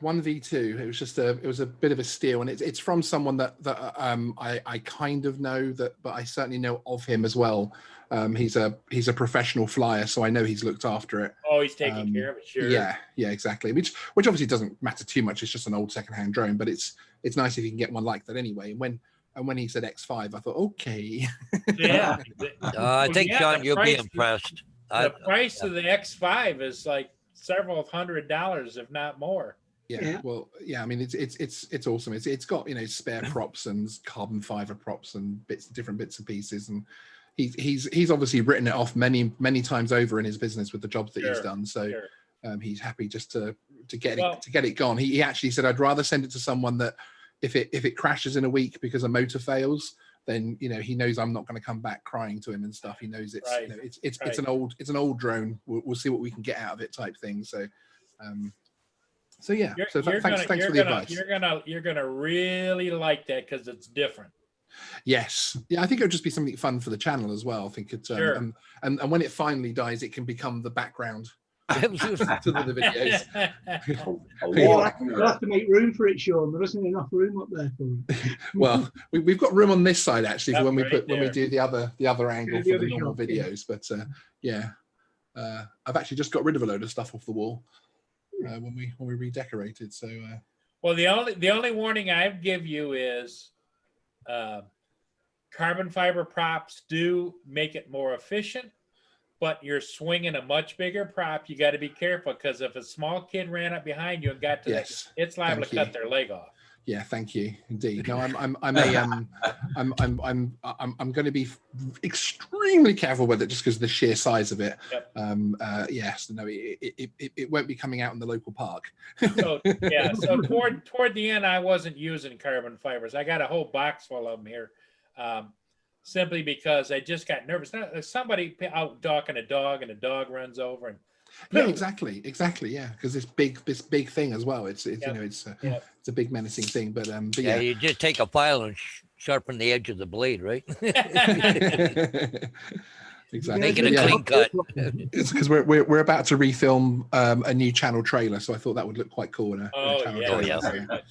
1V2. It was just it was a bit of a steal, and it's from someone that I kind of know that, but I certainly know of him as well. He's a professional flyer, so I know he's looked after it. Oh, he's taking care of it. Sure. Yeah, exactly. Which obviously doesn't matter too much. It's just an old secondhand drone, but it's nice if you can get one like that anyway. And when he said X5, I thought, okay. Yeah. I think, Sean, you'll be impressed. The price of the X5 is like several $100s, if not more. Yeah. Well, yeah. I mean, it's awesome. It's got spare props and carbon fiber props and different bits and pieces, and he's obviously written it off many times over in his business with the jobs that he's done. So he's happy just to get it gone. He actually said, I'd rather send it to someone that if it crashes in a week because a motor fails, then he knows I'm not going to come back crying to him and stuff. He knows it's right. It's an old drone. We'll see what we can get out of it, type thing. So yeah. Thanks for the advice. You're gonna really like that because it's different. Yes. Yeah, I think it would just be something fun for the channel as well. I think it's and when it finally dies, it can become the background to the videos. We'll have to make room for it, Sean. There isn't enough room up there for it. Well, we've got room on this side actually for when we do the other angle for the normal videos. But yeah. I've actually just got rid of a load of stuff off the wall when we redecorated. So Well, the only warning I'd give you is carbon fiber props do make it more efficient, but you're swinging a much bigger prop. You got to be careful because if a small kid ran up behind you and got to Yes. it's liable Thank to cut you. their leg off. yeah, thank you indeed. No, I'm going to be extremely careful with it just because of the sheer size of it. Yep. Yes, no, it won't be coming out in the local park. So yeah, so toward the end, I wasn't using carbon fibers. I got a whole box full of them here, simply because I just got nervous. Now, somebody out walking a dog, and a dog runs over, and No, exactly, yeah, because this big thing as well. It's Yep. you know it's Yep. it's a big menacing thing, but Yeah, yeah. you just take a file and sharpen the edge of the blade, right? Exactly. Make it a Yeah. clean cut. It's because we're about to refilm a new channel trailer, so I thought that would look quite cool in a oh channel yeah, trailer. yeah. so. very much.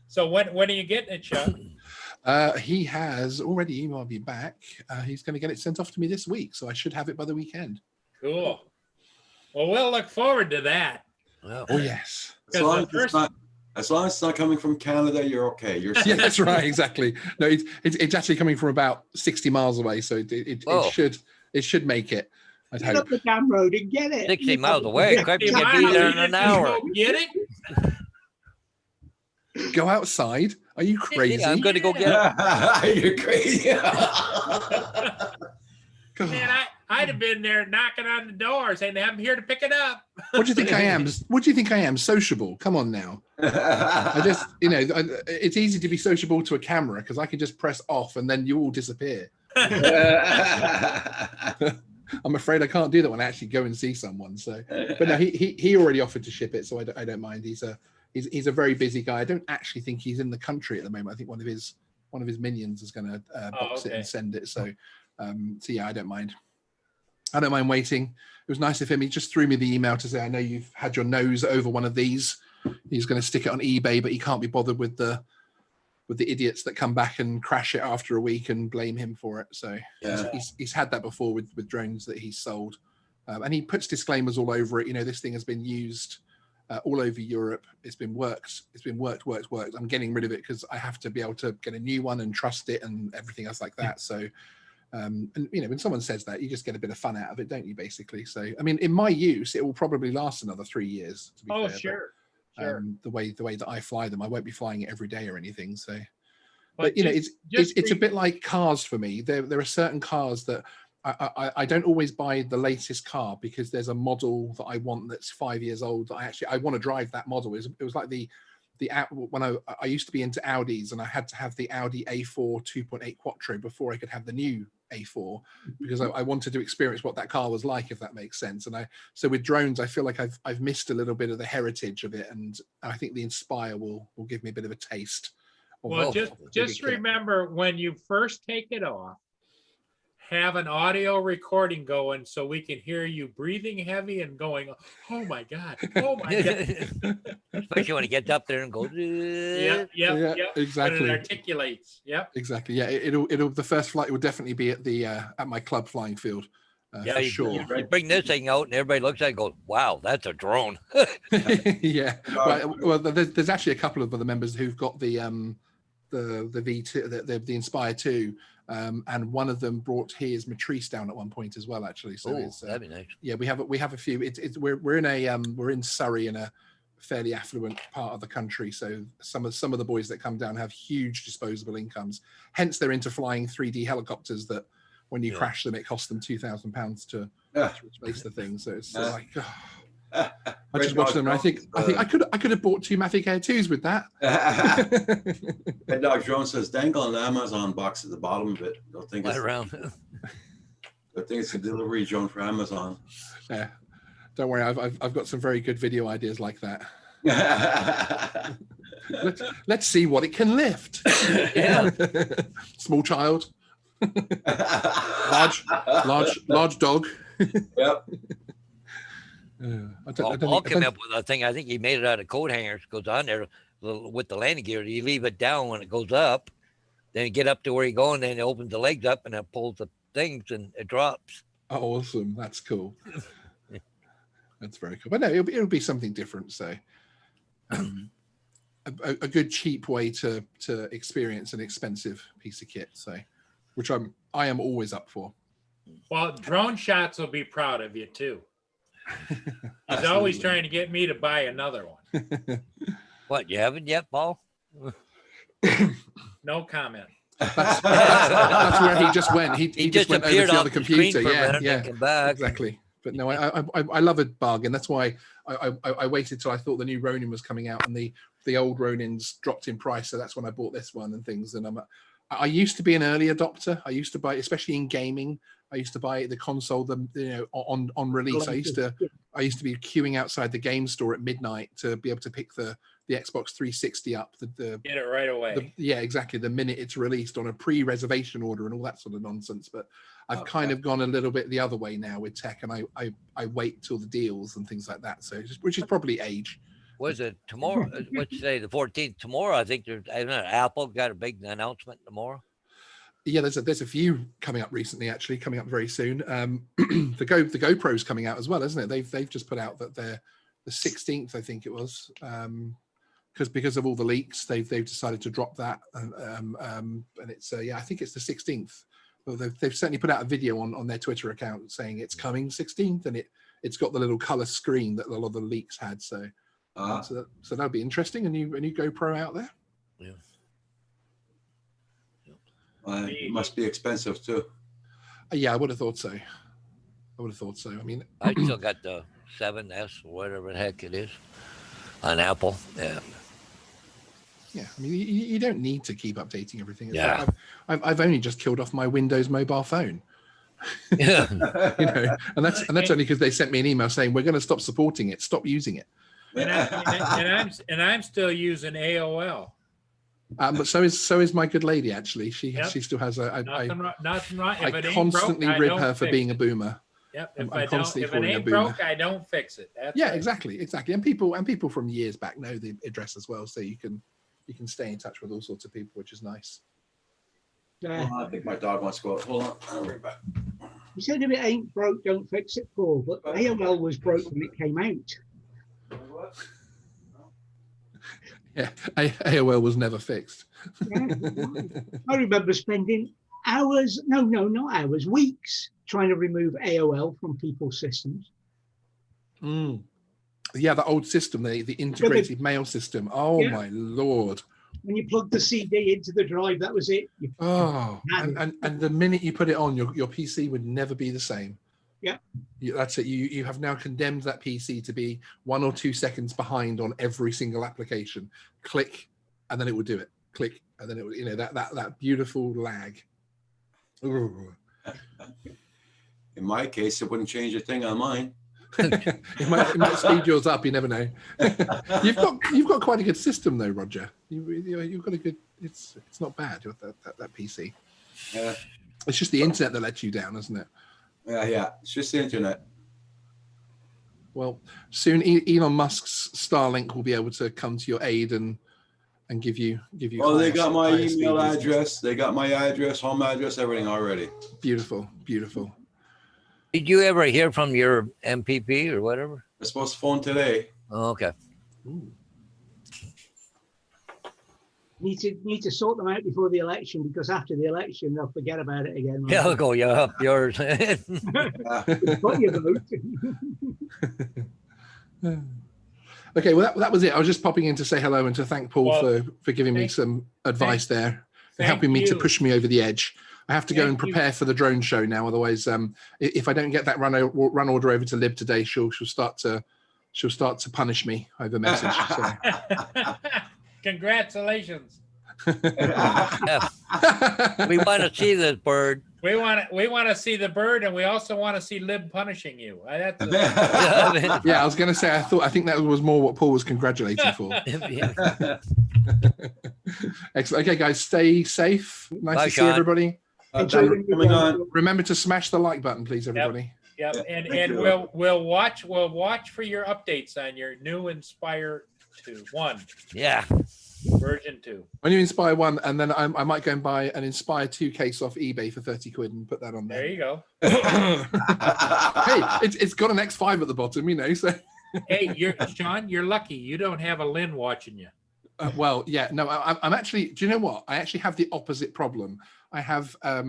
So when are you getting it, Chuck? He has already emailed me back. He's going to get it sent off to me this week, so I should have it by the weekend. Cool. Well, we'll look forward to that. Well, Oh yes, As long as it's not coming from Canada, you're okay. You're yeah, that's right, exactly. No, it's actually coming from about 60 miles away, so Whoa. it should make it. I'd Get up hope. the damn road and get it. 60 miles away. Crap, you Hey, can be Miles, there you in an didn't hour. go get it? Go outside? Are you crazy? Yeah, I'm going to go get it. You're crazy. God. Man, I'd have been there knocking on the door saying, I'm here to pick it up. What do you think I am? What do you think I am? Sociable? Come on now. I just, it's easy to be sociable to a camera because I can just press off and then you all disappear. I'm afraid I can't do that when I actually go and see someone. So, but no, he already offered to ship it, so I don't mind. He's a very busy guy. I don't actually think he's in the country at the moment. I think one of his minions is going to box it okay. and send it. So yeah, I don't mind. I don't mind waiting. It was nice of him. He just threw me the email to say, I know you've had your nose over one of these. He's going to stick it on eBay, but he can't be bothered with the idiots that come back and crash it after a week and blame him for it. So Yeah. he's had that before with drones that he's sold. And he puts disclaimers all over it. This thing has been used all over Europe. It's been worked. I'm getting rid of it because I have to be able to get a new one and trust it and everything else like that. So, and when someone says that, you just get a bit of fun out of it, don't you? Basically. So, I mean, in my use, it will probably last another 3 years. To be Oh, fair, sure. but, Sure. the way that I fly them, I won't be flying it every day or anything. So, But but just it's a bit like cars for me. There are certain cars that I don't always buy the latest car because there's a model that I want that's 5 years old that I want to drive that model. It was like when I used to be into Audis and I had to have the Audi A4 2.8 Quattro before I could have the new A4 because I wanted to experience what that car was like, if that makes sense. And so with drones, I feel like I've missed a little bit of the heritage of it, and I think the Inspire will give me a bit of a taste. Well, of just maybe- remember when you first take it off, have an audio recording going so we can hear you breathing heavy and going, oh my God, oh my God. Especially when it gets up there and goes. Yep, Yeah, When exactly. it articulates. Yep. Exactly. Yeah, it'll the first flight will definitely be at my club flying field. Yeah, for you, sure. you bring this thing out and everybody looks at it and goes, wow, that's a drone. Yeah. Well, there's actually a couple of other members who've got the V2, the Inspire 2, and one of them brought his Matrice down at one point as well. Actually, so Oh, it's that'd be nice. yeah, we have a few. We're in Surrey, in a fairly affluent part of the country, so some of the boys that come down have huge disposable incomes. Hence, they're into flying 3D helicopters that when you crash them, it costs them £2,000 to replace the thing. So it's like, I just watch them and I think I could have bought two Mavic Air 2s with that. Head Dog Drone says dangle an Amazon box at the bottom of it. They'll think Right it's, around. they'll think it's a delivery drone for Amazon. Yeah, don't worry, I've got some very good video ideas like that. Let's see what it can lift. Yeah. Small child, large dog. Yep. Paul came up with a thing. I think he made it out of coat hangers. Goes on there with the landing gear. You leave it down when it goes up, then you get up to where you go, and then it opens the legs up and it pulls the things and it drops. Oh, awesome! That's cool. That's very cool. But no, it'll be something different. So a good cheap way to experience an expensive piece of kit. So which I am always up for. Well, Drone Shots will be proud of you too. He's always trying to get me to buy another one. What, you haven't yet, Paul? No comment. That's where he just went. He just went over to the other computer. Yeah, Came back. exactly. But no, I love a bargain. That's why I waited till I thought the new Ronin was coming out, and the old Ronins dropped in price. So that's when I bought this one and things. And I used to be an early adopter. I used to buy, especially in gaming. I used to buy the console, on release. I used to be queuing outside the game store at midnight to be able to pick the Xbox 360 up. Get it right away. Yeah, exactly. The minute it's released on a pre-reservation order and all that sort of nonsense. But I've kind of gone a little bit the other way now with tech, and I wait till the deals and things like that. So which is probably age. Was it tomorrow? What's today? The 14th. Tomorrow, I think Apple got a big announcement tomorrow. Yeah, there's a few coming up recently, actually coming up very soon. The GoPro's coming out as well, isn't it? They've just put out that they're the 16th, I think it was, because of all the leaks, they've decided to drop that, and it's I think it's the 16th. Well, they've certainly put out a video on their Twitter account saying it's coming 16th, and it's got the little color screen that a lot of the leaks had. So so that'll be interesting. A new GoPro out there. Yeah. It must be expensive too. Yeah, I would have thought so. I mean, I still got the 7S or whatever the heck it is on Apple. Yeah. Yeah, I mean, you don't need to keep updating everything. Yeah. Like I've only just killed off my Windows mobile phone. Yeah. And that's only because they sent me an email saying we're going to stop supporting it. Stop using it. And I'm still using AOL. But so is my good lady. Actually, she still has Nothing wrong. I constantly rib her for being a boomer. Yep. If it ain't broke, I don't fix it. That's right. Exactly. And people from years back know the address as well, so you can stay in touch with all sorts of people, which is nice. I think my dog wants to go out. Hold on, I'll be back. You said if it ain't broke, don't fix it, Paul. But AOL was broke when it came out. Yeah, AOL was never fixed. Yeah, I remember spending hours, not hours, weeks trying to remove AOL from people's systems. Yeah, the old system, the integrated mail system. Oh my Lord. When you plugged the CD into the drive, that was it. And the minute you put it on, your PC would never be the same. Yeah. That's it. You have now condemned that PC to be 1 or 2 seconds behind on every single application. Click, and then it will do it. Click, and then it will, that beautiful lag. Ooh. In my case, it wouldn't change a thing on mine. it might speed yours up. You never know. You've got quite a good system though, Roger. You've got a good. It's not bad. That PC. Yeah. It's just the internet that lets you down, isn't it? Yeah. It's just the internet. Well, soon Elon Musk's Starlink will be able to come to your aid and give you. Oh, they got my email address. They got my address, home address, everything already. Beautiful. Did you ever hear from your MPP or whatever? I'm supposed to phone today. Oh, okay. Ooh. Need to sort them out before the election, because after the election they'll forget about it again. Yeah, I'll go. Yeah, up yours. Got your vote. Okay, well that was it. I was just popping in to say hello and to thank Paul for giving me some advice there, and helping me to push me over the edge. I have to go and prepare for the drone show now. Otherwise, if I don't get that run order over to Lib today, she'll start to punish me over message. So. Congratulations. We want to see this bird. We want to see the bird, and we also want to see Lib punishing you. Yeah, I was going to say. I think that was more what Paul was congratulating for. Excellent. Okay, guys, stay safe. Nice Bye, to see Sean. everybody. Coming on. Remember to smash the like button, please, everybody. Yep. Thank And you. we'll watch for your updates on your new Inspire 1. Yeah. Version 2. When you Inspire 1, and then I might go and buy an Inspire 2 case off eBay for 30 quid and put that on There there. you go. Hey, it's got an X5 at the bottom, you know, so. Hey, Sean, you're lucky. You don't have a Lynn watching you. Well, yeah, no, I'm actually, do you know what? I actually have the opposite problem. I have a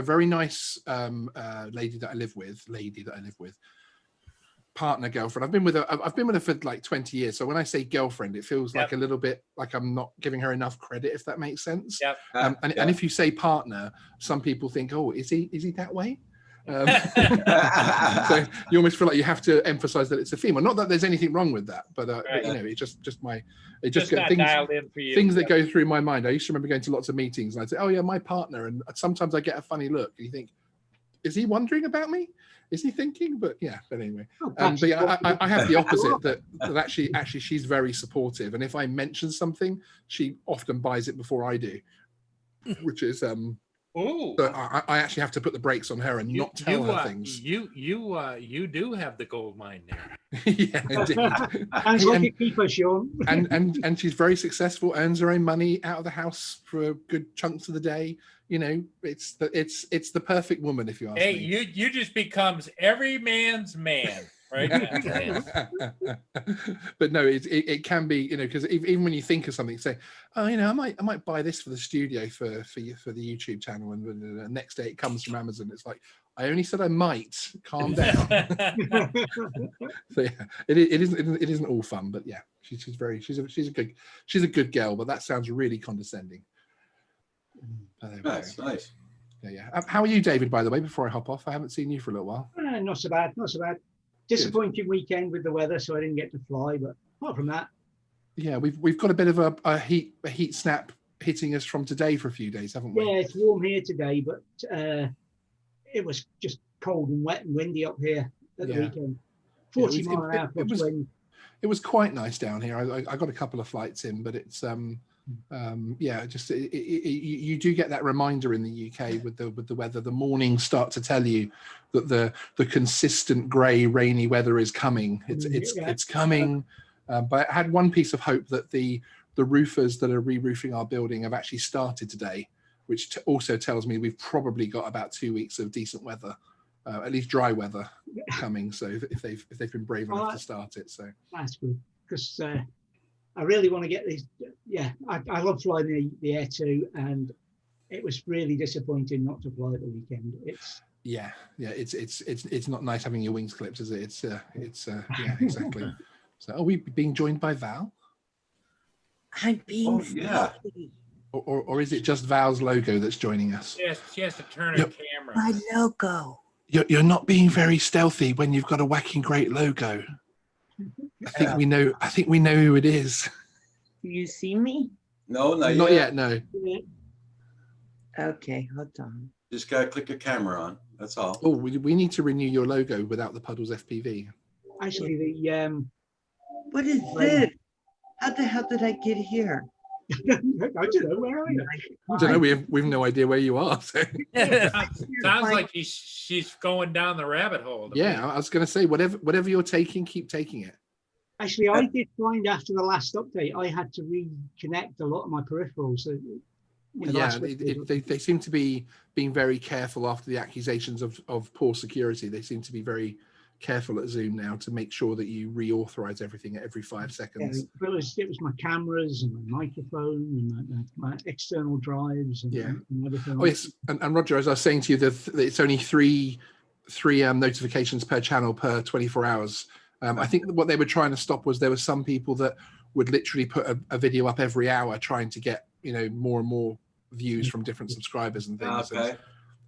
very nice lady that I live with, partner, girlfriend. I've been with her for like 20 years. So when I say girlfriend, it feels like a little bit like I'm not giving her enough credit, if that makes sense. Yep. And if you say partner, some people think, oh, is he that way? So you almost feel like you have to emphasize that it's a female. Not that there's anything wrong with that, but you know, it's just not dialed in for you. things that go through my mind. I used to remember going to lots of meetings and I'd say, oh yeah, my partner, and sometimes I get a funny look and you think, is he wondering about me? Is he thinking? But yeah, but anyway, but yeah, I have the opposite, that actually she's very supportive, and if I mention something, she often buys it before I do, which is Ooh. so I actually have to put the brakes on her and not tell her things. You do have the gold mine there. Yeah, indeed. Sounds like a keeper, Sean. and she's very successful, earns her own money out of the house for good chunks of the day. You know, it's the perfect woman, if you ask Hey, me. you just becomes every man's man, right? But no, it can be, you know, because even when you think of something, say, oh, you know, I might buy this for the studio for the YouTube channel, and the next day it comes from Amazon. It's like, I only said I might. Calm down. So yeah, it isn't all fun, but yeah, she's a good girl, but that sounds really condescending. That's nice. Yeah. How are you, David, by the way, before I hop off? I haven't seen you for a little while. Not so bad. Disappointing weekend with the weather, so I didn't get to fly, but apart from that. Yeah, we've got a bit of a heat snap hitting us from today for a few days, haven't we? Yeah, it's warm here today, but it was just cold and wet and windy up here at the weekend. 40 mile an hour plus wind. It was quite nice down here. I got a couple of flights in, but it's just you do get that reminder in the UK with the weather. The mornings start to tell you that the consistent grey, rainy weather is coming. It's coming. But I had one piece of hope that the roofers that are re-roofing our building have actually started today, which also tells me we've probably got about 2 weeks of decent weather, at least dry weather coming. So if they've been brave enough to start it, so that's good, because I really want to get these. Yeah, I love flying the Air 2, and it was really disappointing not to fly at the weekend. It's not nice having your wings clipped, is it? It's yeah, exactly. So are we being joined by Val? I'm being or is it just Val's logo that's joining us? Yes, she has to turn her camera. my logo. You're not being very stealthy when you've got a whacking great logo. I think we know who it is. Do you see me? No, Not yet. No. Okay, hold on. Just gotta click a camera on. That's all. Oh, we need to renew your logo without the Puddles FPV. Actually, the What is this? How the hell did I get here? I don't know, where are you? I don't know. We've no idea where you are. So. Sounds like she's going down the rabbit hole. Yeah, I was going to say whatever you're taking, keep taking it. Actually, I did find after the last update, I had to reconnect a lot of my peripherals. So, they seem to be being very careful after the accusations of poor security. They seem to be very careful at Zoom now to make sure that you reauthorize everything at every 5 seconds. It was my cameras and my microphone and my external drives and everything. Oh yes, and Roger, as I was saying to you, that it's only three notifications per channel per 24 hours. I think what they were trying to stop was there were some people that would literally put a video up every hour trying to get more and more views from different subscribers and things. Okay.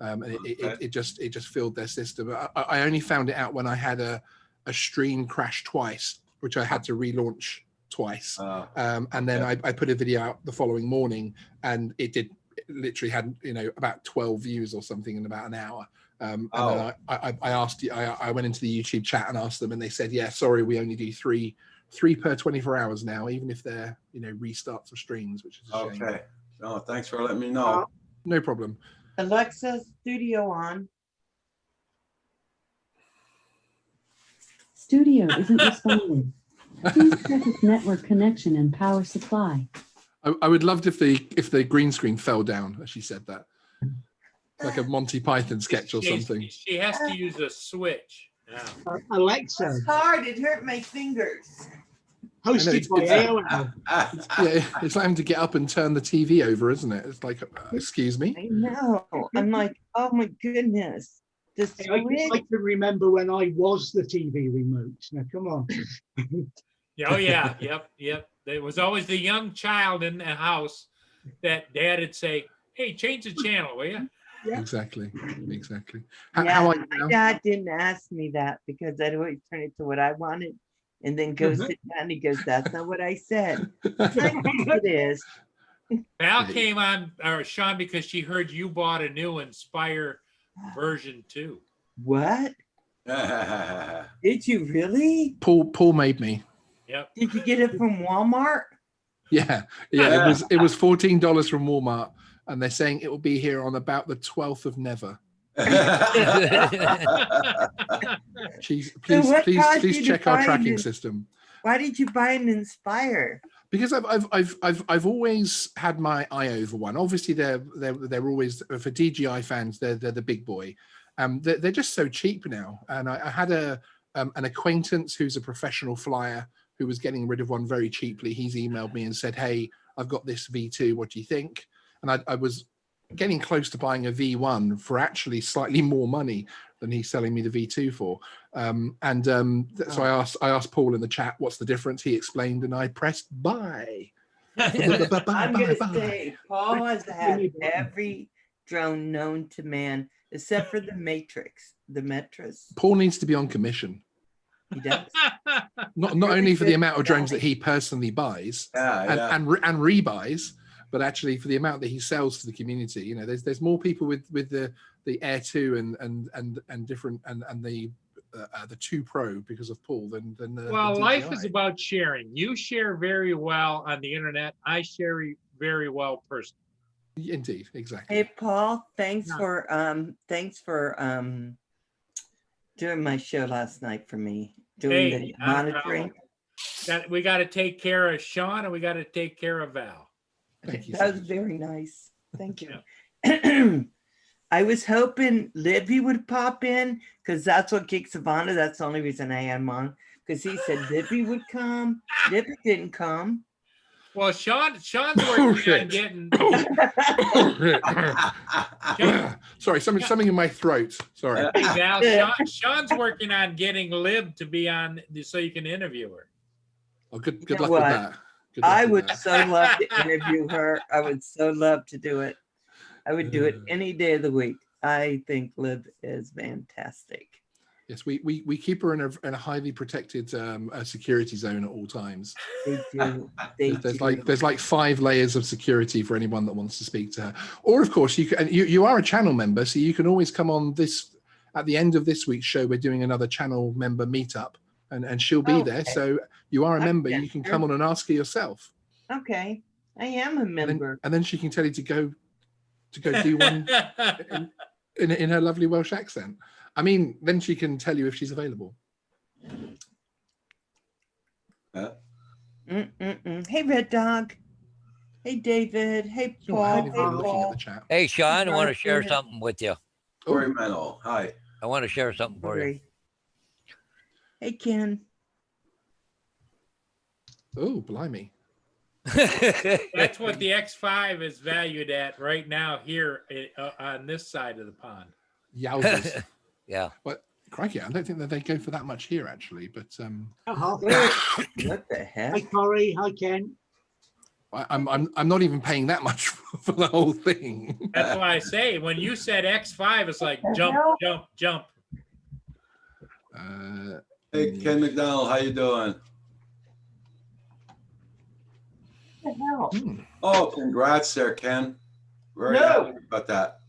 And it just filled their system. I only found it out when I had a stream crash twice, which I had to relaunch twice. And then I put a video out the following morning, and it literally had about 12 views or something in about an hour. And then I went into the YouTube chat and asked them, and they said, yeah, sorry, we only do three per 24 hours now, even if they're restarts of streams, which is a shame. Okay. Oh, thanks for letting me know. No problem. Alexa, studio on. Studio isn't responding. Please check its network connection and power supply. I would love if the green screen fell down as she said that, like a Monty Python sketch or something. She has to use a switch. Yeah. Alexa, It's hard. It hurt my fingers. hosted by AOL. Yeah, it's like having to get up and turn the TV over, isn't it? It's like, excuse me. I know. I'm like, oh my goodness. The I switch. can remember when I was the TV remote. Now, come on. Oh yeah, yep. There was always the young child in the house that Dad would say, "Hey, change the channel, will you?" Yeah. Exactly. Yeah, How are you my now? dad didn't ask me that because I'd always turn it to what I wanted and then go sit down. He goes, "That's not what I said." I think it is. Val came on, or Sean, because she heard you bought a new Inspire version 2. What? Did you really? Paul made me. Yep. Did you get it from Walmart? Yeah. It was $14 from Walmart, and they're saying it will be here on about the 12th of never. Please what caused you to check our buy tracking this? system. Why did you buy an Inspire? Because I've always had my eye over one. Obviously, they're always, for DJI fans, they're the big boy. They're just so cheap now. And I had an acquaintance who's a professional flyer who was getting rid of one very cheaply. He's emailed me and said, "Hey, I've got this V2. What do you think?" And I was getting close to buying a V1 for actually slightly more money than he's selling me the V2 for. So I asked Paul in the chat, "What's the difference?" He explained, and I pressed buy. I'm going to say Paul has had every drone known to man except for the Matrix, the Metris. Paul needs to be on commission. He does. Not only for the amount of drones that he personally buys and rebuys, but actually for the amount that he sells to the community. You know, there's more people with the Air 2 and different and the 2 Pro because of Paul than Well, the life DJI. is about sharing. You share very well on the internet. I share very well personally. Indeed, exactly. Hey Paul, thanks for doing my show last night for me, doing the monitoring. We got to take care of Sean and we got to take care of Val. Thank you. That was very nice. Thank you. I was hoping Libby would pop in because that's what Geek Savannah. That's the only reason I had him on, because he said Libby would come. Libby didn't come. Well, Sean's working on getting. Sorry, something in my throat. Sorry. Hey, Val, Sean's working on getting Lib to be on so you can interview her. Oh, good You know luck what? with that. Good luck I with would that. so love to interview her. I would so love to do it. I would do it any day of the week. I think Lib is fantastic. Yes, we keep her in a highly protected security zone at all times. They do. There's like 5 layers of security for anyone that wants to speak to her. Or of course you are a channel member, so you can always come on this at the end of this week's show. We're doing another channel member meetup, and she'll be there. So you are a member. You can come on and ask her yourself. Okay, I am a member. And then she can tell you to go do one in her lovely Welsh accent. I mean, then she can tell you if she's available. Hey, Red Dog. Hey, David. Hey, Paul. Hey, Paul. Hey, Sean, I want to share something with you. Corey Mennel, hi. I want to share something for you. Hey, Ken. Oh, blimey. That's what the X5 is valued at right now here on this side of the pond. Yowzers. Yeah. But crikey, I don't think that they go for that much here actually. But What the heck? Hi, Corey. Hi, Ken. I'm not even paying that much for the whole thing. That's why I say when you said X5, it's like jump. Hey, Ken McDonald, how you doing? What the hell? Oh, congrats there, Ken. Very happy about that.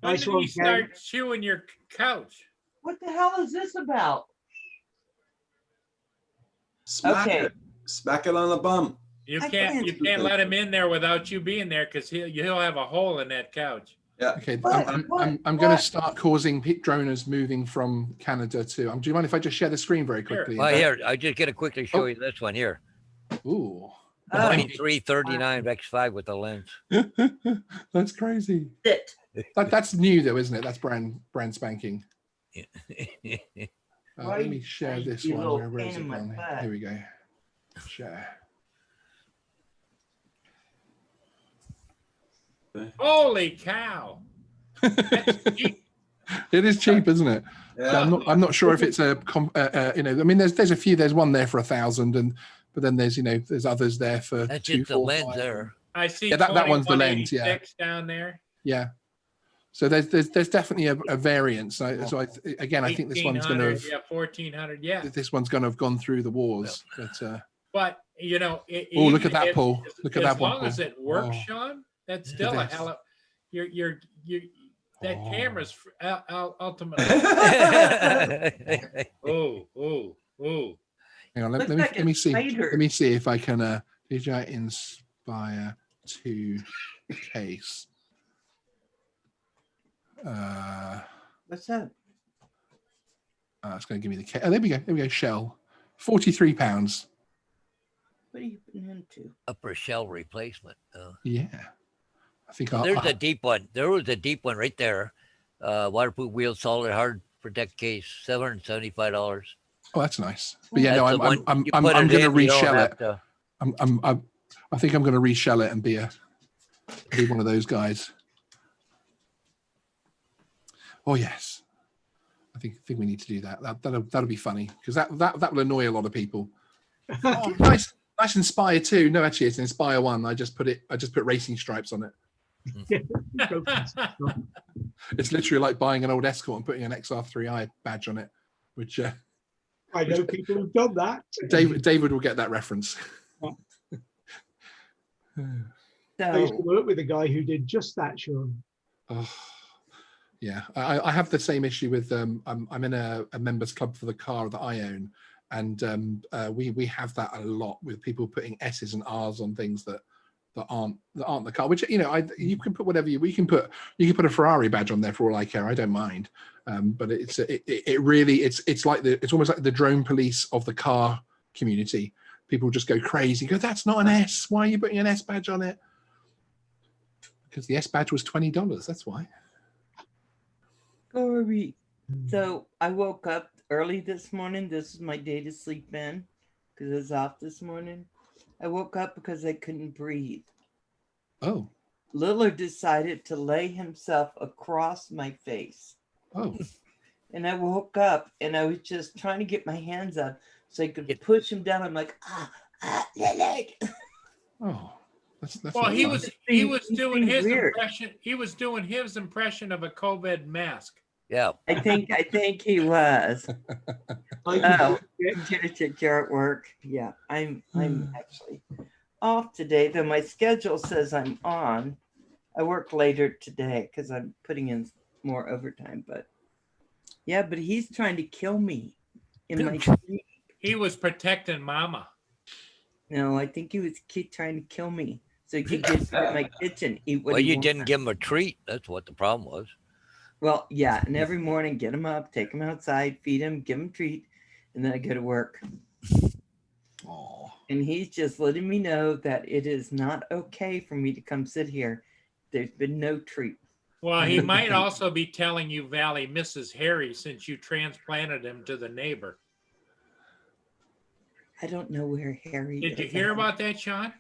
When did you start chewing your couch? What the hell is this about? Smack it. Smack it on the bum. You can't let him in there without you being there because he'll have a hole in that couch. Yeah. Okay, What? I'm going to start causing droners moving from Canada to. Do you mind if I just share the screen very Sure. quickly? Well, here, I just gonna quickly show Oh. you this one here. Ooh, Oh, 2339 X5 with the lens. that's crazy. sit. That's new though, isn't it? That's brand spanking. Why Let you me share trying to this be a one. little Where is pain it in my gone? butt? Here we go. Share. Holy cow. That's cheap. It is cheap, isn't it? Yeah. I'm not sure if it's I mean, there's a few. There's one there for 1,000, but then there's there's others there for That's 2, just the 4, lens 5. there. I see Yeah, that one's the lens, yeah. 2186 down there. Yeah. So there's definitely a variance. So I think this one's going to 1800, yeah, 1400, yeah. this one's going to have gone through the wars. But But oh, look at that, Paul! Look at that As one, long as Paul. it works, Oh, Sean, that's look at still a this. hell of you're that Oh. camera's ultimately. Oh. Hang on, Looks let like me a see. spider. Let me see if I can DJI Inspire 2 case. What's that? It's going to give me the case. Oh, there we go. There we go. Shell, £43. What are you putting into? Upper shell replacement. Yeah, I think There's a deep one. There was a deep one right there. Waterproof wheel, solid hard protect case, $775. Oh, that's nice. But yeah, no, That's the one I'm you going put to it in, you don't reshell have it. to- I think I'm going to reshell it and be one of those guys. Oh yes, I think we need to do that. That'll be funny because that will annoy a lot of people. Oh, nice Inspire 2. No, actually, it's an Inspire 1. I just put racing stripes on it. It's literally like buying an old Escort and putting an XR3i badge on it, which I know people who've done that. David will get that reference. I used to So, work with a guy who did just that, Sean. Oh, yeah, I have the same issue with I'm in a members club for the car that I own, and we have that a lot with people putting S's and R's on things that aren't the car. Which you can put whatever you can put a Ferrari badge on there for all I care. I don't mind, but it's almost like the drone police of the car community. People just go crazy. Go, that's not an S. Why are you putting an S badge on it? Because the S badge was $20. That's why. Corey. So I woke up early this morning. This is my day to sleep in because I was off this morning. I woke up because I couldn't breathe. Oh, Lillard decided to lay himself across my face. oh. And I woke up and I was just trying to get my hands up so I could push him down. I'm like, Lillard. Oh, that's Well, not he fun. was He's doing being his weird. impression. He was doing his impression of a COVID mask. Yeah. I think he was. Oh, you're at work. Yeah, I'm actually off today, though my schedule says I'm on. I work later today because I'm putting in more overtime, but yeah, but he's trying to kill me in my sleep. He was protecting Mama. No, I think he was trying to kill me so he could get to my kitchen, eat what Well, he you wants. didn't give him a treat. That's what the problem was. Well, yeah, and every morning get him up, take him outside, feed him, give him a treat, and then I go to work. Oh, And he's just letting me know that it is not okay for me to come sit here. There's been no treat. Well, he might also be telling you Valley Mrs. Harry since you transplanted him to the neighbor. I don't know where Harry Did you is. hear about that, Sean?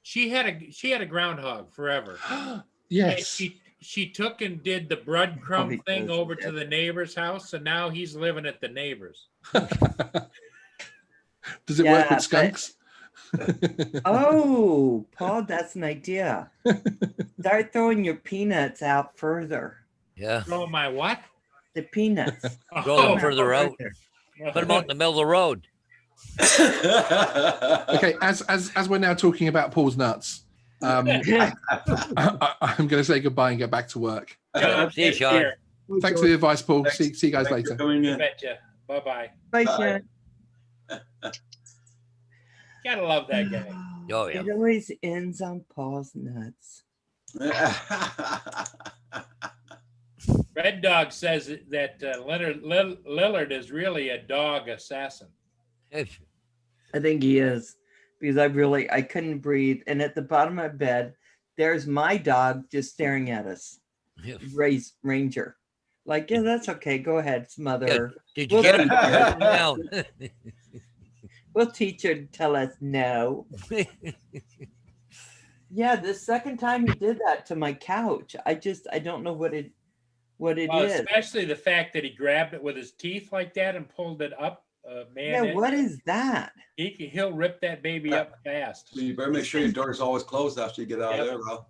She had a groundhog forever. yes. She took and did the breadcrumb he thing does, over yeah. to the neighbor's house, and now he's living at the neighbor's. Does it work Yeah, with skunks? Oh, Paul, that's an idea. Start throwing your peanuts out further. Yeah. Oh my what? The peanuts. Throw them further out. Put them out in the middle of the road. Okay, as we're now talking about Paul's nuts, I'm going to say goodbye and get back to work. See you, Sean. Thanks for the advice, Paul. Thanks. See you guys Thanks for later. coming You in. betcha. Bye-bye. Bye, Bye. Sean. Gotta love that guy. Oh, yeah. It always ends on Paul's nuts. Red Dog says that Lillard is really a dog assassin. I think he is, because I couldn't breathe. And at the bottom of my bed, there's my dog just staring at us. Ranger. Like, yeah, that's okay. Go ahead, smother her. Did you get him down? We'll teach her to tell us no. Yeah, the second time he did that to my couch, I don't know what it is. Especially the fact that he grabbed it with his teeth like that and pulled it up. Man, Yeah, what is that? He'll rip that baby up fast. You better make sure your door's always closed after you get out of there, bro.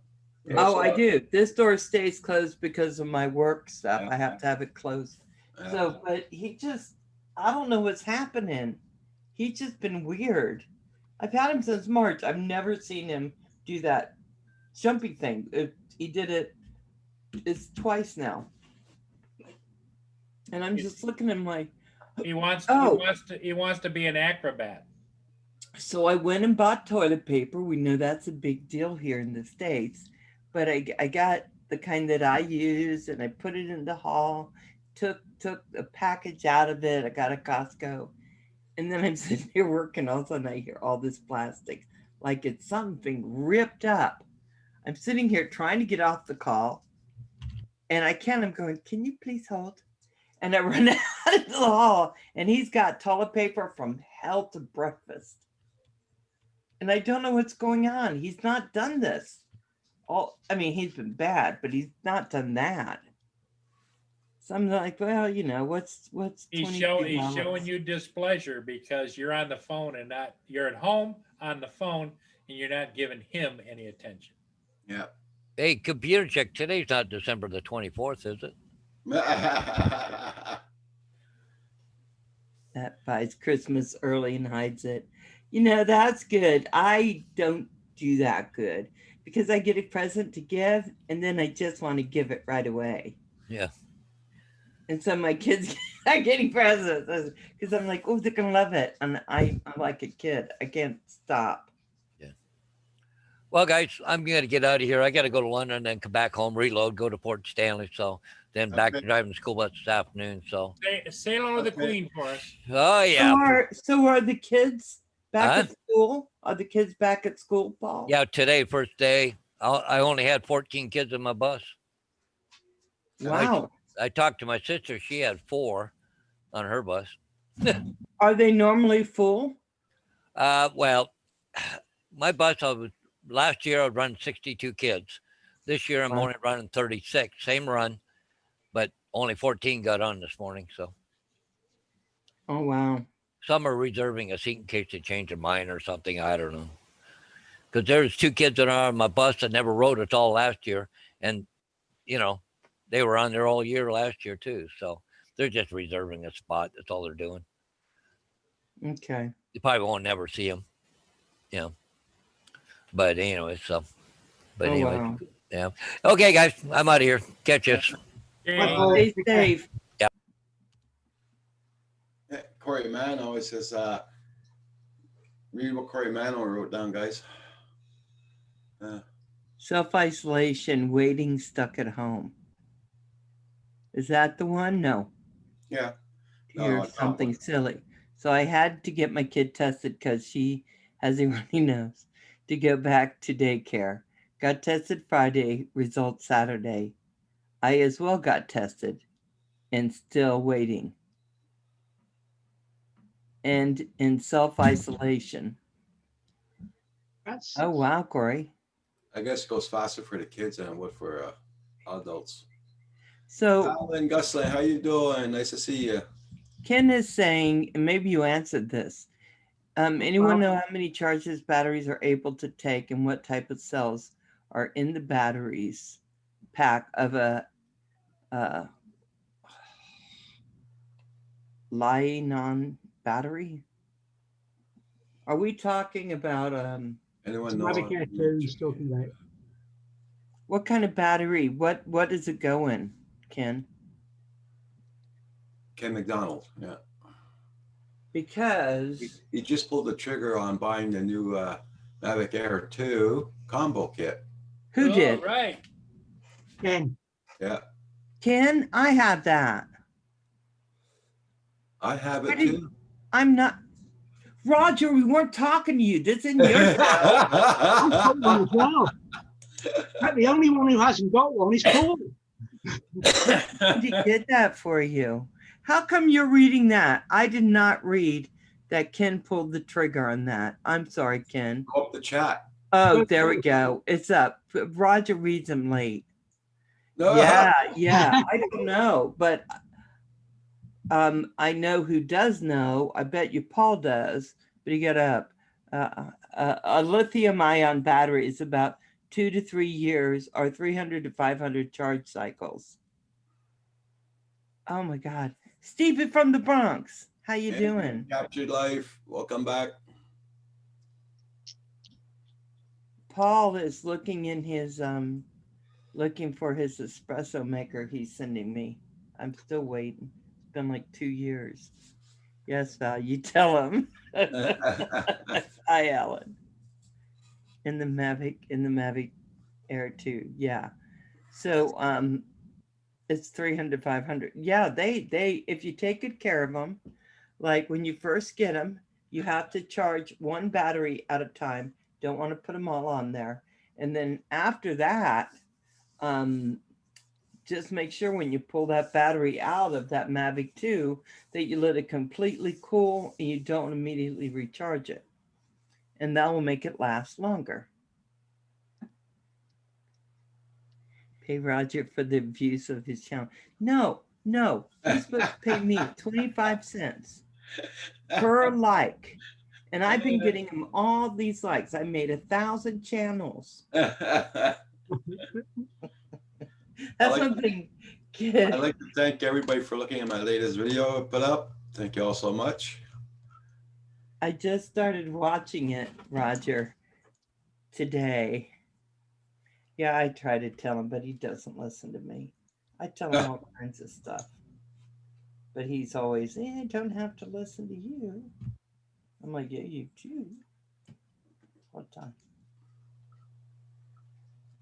Oh, I do. This door stays closed because of my work stuff. Yeah. I have to have it closed. Yeah. So, but I don't know what's happening. He's just been weird. I've had him since March. I've never seen him do that jumping thing. He did it's twice now. And I'm just looking at him like, He wants to be an acrobat. so I went and bought toilet paper. We know that's a big deal here in the States. But I got the kind that I use, and I put it in the hall, took a package out of it. I got a Costco. And then I'm sitting here working. All of a sudden I hear all this plastic, like it's something ripped up. I'm sitting here trying to get off the call, and I can't. I'm going, can you please hold? And I run out into the hall, and he's got toilet paper from hell to breakfast. And I don't know what's going on. He's not done this. He's been bad, but he's not done that. So I'm like, well, what's He's showing you displeasure because you're on the phone and you're at home on the phone and you're not giving him any attention. Yeah. Hey, computer check. Today's not December the 24th, is it? That buys Christmas early and hides it. That's good. I don't do that good because I get a present to give and then I just want to give it right away. Yeah. And so my kids are getting presents because I'm like, oh, they're going to love it. And I'm like a kid. I can't stop. Yeah. Well, guys, I'm going to get out of here. I got to go to London and then come back home, reload, go to Port Stanley. So then back to driving the school bus this afternoon. So say hello to the Queen for us. Oh, yeah. So are the kids back at school? Are the kids back at school, Paul? Yeah, today, first day. I only had 14 kids in my bus. Wow. I talked to my sister. She had 4 on her bus. Are they normally full? Well, my bus, last year I would run 62 kids. This year I'm only running 36. Same run, but only 14 got on this morning. So. Oh, wow. Some are reserving a seat in case they change their mind or something. I don't know. Because there's 2 kids that are on my bus that never rode at all last year. And, they were on there all year last year too. So they're just reserving a spot. That's all they're doing. Okay. You probably won't never see them. But anyway, Wow. Yeah. Okay, guys, I'm out of here. Catch us. Stay safe. Yeah. Corey Mann always says, read what Corey Mann wrote down, guys. Self-isolation, waiting, stuck at home. Is that the one? No. Yeah. Here's something silly. So I had to get my kid tested because she has a runny nose to go back to daycare. Got tested Friday, results Saturday. I as well got tested and still waiting. And in self-isolation. Oh, wow, Corey. I guess it goes faster for the kids than it would for adults. So, Alan Gusling, how you doing? Nice to see you. Ken is saying, and maybe you answered this. Anyone know how many charges batteries are able to take and what type of cells are in the batteries pack of a Li-ion battery? Are we talking about anyone know? He's talking about. What kind of battery? What does it go in, Ken? Ken McDonald, yeah. Because he just pulled the trigger on buying the new Mavic Air 2 combo kit. Who Oh, did? Right. Ken, Yeah, Ken, I have that. I have Where it did- too. I'm not. Roger, we weren't talking to you. This isn't your show. I've got one as well. But the only one who hasn't got one is Paul. He did that for you. How come you're reading that? I did not read that Ken pulled the trigger on that. I'm sorry, Ken. Go up the chat. Oh, there we go. It's up. Roger reads them late. No. Yeah, I don't know, but I know who does know. I bet you Paul does, but he got up. A lithium ion battery is about 2 to 3 years or 300 to 500 charge cycles. Oh my God. Stephen from the Bronx. How you doing? Captured Life. Welcome back. Paul is looking in his looking for his espresso maker he's sending me. I'm still waiting. It's been like 2 years. Yes, Val, you tell him. Hi, Alan. In the Mavic Air 2. Yeah. So it's 300, 500. Yeah, they if you take good care of them, like when you first get them, you have to charge one battery at a time. Don't want to put them all on there. And then after that, just make sure when you pull that battery out of that Mavic 2 that you let it completely cool and you don't immediately recharge it. And that will make it last longer. Pay Roger for the views of his channel. No, he's supposed to pay me 25 cents per like. And I've been getting him all these likes. I made 1,000 channels. That's something. I'd like to thank everybody for looking at my latest video I put up. Thank you all so much. I just started watching it, Roger, today. Yeah, I try to tell him, but he doesn't listen to me. I tell him all kinds of stuff. But he's always, I don't have to listen to you. I'm like, yeah, you do. What time?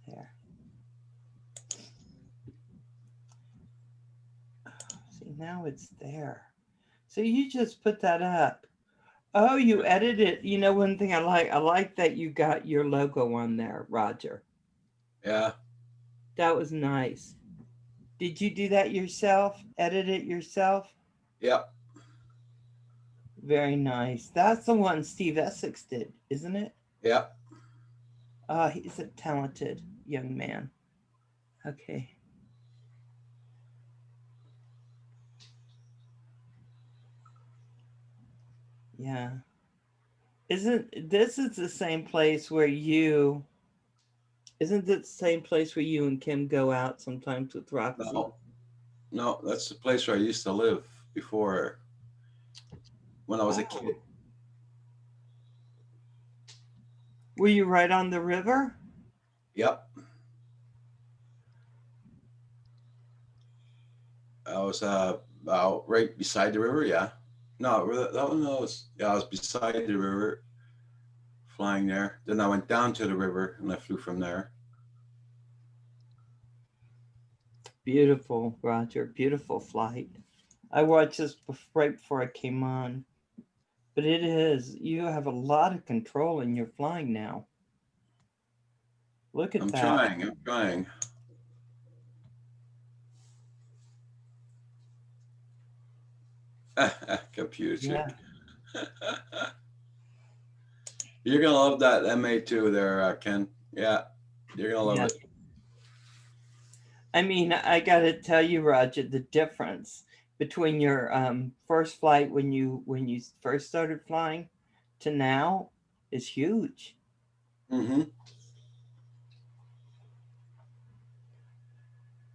There. See, now it's there. So you just put that up. Oh, you edit it. You know, one thing I like that you got your logo on there, Roger. Yeah. That was nice. Did you do that yourself? Edit it yourself? Yep. Very nice. That's the one Steve Essex did, isn't it? Yep. He's a talented young man. Okay. Yeah. Isn't this is the same place where you isn't it the same place where you and Kim go out sometimes with Roxy? No, that's the place where I used to live before when I was a kid. Were you right on the river? Yep. I was out right beside the river, yeah. No, that one was, yeah, I was beside the river, flying there. Then I went down to the river and I flew from there. Beautiful, Roger. Beautiful flight. I watched this right before I came on. But it is, you have a lot of control in your flying now. Look at that. I'm trying. Computer chick. Yeah. You're gonna love that MA2 there, Ken. Yeah, you're gonna love Yeah. it. I mean, I got to tell you, Roger, the difference between your first flight when you first started flying to now is huge. Mm-hmm.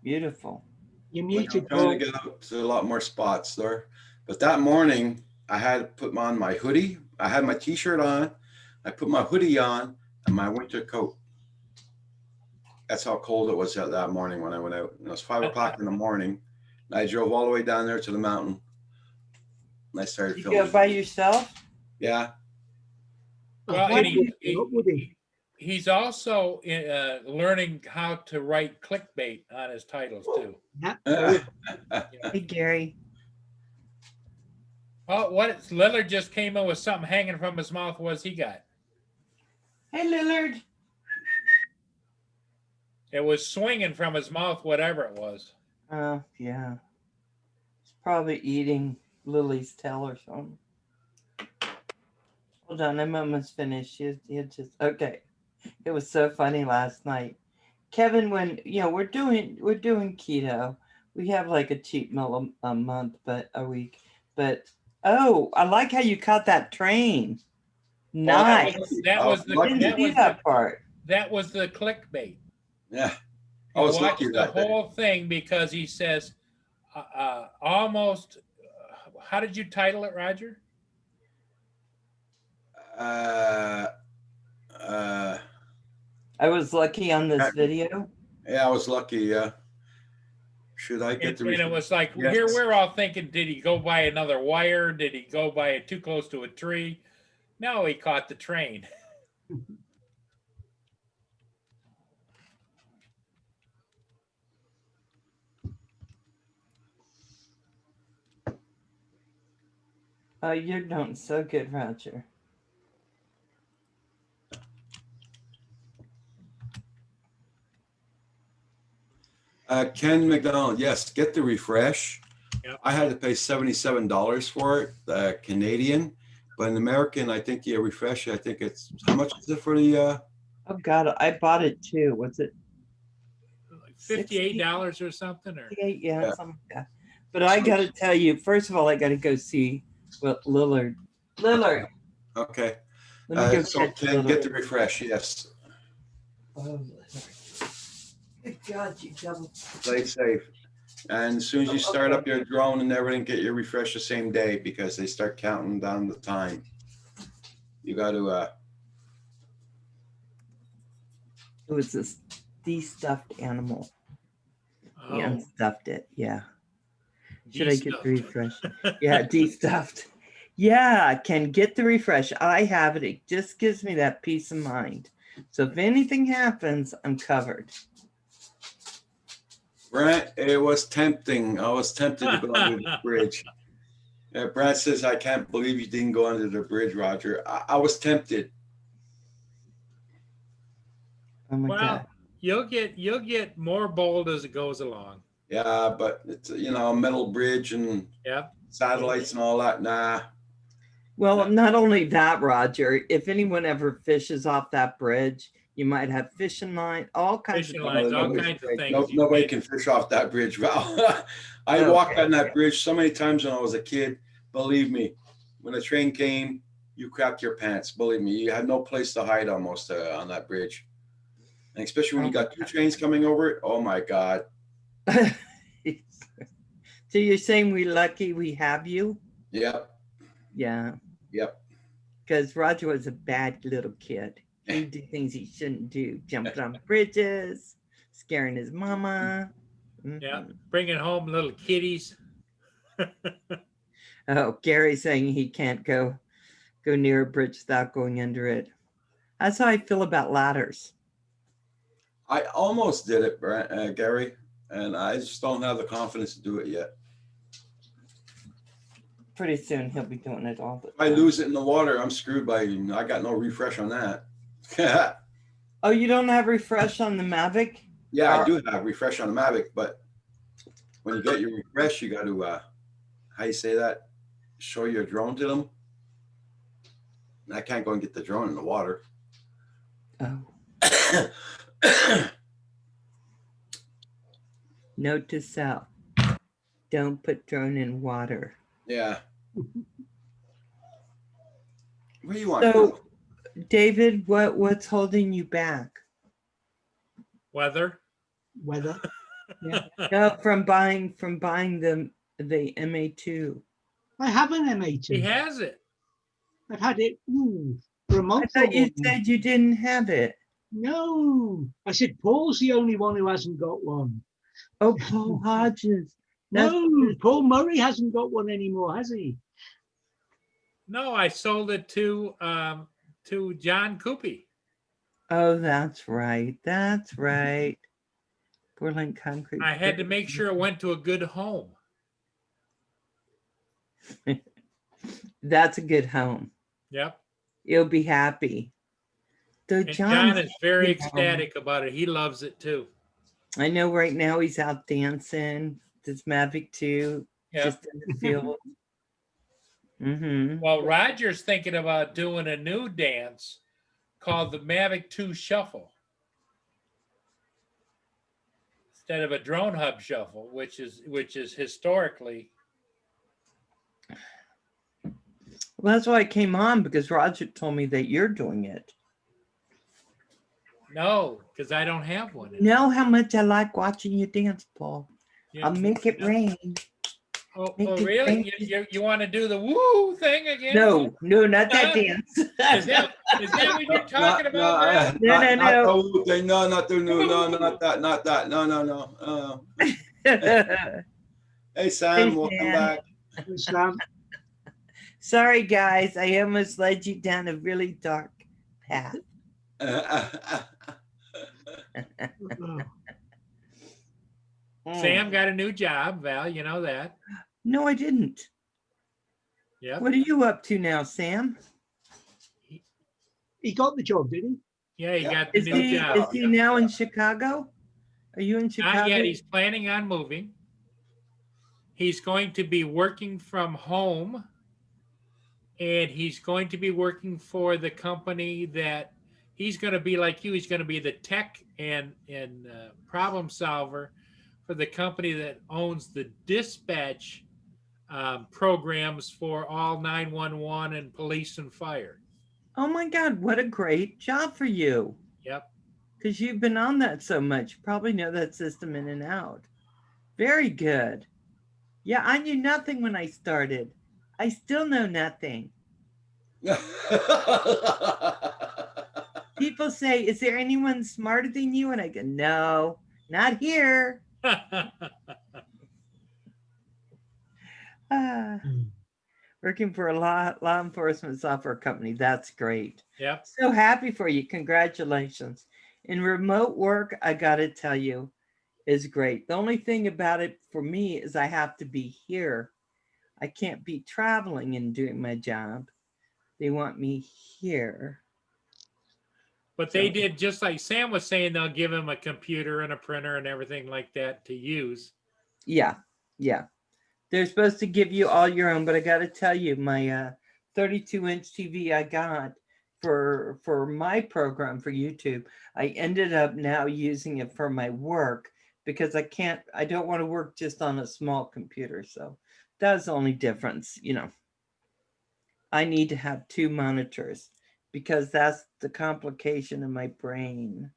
Beautiful. You I'm muted, trying Paul. to get out to a lot more spots there. But that morning, I had to put on my hoodie. I had my t-shirt on. I put my hoodie on and my winter coat. That's how cold it was that morning when I went out. It was 5 o'clock in the morning. And I drove all the way down there to the mountain. And I started Did you filming. go by yourself? Yeah. Well, Why and would he? What would he? He's also learning how to write clickbait on his titles too. Hey, Gary. Oh, what Lillard just came in with something hanging from his mouth. What's he got? Hey, Lillard. It was swinging from his mouth, whatever it was. Oh, yeah. He's probably eating Lily's tail or something. Hold on, I'm almost finished. You just okay. It was so funny last night, Kevin. When we're doing keto, we have like a cheat meal a month, but a week. But oh, I like how you caught that train. Nice. That was that part. That was the clickbait. Yeah. I was watched lucky the that day. whole thing because he says almost. How did you title it, Roger? I was lucky on this video. Yeah, I was lucky. Yeah. Should I get And it was like, Yes. here we're all thinking, did he go by another wire? Did he go by it too close to a tree? No, he caught the train. Oh, you're doing so good, Roger. Ken McDonald, yes, get the refresh. Yep. I had to pay $77 for it, Canadian, but in American, I think you refresh. I think it's how much is it for the? Oh God, I bought it too. What's it? Like $58 or something, or Yeah, something like that. But I got to tell you, first of all, I got to go see Lillard. Okay. Let me go So catch Ken, get Lillard. the refresh. Yes. Oh, Lillard. Good God, you double. Play safe. And as soon as you start up your drone and everything, get your refresh the same day because they start counting down the time. You got to. It was this de-stuffed animal. oh, He unstuffed it. Yeah. Should I get de-stuffed. the refresh? Yeah, de-stuffed. Yeah, can get the refresh. I have it. It just gives me that peace of mind. So if anything happens, I'm covered. Brent, it was tempting. I was tempted to go under the bridge. Brad says, I can't believe you didn't go under the bridge, Roger. I was tempted. Oh my Well, God. you'll get more bold as it goes along. Yeah, but it's, a metal bridge and Yep. satellites and all that. Nah. Well, not only that, Roger, if anyone ever fishes off that bridge, you might have fishing line, all kinds Fishing of lines, all nobody- kinds of things. Nobody can fish off that bridge, Val. I walked on that bridge so many times when I was a kid. Believe me, when the train came, you crapped your pants. Believe me, you had no place to hide almost on that bridge. And especially when you got two trains coming over it. Oh my God. So you're saying we're lucky we have you? Yep. Yeah. Yep. Because Roger was a bad little kid. He'd do things he shouldn't do, jumping on bridges, scaring his mama. Yeah, bringing home little kitties. Oh, Gary's saying he can't go near a bridge without going under it. That's how I feel about ladders. I almost did it, Gary, and I just don't have the confidence to do it yet. Pretty soon he'll be doing it all the If I time. lose it in the water, I'm screwed I got no refresh on that. Oh, you don't have refresh on the Mavic? Yeah, I do have refresh on the Mavic, but when you get your refresh, you got to, how you say that? Show your drone to them. And I can't go and get the drone in the water. Oh. Note to self: don't put drone in water. Yeah. What do you want? So, David, what's holding you back? Weather. Yeah. No, from buying the MA2. I have an MA2. He has it. I've had it for a I month. thought or you more. said you didn't have it. No. I said Paul's the only one who hasn't got one. Oh, Paul Hodges. No, Paul Murray hasn't got one anymore, has he? No, I sold it to John Coopy. Oh, that's right. That's right. Portland Concrete. I had to make sure it went to a good home. That's a good home. Yep. You'll be happy. Though And John John's, is very you know, ecstatic about it. He loves it too. I know right now he's out dancing. This Mavic 2 Yeah. just in the field. Mm-hmm. Well, Roger's thinking about doing a new dance called the Mavic 2 Shuffle instead of a drone hub shuffle, which is historically. Well, that's why I came on, because Roger told me that you're doing it. No, because I don't have one. You know how much I like watching you dance, Paul. Yeah. I'll make it rain. Oh, Make it really? rain. You want to do the woo thing again? No, not that Huh? dance. Is that what you're talking about? Brad? No. No, not the new. No, not that. No. Hey, Sam, welcome Sam. back. Sam, Sorry, guys. I almost led you down a really dark path. Sam got a new job, Val. You know that. No, I didn't. Yep. What are you up to now, Sam? he got the job, did he? Yeah, he Yeah. got the Is new he job. now in Chicago? Are you in Chicago? Not yet. He's planning on moving. He's going to be working from home, and he's going to be working for the company that he's going to be like you. He's going to be the tech and problem solver for the company that owns the dispatch programs for all 911 and police and fire. Oh my God, what a great job for you. Yep. Because you've been on that so much. You probably know that system in and out. Very good. Yeah, I knew nothing when I started. I still know nothing. People say, is there anyone smarter than you? And I go, no, not here. Working for a law enforcement software company. That's great. Yep. So happy for you. Congratulations. In remote work, I got to tell you, is great. The only thing about it for me is I have to be here. I can't be traveling and doing my job. They want me here. But they did, just like Sam was saying, they'll give him a computer and a printer and everything like that to use. Yeah. They're supposed to give you all your own, but I got to tell you, my 32-inch TV I got for my program for YouTube, I ended up now using it for my work because I don't want to work just on a small computer. So that's the only difference, I need to have 2 monitors because that's the complication in my brain.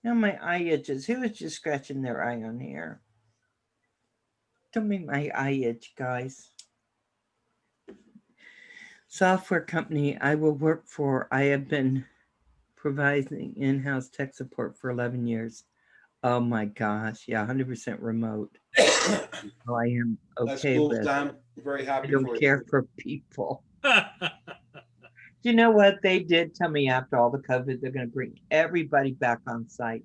Now my eye itches. Who is just scratching their eye on here? Don't make my eye itch, guys. Software company I will work for. I have been providing in-house tech support for 11 years. Oh my gosh. Yeah, 100% remote. Oh, I am That's okay cool, with Sam. Very I happy don't for care you. for people. You know what? They did tell me after all the COVID, they're going to bring everybody back on site.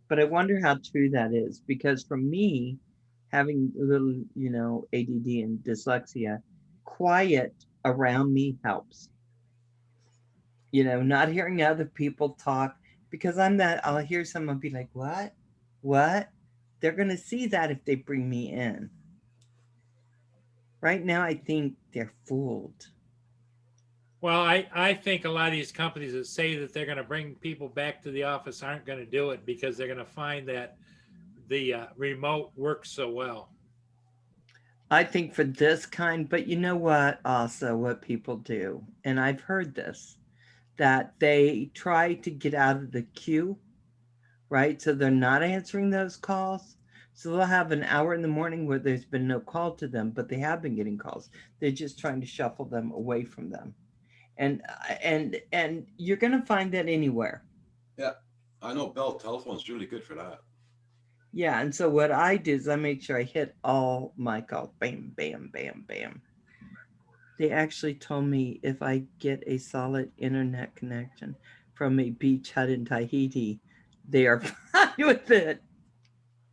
But I wonder how true that is, because for me, having a little, ADD and dyslexia, quiet around me helps. Not hearing other people talk, because I'll hear someone be like, what? What? They're going to see that if they bring me in. Right now, I think they're fooled. Well, I think a lot of these companies that say that they're going to bring people back to the office aren't going to do it because they're going to find that the remote works so well. I think for this kind, but you know what? Also, what people do, and I've heard this, that they try to get out of the queue, right? So they're not answering those calls. So they'll have an hour in the morning where there's been no call to them, but they have been getting calls. They're just trying to shuffle them away from them. And you're going to find that anywhere. Yeah, I know Bell Telephone's really good for that. Yeah, and so what I do is I make sure I hit all my calls. Bam, bam, bam, bam. They actually told me if I get a solid internet connection from a beach hut in Tahiti, they are fine with it.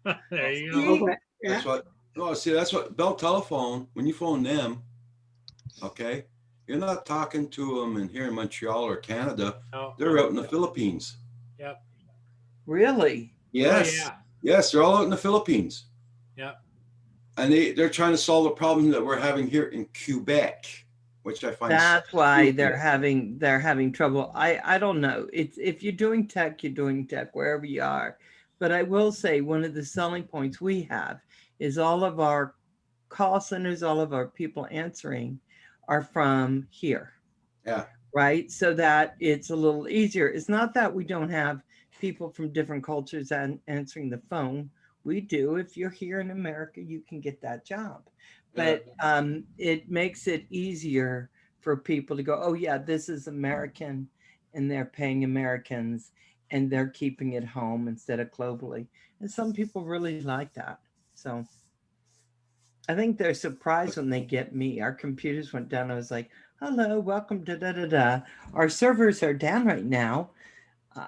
There you See? go. Okay, yeah. That's what, no, see, that's what Bell Telephone, when you phone them, okay, you're not talking to them in here in Montreal or Canada. No, They're out in the Philippines. Yep. Really? Yes. Oh, yeah. Yes, they're all out in the Philippines. Yep. And they're trying to solve the problem that we're having here in Quebec, which I find That's why stupid. they're having trouble. I don't know. It's if you're doing tech, you're doing tech wherever you are. But I will say one of the selling points we have is all of our call centers, all of our people answering are from here. Yeah. Right. So that it's a little easier. It's not that we don't have people from different cultures and answering the phone. We do. If you're here in America, you can get that job. But it makes it easier for people to go, oh yeah, this is American and they're paying Americans and they're keeping it home instead of globally. And some people really like that. So I think they're surprised when they get me. Our computers went down. I was like, hello, welcome to da da da. Our servers are down right now.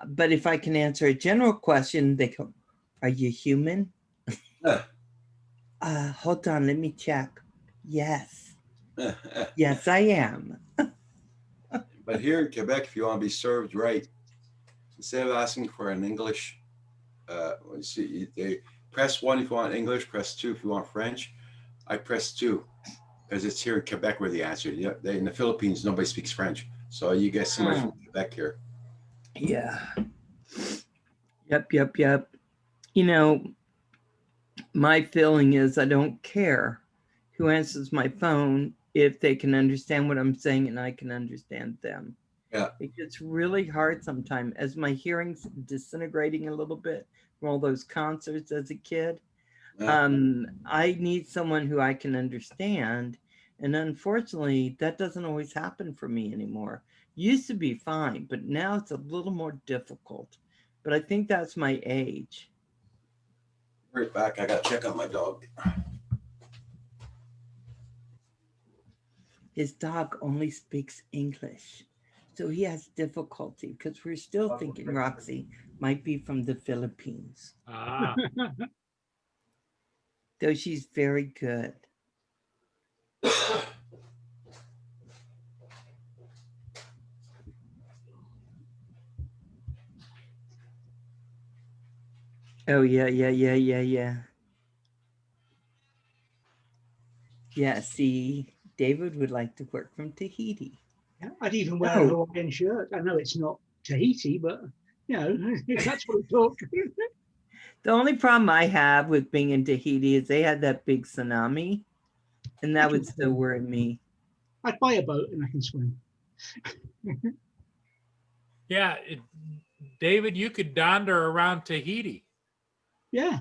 But if I can answer a general question, they go, are you human? Hold on, let me check. Yes. Yes, I am. But here in Quebec, if you want to be served right, instead of asking for an English, they press 1 if you want English, press 2 if you want French. I press 2 because it's here in Quebec where they answer. Yeah, in the Philippines, nobody speaks French. So you get somebody from Quebec here. Yeah. Yep. You know, my feeling is I don't care who answers my phone if they can understand what I'm saying and I can understand them. Yeah. It gets really hard sometimes as my hearing's disintegrating a little bit from all those concerts as a kid. Yeah. I need someone who I can understand. And unfortunately, that doesn't always happen for me anymore. Used to be fine, but now it's a little more difficult. But I think that's my age. Right back. I got to check on my dog. His dog only speaks English. So he has difficulty because we're still thinking Roxy might be from the Philippines. Ah, Though she's very good. Oh, yeah. Yeah, see, David would like to work from Tahiti. Yeah, I'd even wear a Hawaiian shirt. I know it's not Tahiti, but you know, that's what it's talk. The only problem I have with being in Tahiti is they had that big tsunami, and that would still worry me. I'd buy a boat and I can swim. yeah. David, you could dander around Tahiti. Yeah.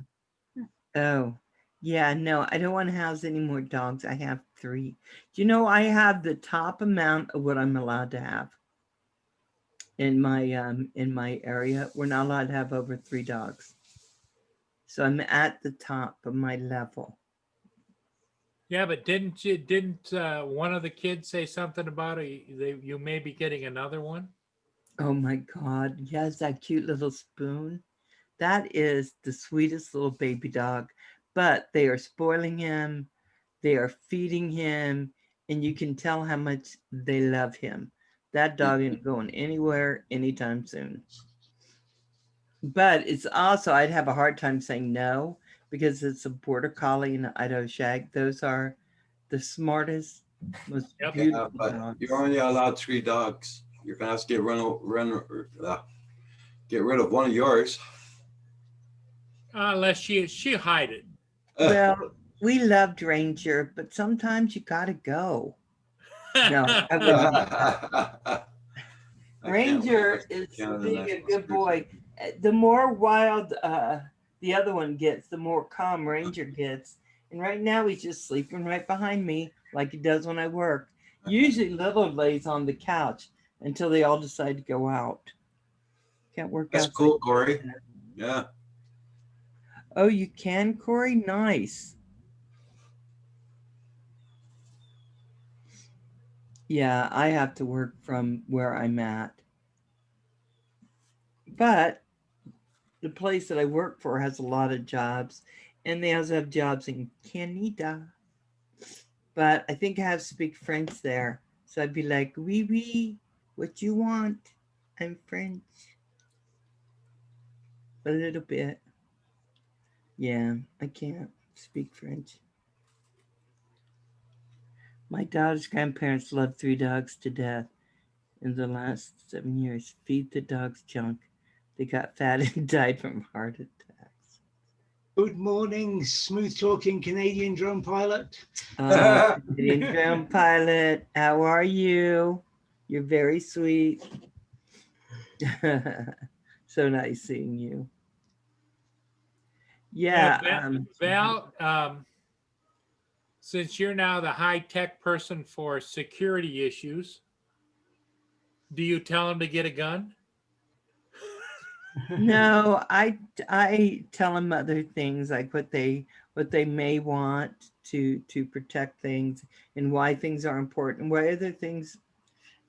Oh, yeah, no, I don't want to house any more dogs. I have 3. Do you know I have the top amount of what I'm allowed to have in my area? We're not allowed to have over 3 dogs. So I'm at the top of my level. Yeah, but didn't one of the kids say something about you may be getting another one? Oh my God. Yes, that cute little Spoon. That is the sweetest little baby dog, but they are spoiling him. They are feeding him, and you can tell how much they love him. That dog ain't going anywhere anytime soon. But it's also, I'd have a hard time saying no because it's a border collie and an Idaho shag. Those are the smartest, most beautiful but dogs. you're only allowed 3 dogs. You're gonna have to get rid of one of yours. Unless she hide it. Well, we loved Ranger, but sometimes you gotta go. No, I wouldn't. Ranger is being a good boy. The more wild the other one gets, the more calm Ranger gets. And right now he's just sleeping right behind me like he does when I work. Usually Little lays on the couch until they all decide to go out. Can't work out. That's cool, Corey. Yeah. Oh, you can, Corey? Nice. Yeah, I have to work from where I'm at. but the place that I work for has a lot of jobs, and they also have jobs in Canada. But I think I have to speak French there. So I'd be like, oui, oui, what you want? I'm French. A little bit. Yeah, I can't speak French. My daughter's grandparents loved 3 dogs to death in the last 7 years. Feed the dogs junk. They got fat and died from heart attacks. Good morning, smooth talking Canadian drone pilot. Canadian drone pilot, how are you? You're very sweet. So nice seeing you. Yeah. Val, since you're now the high tech person for security issues, do you tell them to get a gun? No, I tell them other things, like what they may want to protect things and why things are important, why other things,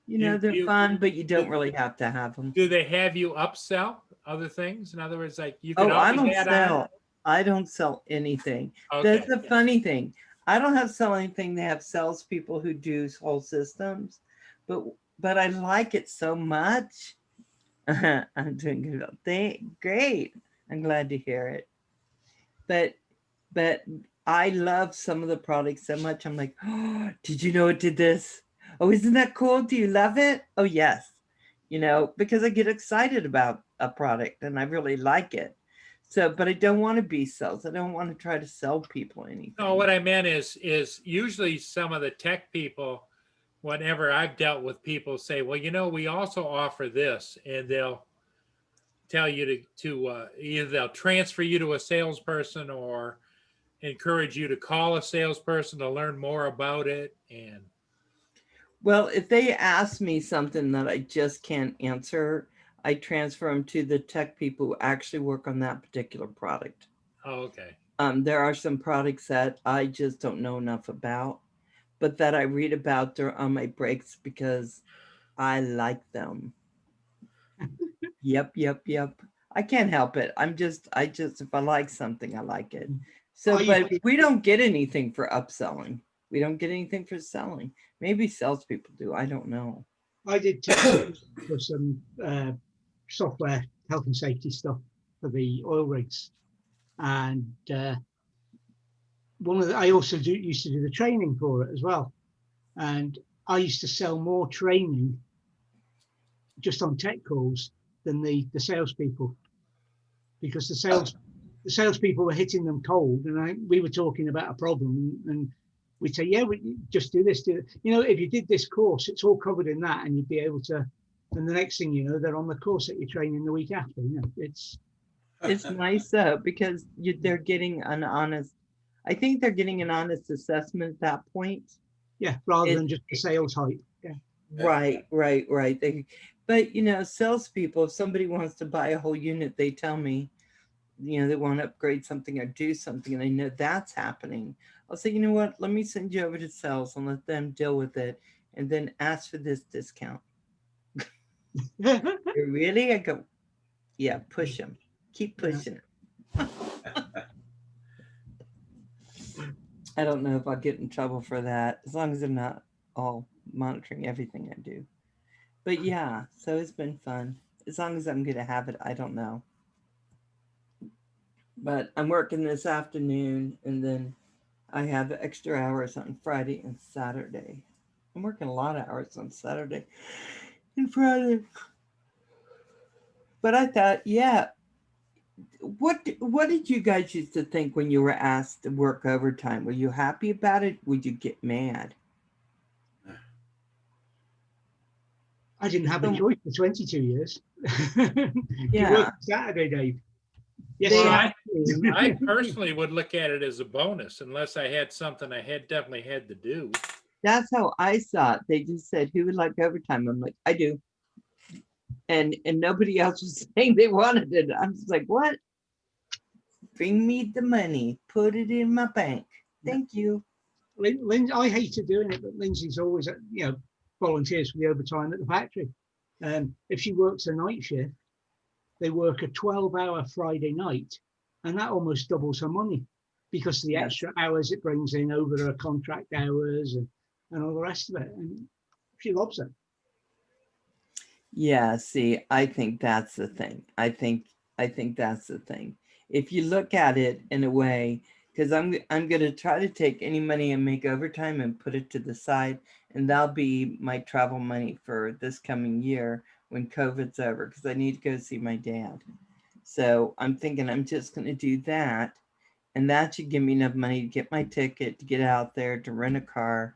they're fun, but you don't really have to have them. Do they have you upsell other things? In other words, like you Oh, can I always add on. I don't sell anything. Okay. That's the funny thing. I don't have sell anything. They have salespeople who do whole systems, but I like it so much. I'm doing good. Great. I'm glad to hear it. But I love some of the products so much. I'm like, oh, did you know it did this? Oh, isn't that cool? Do you love it? Oh, yes. Because I get excited about a product and I really like it. So, but I don't want to be sales. I don't want to try to sell people anything. No, what I meant is usually some of the tech people, whenever I've dealt with people, say, well, we also offer this, and they'll tell you to either they'll transfer you to a salesperson or encourage you to call a salesperson to learn more about it. And well, if they ask me something that I just can't answer, I transfer them to the tech people who actually work on that particular product. Oh, okay. There are some products that I just don't know enough about, but that I read about on my breaks because I like them. Yep. I can't help it. If I like something, I like it. So, but we don't get anything for upselling. We don't get anything for selling. Maybe salespeople do. I don't know. I did test for some software health and safety stuff for the oil rigs, and I also used to do the training for it as well, and I used to sell more training just on tech calls than the salespeople, because the salespeople were hitting them cold, and we were talking about a problem, and we'd say, yeah, we just do this. If you did this course, it's all covered in that, and you'd be able to. And the next thing you know, they're on the course that you're training the week after. It's nice though, because they're getting an honest. I think they're getting an honest assessment at that point. Yeah, rather than just the sales hype. Yeah. Right. But salespeople, if somebody wants to buy a whole unit, they tell me, they want to upgrade something or do something, and I know that's happening. I'll say, you know what? Let me send you over to sales and let them deal with it, and then ask for this discount. Really? I go, yeah, push them. Keep pushing it. I don't know if I'll get in trouble for that, as long as they're not all monitoring everything I do. But yeah, so it's been fun. As long as I'm going to have it, I don't know. But I'm working this afternoon, and then I have extra hours on Friday and Saturday. I'm working a lot of hours on Saturday and Friday. But I thought, yeah, what did you guys used to think when you were asked to work overtime? Were you happy about it? Would you get mad? I didn't have a choice for 22 years. Yeah. You work Saturday, Dave. Yes, well, I personally would look at it as a bonus, unless I had something I definitely had to do. That's how I saw it. They just said, who would like overtime? I'm like, I do. And nobody else was saying they wanted it. I'm just like, what? Bring me the money. Put it in my bank. Thank you. I hated doing it, but Lindsay's always, volunteers for the overtime at the factory. If she works a night shift, they work a 12-hour Friday night, and that almost doubles her money because of the Yes. extra hours it brings in over her contract hours and all the rest of it. And she loves it. Yeah, see, I think that's the thing. I think that's the thing. If you look at it in a way, because I'm gonna try to take any money and make overtime and put it to the side, and that'll be my travel money for this coming year when COVID's over, because I need to go see my dad. So I'm thinking I'm just gonna do that, and that should give me enough money to get my ticket, to get out there, to rent a car,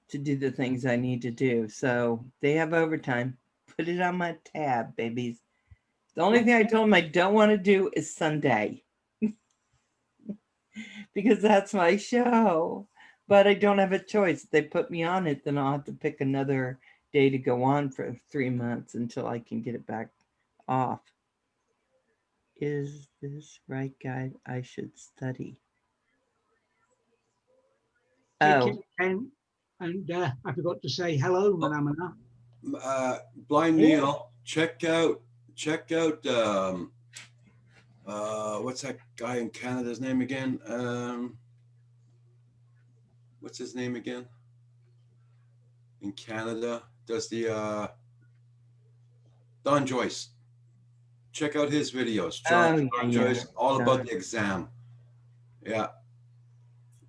to do the things I need to do. So they have overtime. Put it on my tab, babies. The only thing I told them I don't want to do is Sunday because that's my show. But I don't have a choice. If they put me on it, then I'll have to pick another day to go on for 3 months until I can get it back off. Is this right guide I should study? Oh, And I forgot to say hello, Manamana. Blind Yeah. Neil, check out what's that guy in Canada's name again? What's his name again? In Canada, does the Don Joyce. Check out his videos. Don yeah. Joyce, all Don. about the exam. Yeah.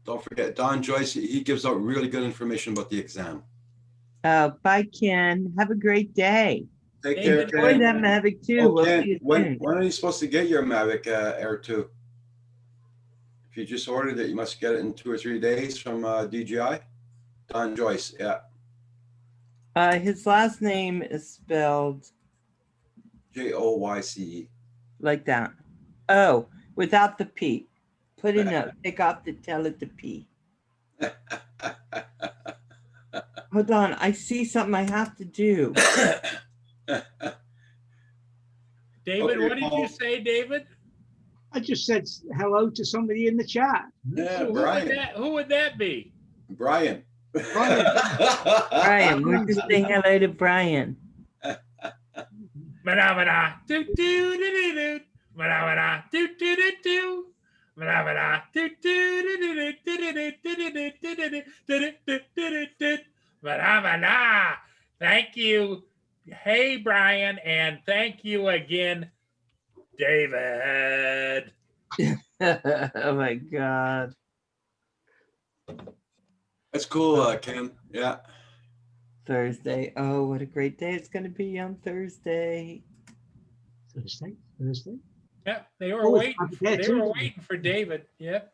Don't forget, Don Joyce, he gives out really good information about the exam. Bye, Ken. Have a great day. Take care, David, Enjoy Ken. that Mavic too. Oh, We'll Ken, see you when soon. are you supposed to get your Mavic Air 2? If you just ordered it, you must get it in 2 or 3 days from DJI. Don Joyce, yeah. His last name is spelled Joyce. like that. Oh, without the P. Put a note. Take off the tell it the P. Hold on. I see something I have to do. David, Okay, what did you Paul. say, David? I just said hello to somebody in the chat. Yeah, Who Brian. would that be? Brian. Brian, we're just saying hello to Brian. Manamana, do do do do do. Manamana, do do do do. Manamana, do do do do do do. Manamana. Thank you. Hey, Brian, and thank you again, David. Oh my God. That's cool, Ken. Yeah. Thursday. Oh, what a great day it's going to be on Thursday. Thursday. Yeah, they were Oh, waiting. it's there They too, were isn't it? waiting for David. Yep.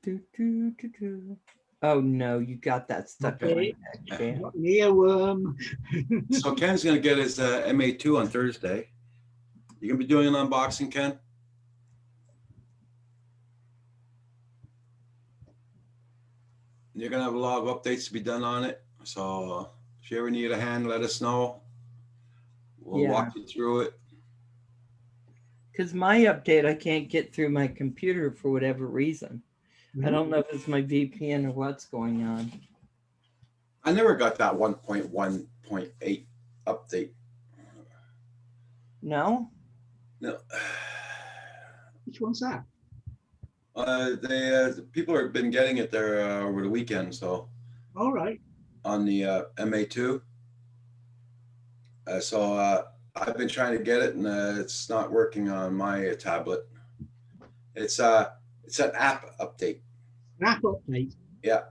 Do, do, do, do. Oh no, you got that stuck in my Okay. neck, Dan. Got an earworm. So Ken's gonna get his MA2 on Thursday. You gonna be doing an unboxing, Ken? You're gonna have a lot of updates to be done on it. So if you ever need a hand, let us know. We'll walk you through it. Because my update, I can't get through my computer for whatever reason. I don't know if it's my VPN or what's going on. I never got that 1.1.8 update. No? No. Which one's that? People have been getting it there over the weekend. So All right. on the MA2. I've been trying to get it, and it's not working on my tablet. It's an app update. An app update. Yeah,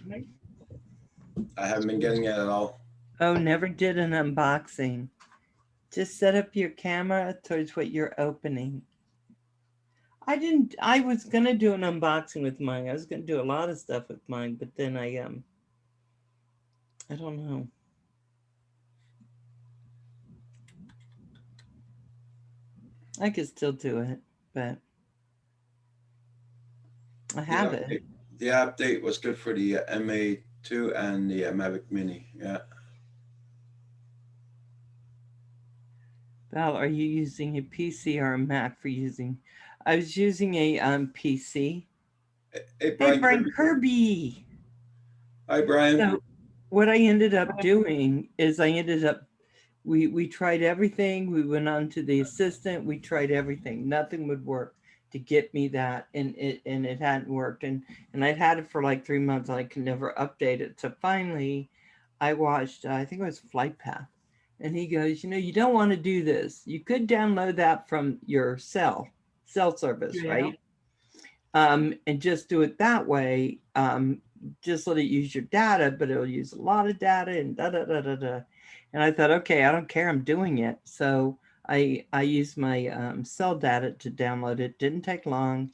Right. I haven't been getting it at all. Oh, never did an unboxing. Just set up your camera towards what you're opening. I was gonna do an unboxing with mine. I was gonna do a lot of stuff with mine, but then I don't know. I could still do it, but I have it. The update was good for the MA2 and the Mavic Mini. Yeah. Val, are you using a PC or a Mac for using? I was using a PC. Hey, Hey, Brian. Brian Kirby. Hi, Brian. So what I ended up doing is we tried everything. We went on to the assistant. We tried everything. Nothing would work to get me that, and it hadn't worked. And I'd had it for like 3 months, and I could never update it. So finally, I watched. I think it was Flight Path, and he goes, you don't want to do this. You could download that from your cell service, Yeah. right? And just do it that way. Just let it use your data, but it'll use a lot of data and da da da da da. And I thought, okay, I don't care, I'm doing it. So I used my cell data to download it. Didn't take long,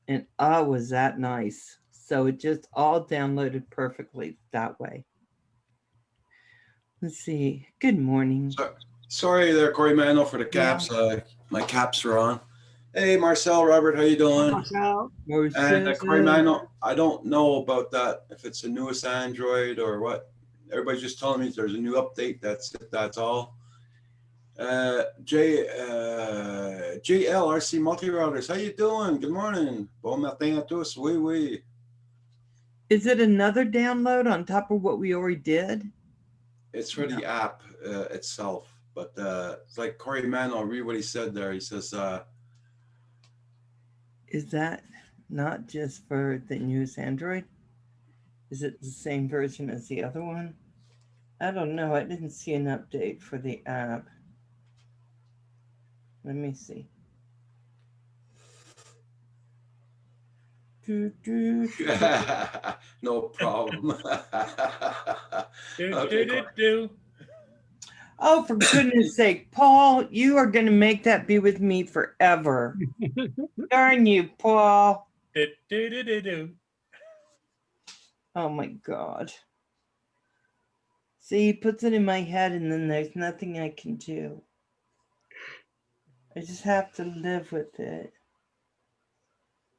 and was that nice? So it just all downloaded perfectly that way. Let's see. Good morning. Sorry there, Corey Mano, for the caps. My caps are on. Hey, Marcel, Robert, how you doing? Marcel. And Corey Mano, I don't know about that, if it's the newest Android or what. Everybody's just telling me there's a new update. That's all. JLRC Multi-Routers, how you doing? Good morning. Bon matin à tous. Oui, oui. Is it another download on top of what we already did? It's for the app itself. But it's like Corey Mano, I'll read what he said there. He says, is that not just for the newest Android? Is it the same version as the other one? I don't know. I didn't see an update for the app. Let me see. no problem. Oh, for goodness sake, Paul, you are going to make that be with me forever. Darn you, Paul. Oh my God. See, he puts it in my head and then there's nothing I can do. I just have to live with it.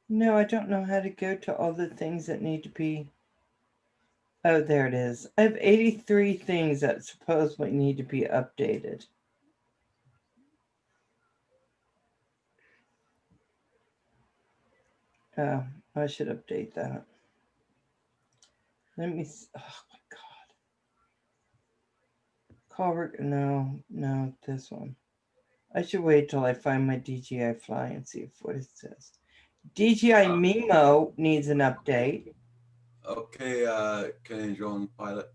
No, I don't know how to go to all the things that need to be. Oh, there it is. I have 83 things that supposedly need to be updated. Oh, I should update that. Let me, oh my God. No, this one. I should wait till I find my DJI Fly and see what it says. DJI Mimo needs an update. Okay, Canadian drone pilot.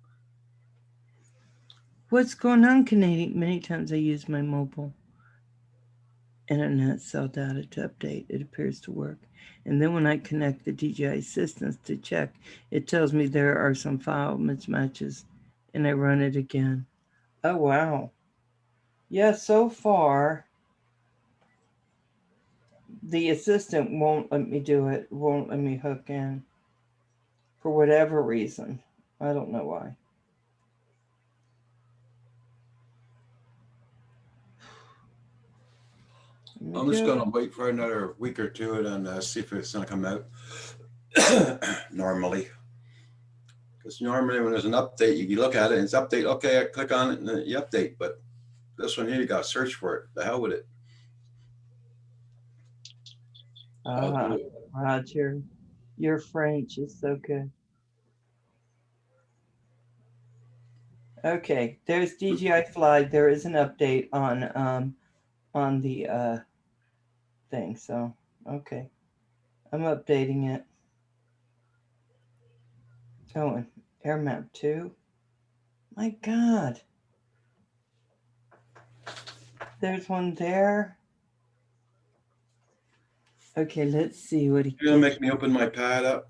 What's going on, Canadian? Many times I use my mobile internet cell data to update. It appears to work. And then when I connect the DJI systems to check, it tells me there are some file mismatches, and I run it again. Oh, wow. Yeah, so far, the assistant won't let me do it, won't let me hook in for whatever reason. I don't know why. I'm just going to wait for another week or two and see if it's going to come out normally. Because normally when there's an update, you look at it and it's update. Okay, I click on it and then you update. But this one here, you got to search for it. The hell with it. Roger, your French is so good. Okay, there's DJI Fly. There is an update on the thing. So, okay, I'm updating it. Oh, and Air Map 2. My God. There's one there. Okay, let's see what he. You're going to make me open my pad up?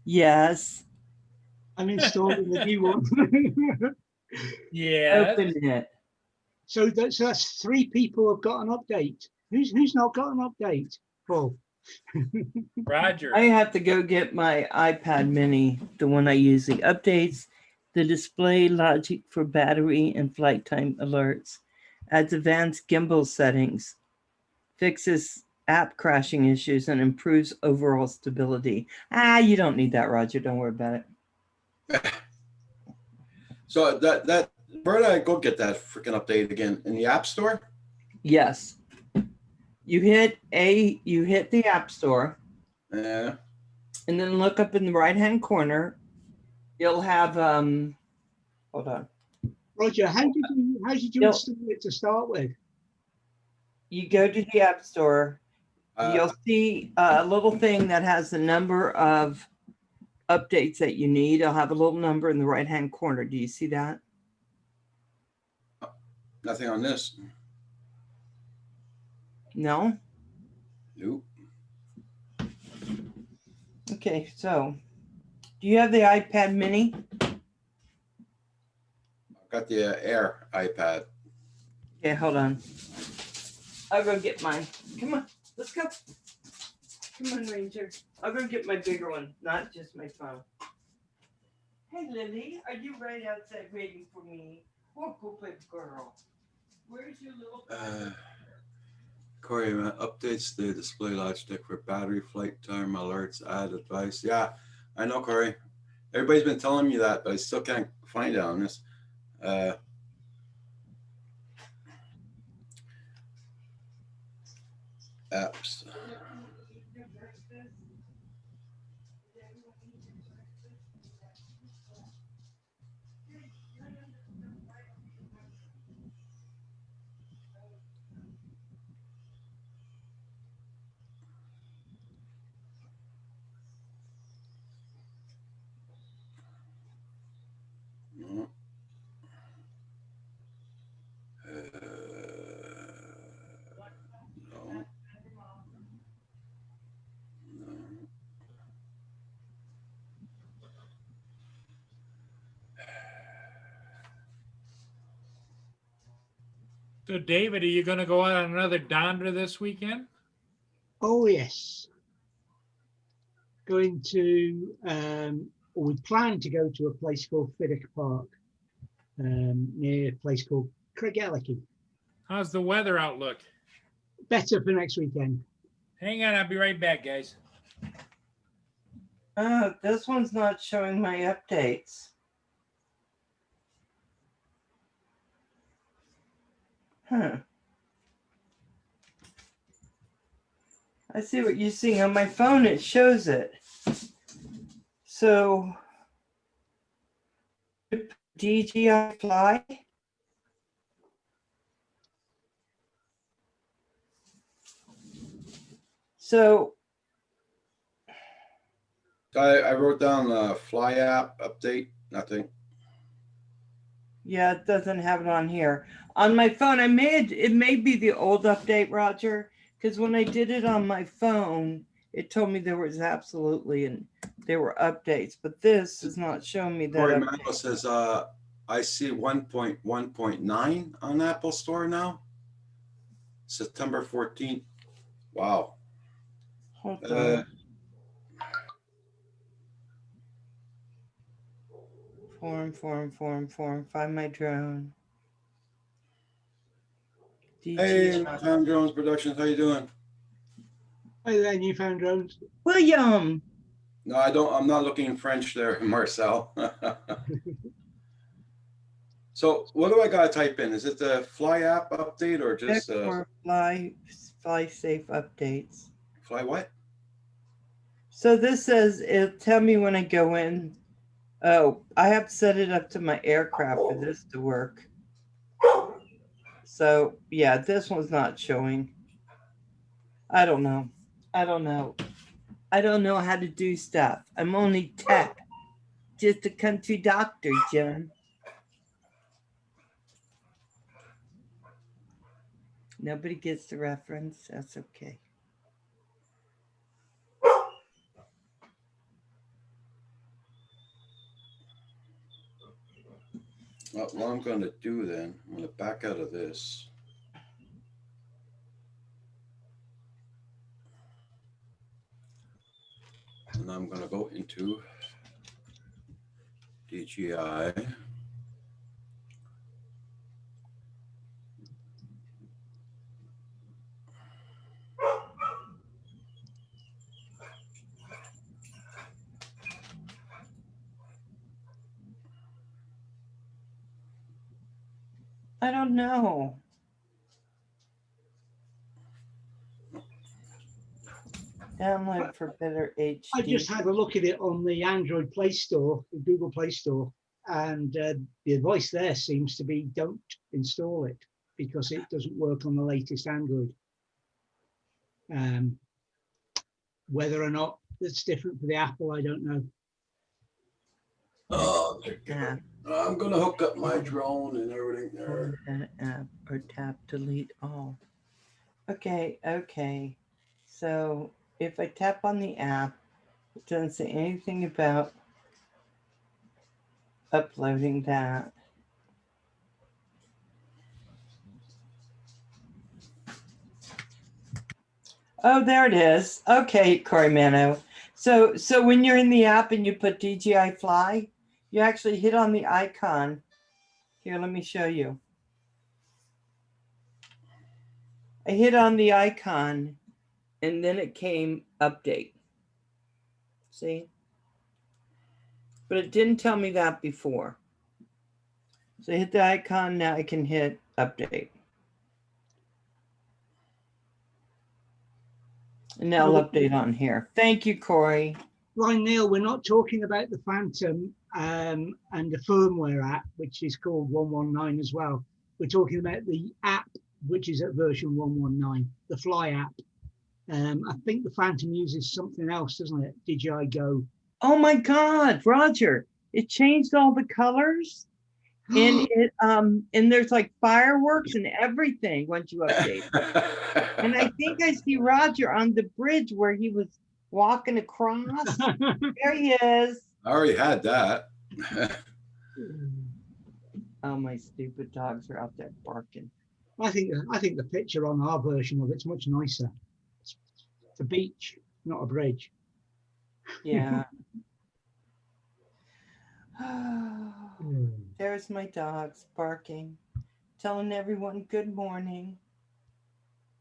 Yes. I'm installing the new one. Yeah. Open it. So that's 3 people have got an update. Who's not got an update? Paul. Roger. I have to go get my iPad mini, the one I use. The updates, the display logic for battery and flight time alerts, adds advanced gimbal settings, fixes app crashing issues, and improves overall stability. You don't need that, Roger. Don't worry about it. So that where did I go get that freaking update again? In the App Store? Yes. You hit the App Store. Yeah. and then look up in the right-hand corner. You'll have, hold on. Roger, how did you Yep. install it to start with? You go to the App Store. Uh, You'll see a little thing that has the number of updates that you need. I'll have a little number in the right-hand corner. Do you see that? Nothing on this. No? Nope. Okay, so do you have the iPad mini? I've got the Air iPad. Okay, hold on. I'll go get mine. Come on, let's go. Come on, Ranger. I'll go get my bigger one, not just my phone. Hey, Lily, are you right outside waiting for me? Oh, good girl. Where's your little Corey, updates the display logic for battery, flight time, alerts, ad advice. Yeah, I know, Corey. Everybody's been telling me that, but I still can't find it on this. Apps. No. No. No. So David, are you going to go on another Dondra this weekend? Oh yes. Going to or we plan to go to a place called Fiddick Park, near a place called Craigellachie. How's the weather outlook? Better for next weekend. Hang on, I'll be right back, guys. Oh, this one's not showing my updates. Huh. I see what you're seeing on my phone. It shows it. So, DJI Fly. So, I wrote down Fly app update. Nothing. yeah, it doesn't have it on here. On my phone, it may be the old update, Roger, because when I did it on my phone, it told me there was absolutely and there were updates, but this is not showing me that. Corey update. Mandel says I see 1.1.9 on Apple Store now. September 14th. Wow. Hold on. Form. Find my drone. Hey, DJI. Newfound Drones Productions, how you doing? Hi there, Newfound Drones. William. No, I don't. I'm not looking French there, Marcel. So, what do I gotta type in? Is it the Fly app update or Check just for fly safe updates. Fly what? So this says it'll tell me when I go in. Oh, I have to set it up to my aircraft for this to work. So yeah, this one's not showing. I don't know. I don't know how to do stuff. I'm only tech. Just a country doctor, Jim. Nobody gets the reference. That's okay. What I'm gonna do then, I'm gonna back out of this. And I'm gonna go into DJI. I don't know. Download for better HD. I just had a look at it on the Android Play Store, the Google Play Store, and the advice there seems to be don't install it because it doesn't work on the latest Android. Whether or not that's different for the Apple, I don't know. Oh, Yeah. I'm gonna hook up my drone and everything there. Open that app or tap delete all. Okay, okay. So if I tap on the app, it doesn't say anything about uploading that. Oh, there it is. Okay, Corey Mano. So when you're in the app and you put DJI Fly, you actually hit on the icon. Here, let me show you. I hit on the icon and then it came update. See? But it didn't tell me that before. So I hit the icon, now I can hit update. And now I'll update on here. Thank you, Corey. Ryan Neil, we're not talking about the Phantom and the firmware app, which is called 119 as well. We're talking about the app, which is at version 119, the Fly app. I think the Phantom uses something else, doesn't it? DJI Go. Oh my God, Roger, it changed all the colors. And it and there's like fireworks and everything once you update. And I think I see Roger on the bridge where he was walking across. There he is. I already had that. Oh, my stupid dogs are out there barking. I think the picture on our version of it's much nicer. It's a beach, not a bridge. Yeah. There's my dogs barking, telling everyone good morning.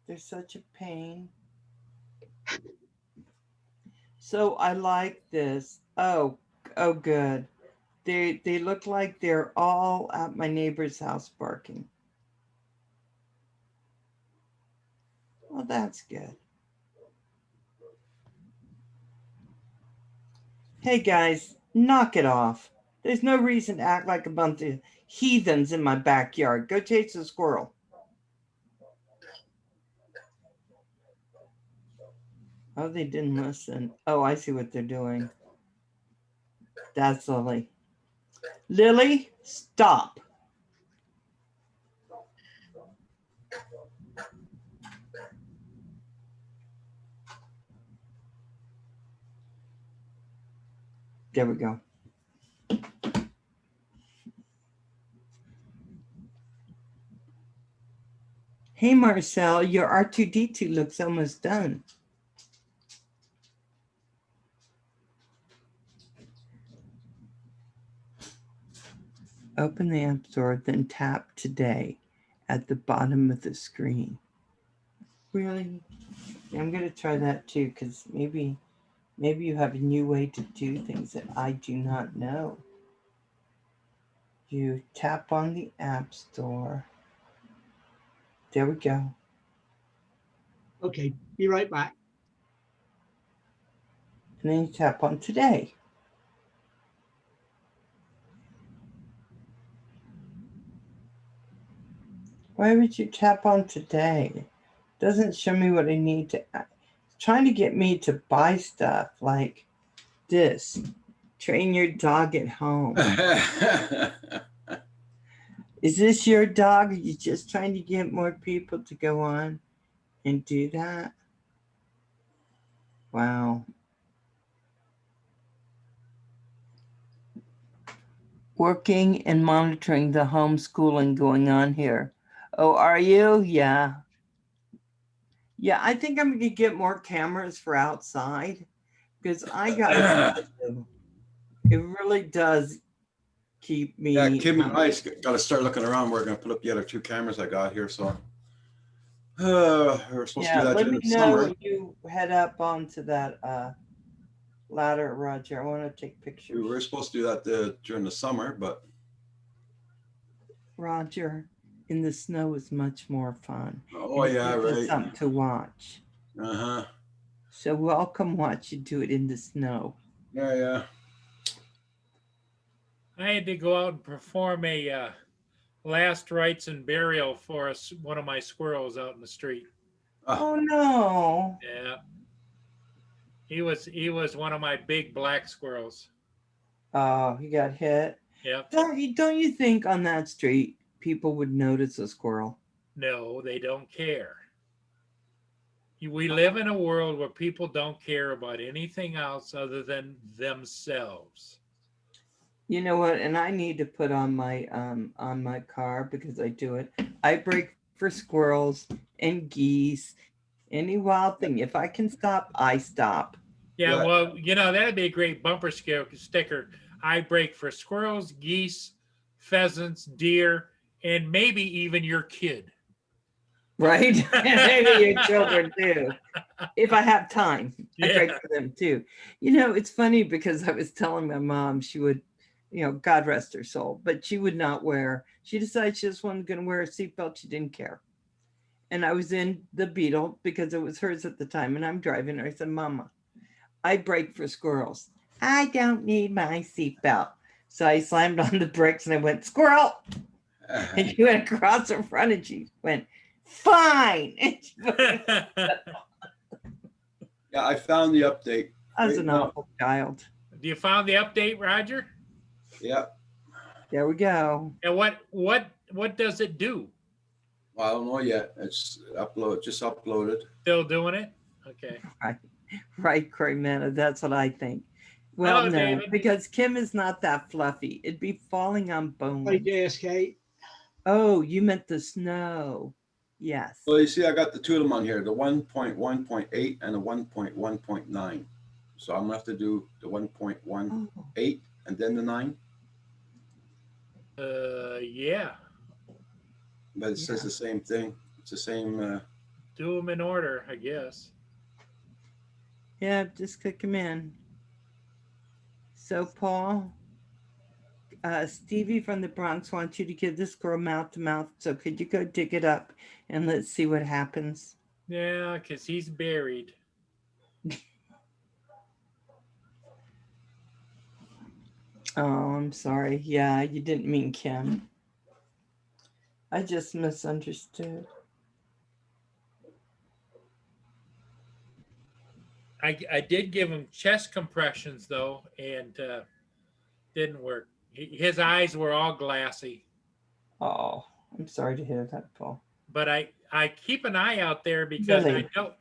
They're such a pain. So I like this. Oh, good. They look like they're all at my neighbor's house barking. Well, that's good. Hey guys, knock it off. There's no reason to act like a bunch of heathens in my backyard. Go chase a squirrel. Oh, they didn't listen. Oh, I see what they're doing. That's Lily. Lily, stop. There we go. Hey, Marcel, your R2-D2 looks almost done. Open the App Store, then tap Today at the bottom of the screen. Really? Yeah, I'm going to try that too, because maybe you have a new way to do things that I do not know. You tap on the App Store. There we go. Okay, be right back. And then you tap on Today. Why would you tap on Today? Doesn't show me what I need to. It's trying to get me to buy stuff like this. Train your dog at home. Is this your dog? Are you just trying to get more people to go on and do that? Wow. Working and monitoring the homeschooling going on here. Oh, are you? Yeah. Yeah, I think I'm going to get more cameras for outside because I got it really does keep me. Yeah, Kim and I got to start looking around. We're going to put up the other 2 cameras I got here. So we're supposed to do that let during me the know summer. when you head up onto that ladder, Roger. I want to take pictures. We were supposed to do that during the summer, but Roger, in the snow is much more fun. oh yeah, It's right. something to watch. Uh-huh. So we'll come watch you do it in the snow. Yeah. I had to go out and perform a last rites and burial for one of my squirrels out in the street. Oh no. Yeah. He was one of my big black squirrels. Oh, he got hit. Yep. Don't you think on that street people would notice a squirrel? No, they don't care. We live in a world where people don't care about anything else other than themselves. You know what? And I need to put on my car, because I do it. I brake for squirrels and geese, any wild thing. If I can stop, I stop. Yeah, well, that'd be a great bumper sticker. I brake for squirrels, geese, pheasants, deer, and maybe even your kid. Right? Maybe your children too. If I have time, I brake for them too. It's funny because I was telling my mom she would, God rest her soul, but she would not she decided she just wasn't going to wear a seatbelt. She didn't care. And I was in the Beetle because it was hers at the time, and I'm driving. I said, Mama, I brake for squirrels. I don't need my seatbelt. So I slammed on the brakes and I went, squirrel. And she went across the front and she went, fine. Yeah, I found the update. I was an awful child. Do you found the update, Roger? Yeah. There we go. And what does it do? Well, I don't know yet. It's just uploaded. Still doing it? Okay. Right, Cremana. That's what I think. Well, Hello, no, David. because Kim is not that fluffy. It'd be falling on bones. Hey, JSK. Oh, you meant the snow. Yes. Well, you see, I got the two of them on here, the 1.1.8 and the 1.1.9. So I'm gonna have to do the 1.18 and then the 9. Yeah. But it says the same thing. It's the same. Do them in order, I guess. Yeah, just click them in. So, Paul, Stevie from the Bronx wants you to give this girl mouth to mouth. So could you go dig it up and let's see what happens? Yeah, because he's buried. Oh, I'm sorry. Yeah, you didn't mean Kim. I just misunderstood. I did give him chest compressions though, and didn't work. His eyes were all glassy. Oh, I'm sorry to hear that, Paul. But I keep an eye out there because Really? I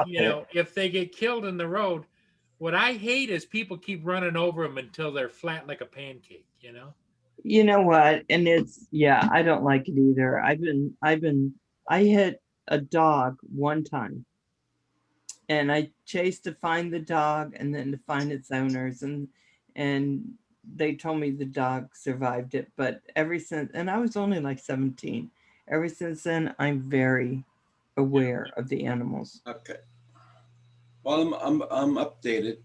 know if they get killed in the road, what I hate is people keep running over them until they're flat like a pancake. You know what? And I don't like it either. I hit a dog one time. And I chased to find the dog and then to find its owners, and they told me the dog survived it. But ever since, and I was only like 17, ever since then, I'm very aware of the animals. Okay. Well, I'm updated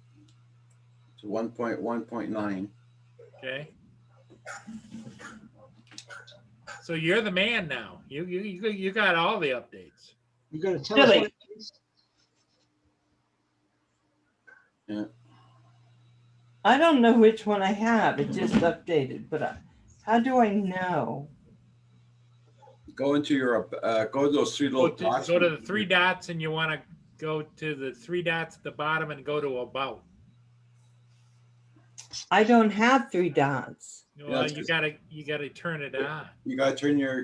to 1.1.9. Okay. So you're the man now. You got all the updates. You got to tell us Really? what it is. Yeah. I don't know which one I have. It just updated, but how do I know? Go into your go to those three little dots. Go to the three dots, and you want to go to the three dots at the bottom and go to about. I don't have three dots. Well, you gotta turn it on. You gotta turn your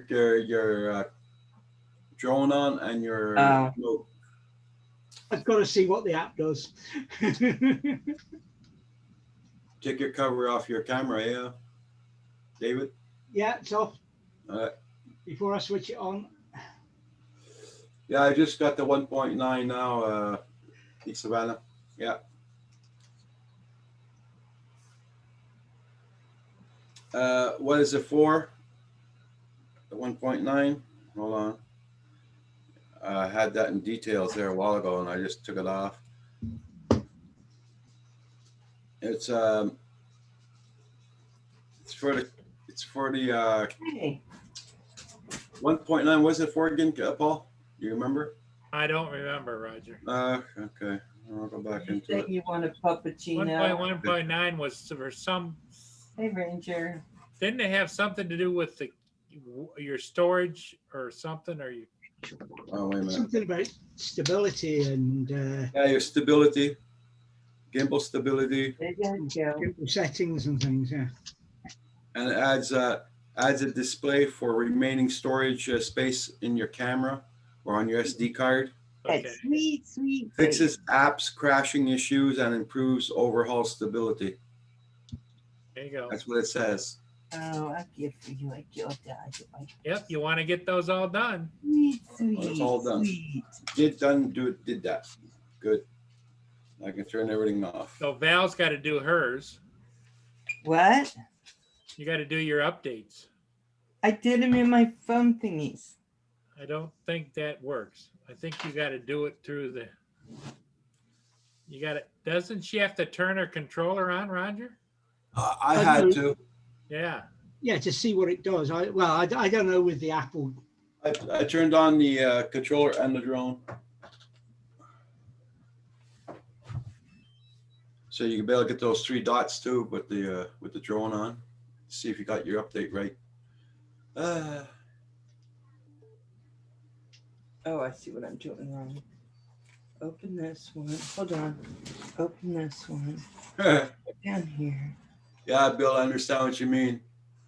drone on and your no, I've got to see what the app does. take your cover off your camera, yeah, David. Yeah, it's off. All right. Before I switch it on. Yeah, I just got the 1.9 now, Savannah. Yeah. What is it for? The 1.9? Hold on. I had that in details there a while ago and I just took it off. It's for the Hey, 1.9. Was it for again, Paul? You remember? I don't remember, Roger. Okay. I'll go back You into said it. you want a puppuccino. 1.1.9 was for some, Hey, Ranger. didn't it have something to do with your storage or something, or you? Oh, wait a minute. Something about stability and Yeah, your stability, gimbal stability, There you go. settings and things. Yeah. and it adds a display for remaining storage space in your camera or on your SD card. Okay. That sweet, sweet. Fixes apps crashing issues and improves overhaul stability. There you go. That's what it says. Oh, I give for you. I killed that. Yep, you want to get those all done. Sweet, sweet, Well, it's all done. sweet. Did that. Good. I can turn everything off. So Val's got to do hers. What? You got to do your updates. I did them in my phone thingies. I don't think that works. I think you got to do it through the. You got to. Doesn't she have to turn her controller on, Roger? I had to. Yeah. Yeah, to see what it does. I don't know with the Apple. I turned on the controller and the drone. So you can be able to get those 3 dots too with the drone on. See if you got your update right. Oh, I see what I'm doing wrong. Open this one. Hold on. Open this one. Down here. Yeah, Bill, I understand what you mean.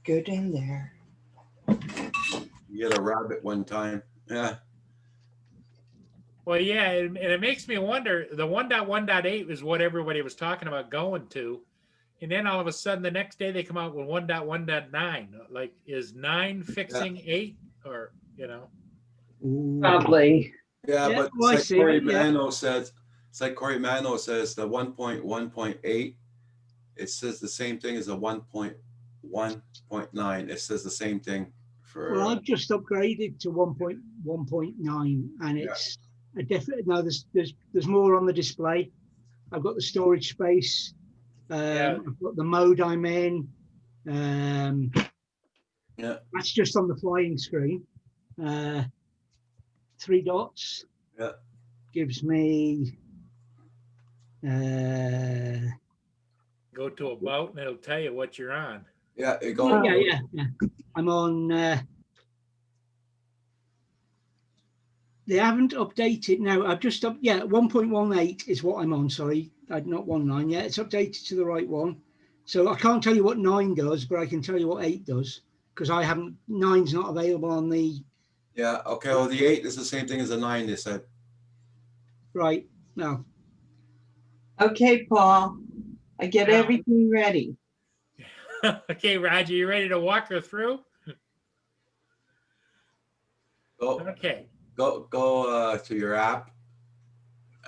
Go down there. You get a rabbit one time. Yeah. Well, yeah, and it makes me wonder. The 1.1.8 is what everybody was talking about going to, and then all of a sudden the next day they come out with 1.1.9. Like, is 9 fixing 8, or you know? Probably. Yeah, Yeah, but well, I it's like see Corey it, yeah. Mano says. It's like Corey Mano says the 1.1.8. It says the same thing as the 1.1.9. It says the same thing for. Well, I've just upgraded to 1.1.9, and it's a definite. No, there's more on the display. I've got the storage space. Yeah. I've got the mode I'm in. Yeah. That's just on the flying screen. 3 dots. Yeah. Gives me. Go to about, and it'll tell you what you're on. Yeah, it Oh, goes. yeah. I'm on. They haven't updated now. I've just up. Yeah, 1.18 is what I'm on. Sorry, not 1.9. Yeah, it's updated to the right one. So I can't tell you what 9 does, but I can tell you what 8 does because I haven't. 9's not available on the. Yeah. Okay. Well, the 8 is the same thing as the 9. They said. Right. No. Okay, Paul. I get Now- everything ready. Okay, Roger, you ready to walk her through? Go Okay. to your app.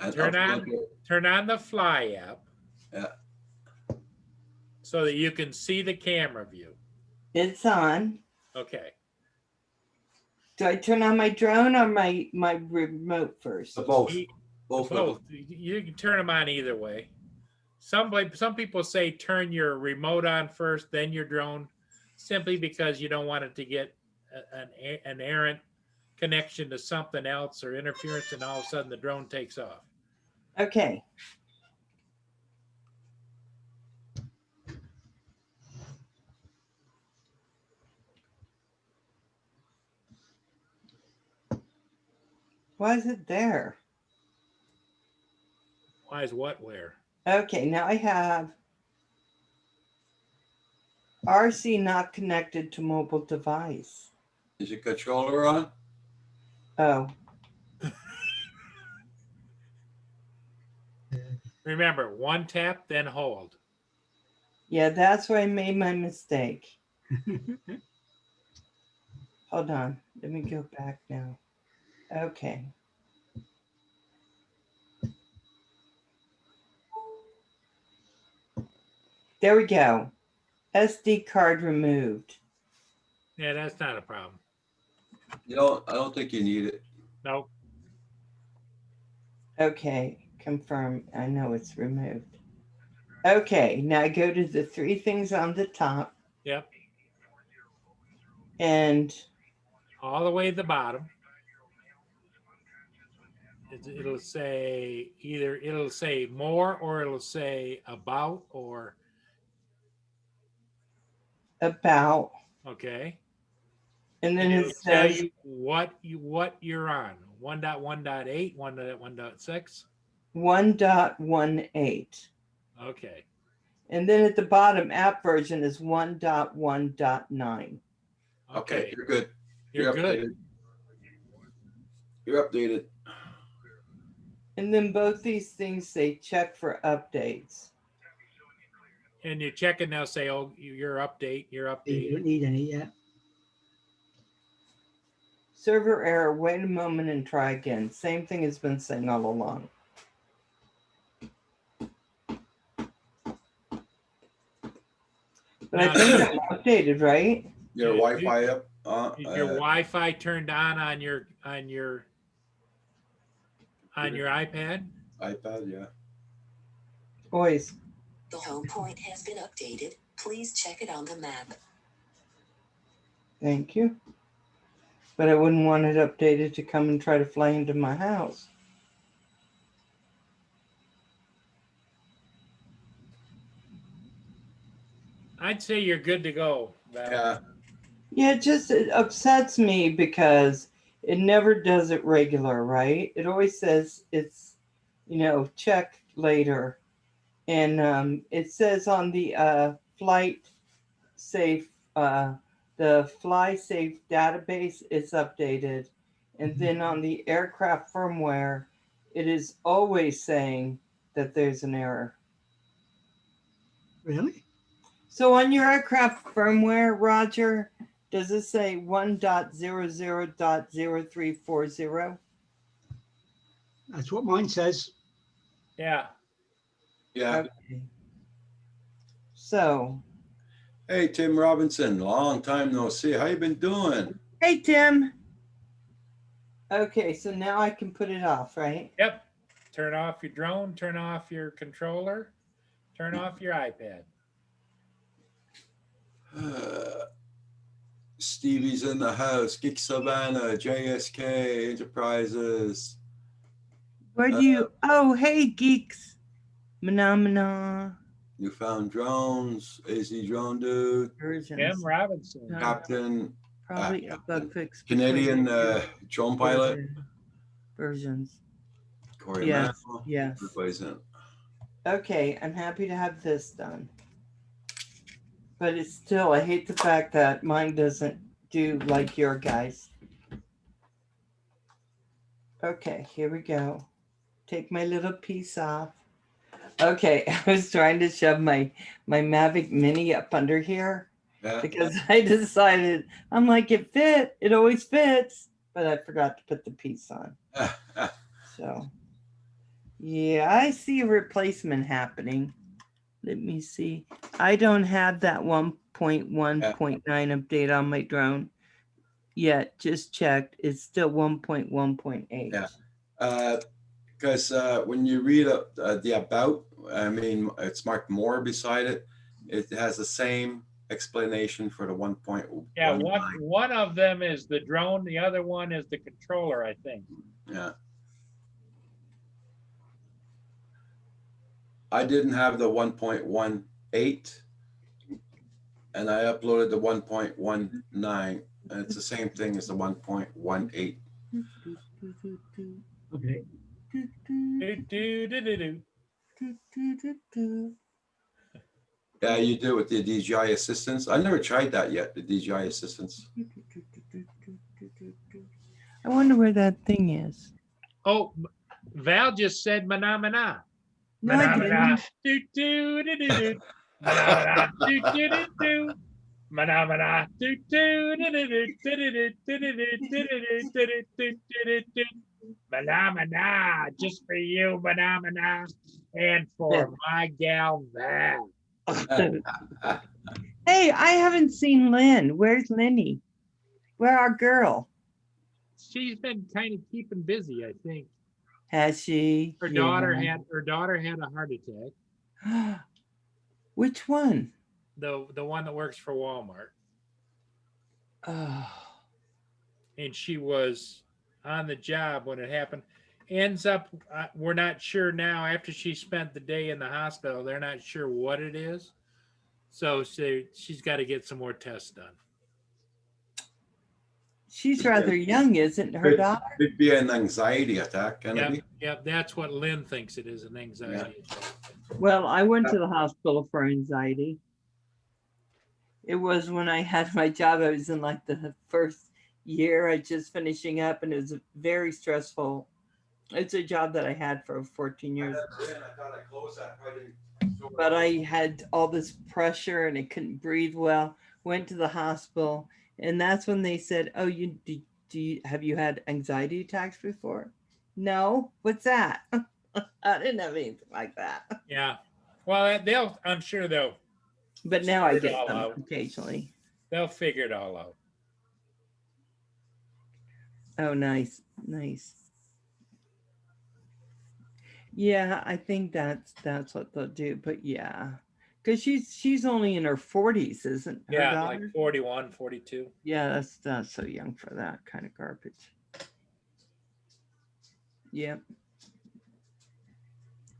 And Turn on. upload it. Turn on the Fly app. Yeah. So that you can see the camera view. It's on. Okay. Do I turn on my drone or my remote first? Both. You- Both of Both. You can turn them on either way. Some people say turn your remote on first, then your drone, simply because you don't want it to get an errant connection to something else or interference, and all of a sudden the drone takes off. Okay. Why is it there? Why is what where? Okay, now I have RC not connected to mobile device. Is your controller on? Oh, Remember, one tap, then hold. yeah, that's where I made my mistake. Hold on, let me go back now. Okay. There we go. SD card removed. Yeah, that's not a problem. I don't think you need it. Nope. Okay, confirm. I know it's removed. Okay, now go to the 3 things on the top Yep. and All the way to the bottom. it'll say either it'll say more or it'll say about or About, okay. and then And it it'll tell says you what you're on. 1.1.8, 1.1.6. 1.18. Okay. And then at the bottom, app version is 1.1.9. Okay, you're good. You're good. updated. You're updated. And then both these things say check for updates. And you check and they'll say, oh, you're update, you're You updated. don't need any yet. Server error, wait a moment and try again. Same thing has been saying all along. But I think I'm updated, right? Your Yeah, Wi-Fi up? Is your Wi-Fi turned on your iPad? iPad, yeah. Boys, The home point has been updated. Please check it on the map. thank you. But I wouldn't want it updated to come and try to fly into my house. I'd say you're good to go. Val. Yeah. Yeah, it upsets me because it never does it regular, right? It always says it's, check later. And it says on the flight safe, the fly safe database is updated. And then on the aircraft firmware, it is always saying that there's an error. Really? So on your aircraft firmware, Roger, does it say 1.00.0340? That's what mine says. Yeah. Yeah. Okay. So, Hey, Tim Robinson, long time no see. How you been doing? hey, Tim. Okay, so now I can put it off, right? Yep. Turn off your drone, turn off your controller, turn off your iPad. Stevie's in the house. Geek Savannah, JSK Enterprises. Where do you? Oh, hey, geeks. Mana. Newfound Drones, AZ Drone Dude, Versions. Tim Robinson. Captain, Probably a bug fix. Canadian drone pilot, Versions. Corey Yes, Mantle. yes. Everybody's in. Okay, I'm happy to have this done. But it's still, I hate the fact that mine doesn't do like your guys. Okay, here we go. Take my little piece off. Okay, I was trying to shove my Mavic Mini up under here Yeah. because I decided, I'm like, it always fits, but I forgot to put the piece on. So, yeah, I see a replacement happening. Let me see. I don't have that 1.1.9 update on my drone yet. Just checked. It's still 1.1.8. Yeah. Because when you read the about, I mean, it's marked more beside it. It has the same explanation for the 1.1. Yeah, one of them is the drone, the other one is the controller, I think. Yeah. I didn't have the 1.18 and I uploaded the 1.19 and it's the same thing as the 1.18. Okay. Yeah, you do with the DJI Assistance. I never tried that yet, the DJI Assistance. I wonder where that thing is. Oh, Val just said mana mana. No, I didn't. Do do do do do. Mana do do do do. Mana mana do do do do do do do do do do. Mana mana, just for you, mana mana, and for my gal Val. Hey, I haven't seen Lynn. Where's Lenny? Where our girl? She's been kind of keeping busy, I think. Has she? Her daughter had a heart attack. Which one? The one that works for Walmart. Oh. And she was on the job when it happened. ends up, we're not sure now, after she spent the day in the hospital, they're not sure what it is. So she's got to get some more tests done. She's rather young, isn't her daughter? Could be an anxiety attack, can it Yep, be? yep, that's what Lynn thinks it is, an anxiety attack. Well, I went to the hospital for anxiety. It was when I had my job. I was in like the first year, I just finishing up, and it was very stressful. It's a job that I had for 14 years. But I had all this pressure and I couldn't breathe well. Went to the hospital, and that's when they said, "Oh, have you had anxiety attacks before?" No. What's that? I didn't have anything like that. Yeah. Well, I'm sure they'll. But now I figure it get all them out. occasionally. They'll figure it all out. Oh, nice, nice. Yeah, I think that's what they'll do. But yeah, because she's only in her 40s, isn't her Yeah, daughter? like 41, 42. Yeah, that's so young for that kind of garbage. Yep.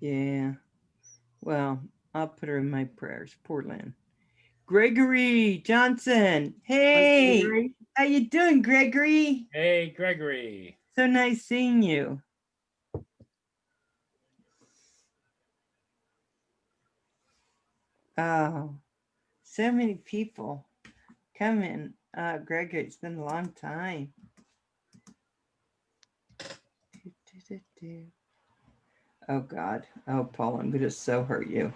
Yeah. Well, I'll put her in my prayers. Poor Lynn. Gregory Johnson. Hey, Gregory. how you doing, Gregory? Hey, Gregory. So nice seeing you. Oh, so many people coming. Gregory, it's been a long time. Oh God. Oh, Paul, I'm gonna so hurt you.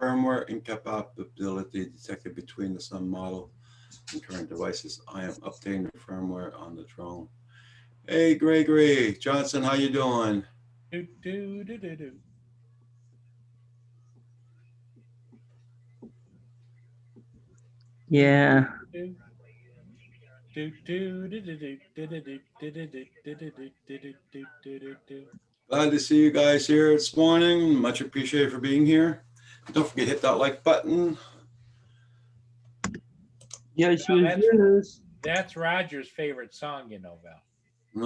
Firmware incompatibility detected between the Sun model and current devices. I am updating the firmware on the drone. Hey, Gregory Johnson, how you doing? Do, do, do, do, do. Yeah. Do, do, do, do, do, do, do, do, do, do, do, do, do, do, do, do, do, do. Glad to see you guys here this morning. Much appreciated for being here. Don't forget to hit that like button. Yes, Well, that's Roger's favorite song, you know, Val.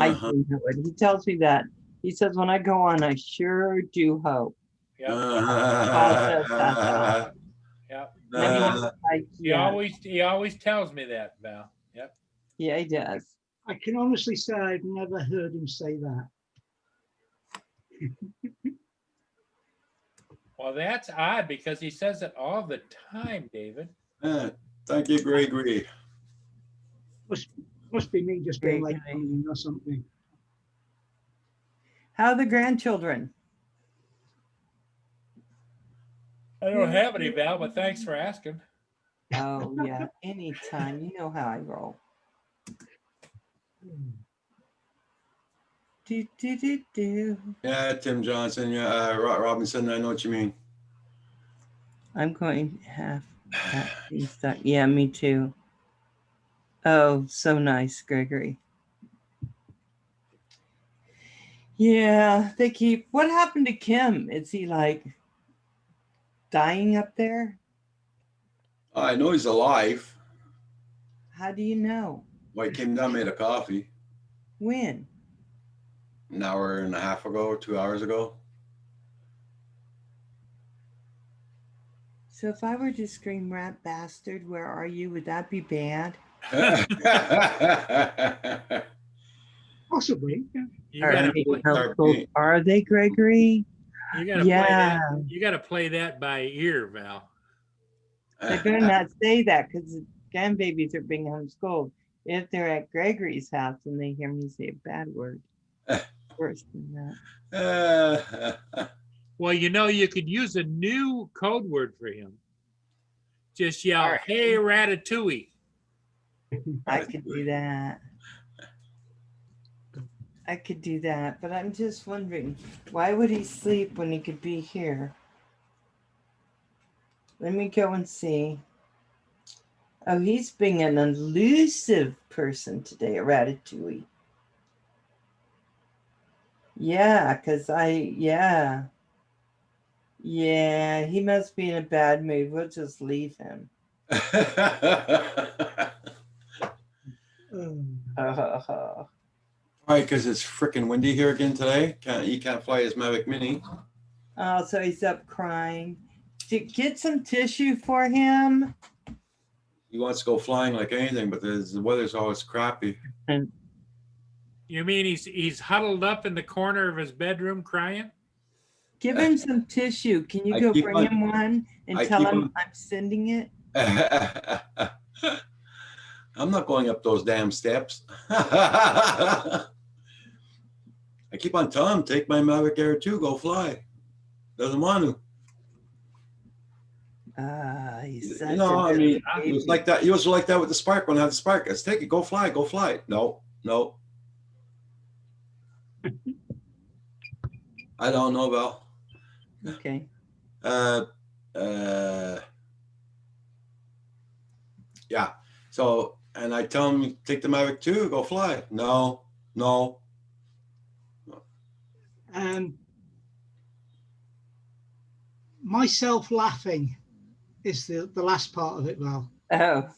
I do know it. He tells me that. He says, when I go on, I sure do hope. Yep. Yep. He always tells me that, Val. Yep. Yeah, he does. I can honestly say I've never heard him say that. Well, that's odd because he says it all the time, David. Thank you, Gregory. Must be me just being like or something. How are the grandchildren? I don't have any, Val, but thanks for asking. Oh, yeah. Anytime. You know how I roll. Do, do, do, do. Yeah, Tim Johnson. Yeah, Robinson. I know what you mean. I'm going to have that piece stuck. Yeah, me too. Oh, so nice, Gregory. Yeah, they keep. What happened to Kim? Is he like dying up there? I know he's alive. How do you know? Well, he came down, made a coffee When? an hour and a half ago, 2 hours ago. So if I were to scream "rat bastard, where are you?" would that be bad? Possibly. Are they, Gregory? You gotta play that. You gotta play that by ear, Val. They better not say that because the grandbabies are being homeschooled. If they're at Gregory's house and they hear me say a bad word, worse than that. Well, you know, you could use a new code word for him. Just yell, Right. "Hey, Ratatouille." I could do that. I could do that, but I'm just wondering, why would he sleep when he could be here? Let me go and see. Oh, he's being an elusive person today, a Ratatouille. Yeah, because yeah, he must be in a bad mood. We'll just leave him. Probably because it's freaking windy here again today. You can't fly his Mavic Mini. Oh, so he's up crying. Get some tissue for him. He wants to go flying like anything, but the weather's always crappy. You mean he's huddled up in the corner of his bedroom crying? Give him some tissue. Can you I go keep bring on- him one and I tell keep him on- I'm sending it? I'm not going up those damn steps. I keep on telling him, take my Mavic Air 2, go fly. Doesn't want to. He's such You know, a I mean, baby. it was like that. He was like that with the Spark when I had the Spark. I said, take it, go fly, go fly. No. I don't know, Val. Okay. Yeah. So, and I tell him, take the Mavic 2, go fly. No. Myself laughing is the last part of it, Val. Oh,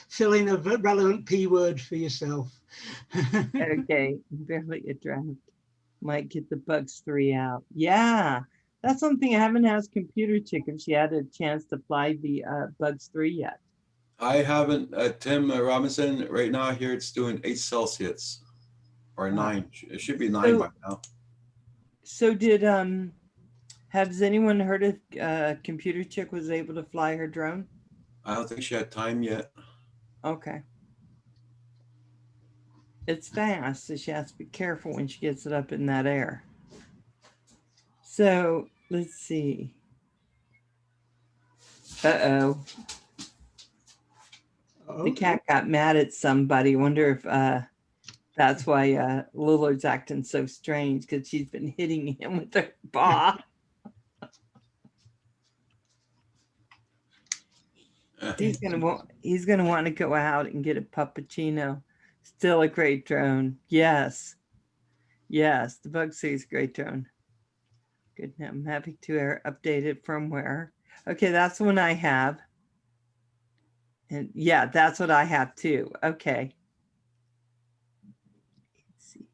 Fill in a relevant P word for yourself. okay. Barely a draft. Might get the Bugs 3 out. Yeah. That's something I haven't asked Computer Chick if she had a chance to fly the Bugs 3 yet. I haven't, Tim Robinson, right now here it's doing 8 Celsius or 9. It should be 9 by now. So has anyone heard if Computer Chick was able to fly her drone? I don't think she had time yet. Okay. It's fast, so she has to be careful when she gets it up in that air. So let's see. Uh-oh. The cat got mad at somebody. Wonder if that's why Lillard's acting so strange, because she's been hitting him with her paw. He's gonna want to go out and get a puppuccino. Still a great drone. Yes, the Bug 3 is a great drone. Good. Now I'm happy to update it firmware. Okay, that's the one I have. And yeah, that's what I have too. Okay. Let's see.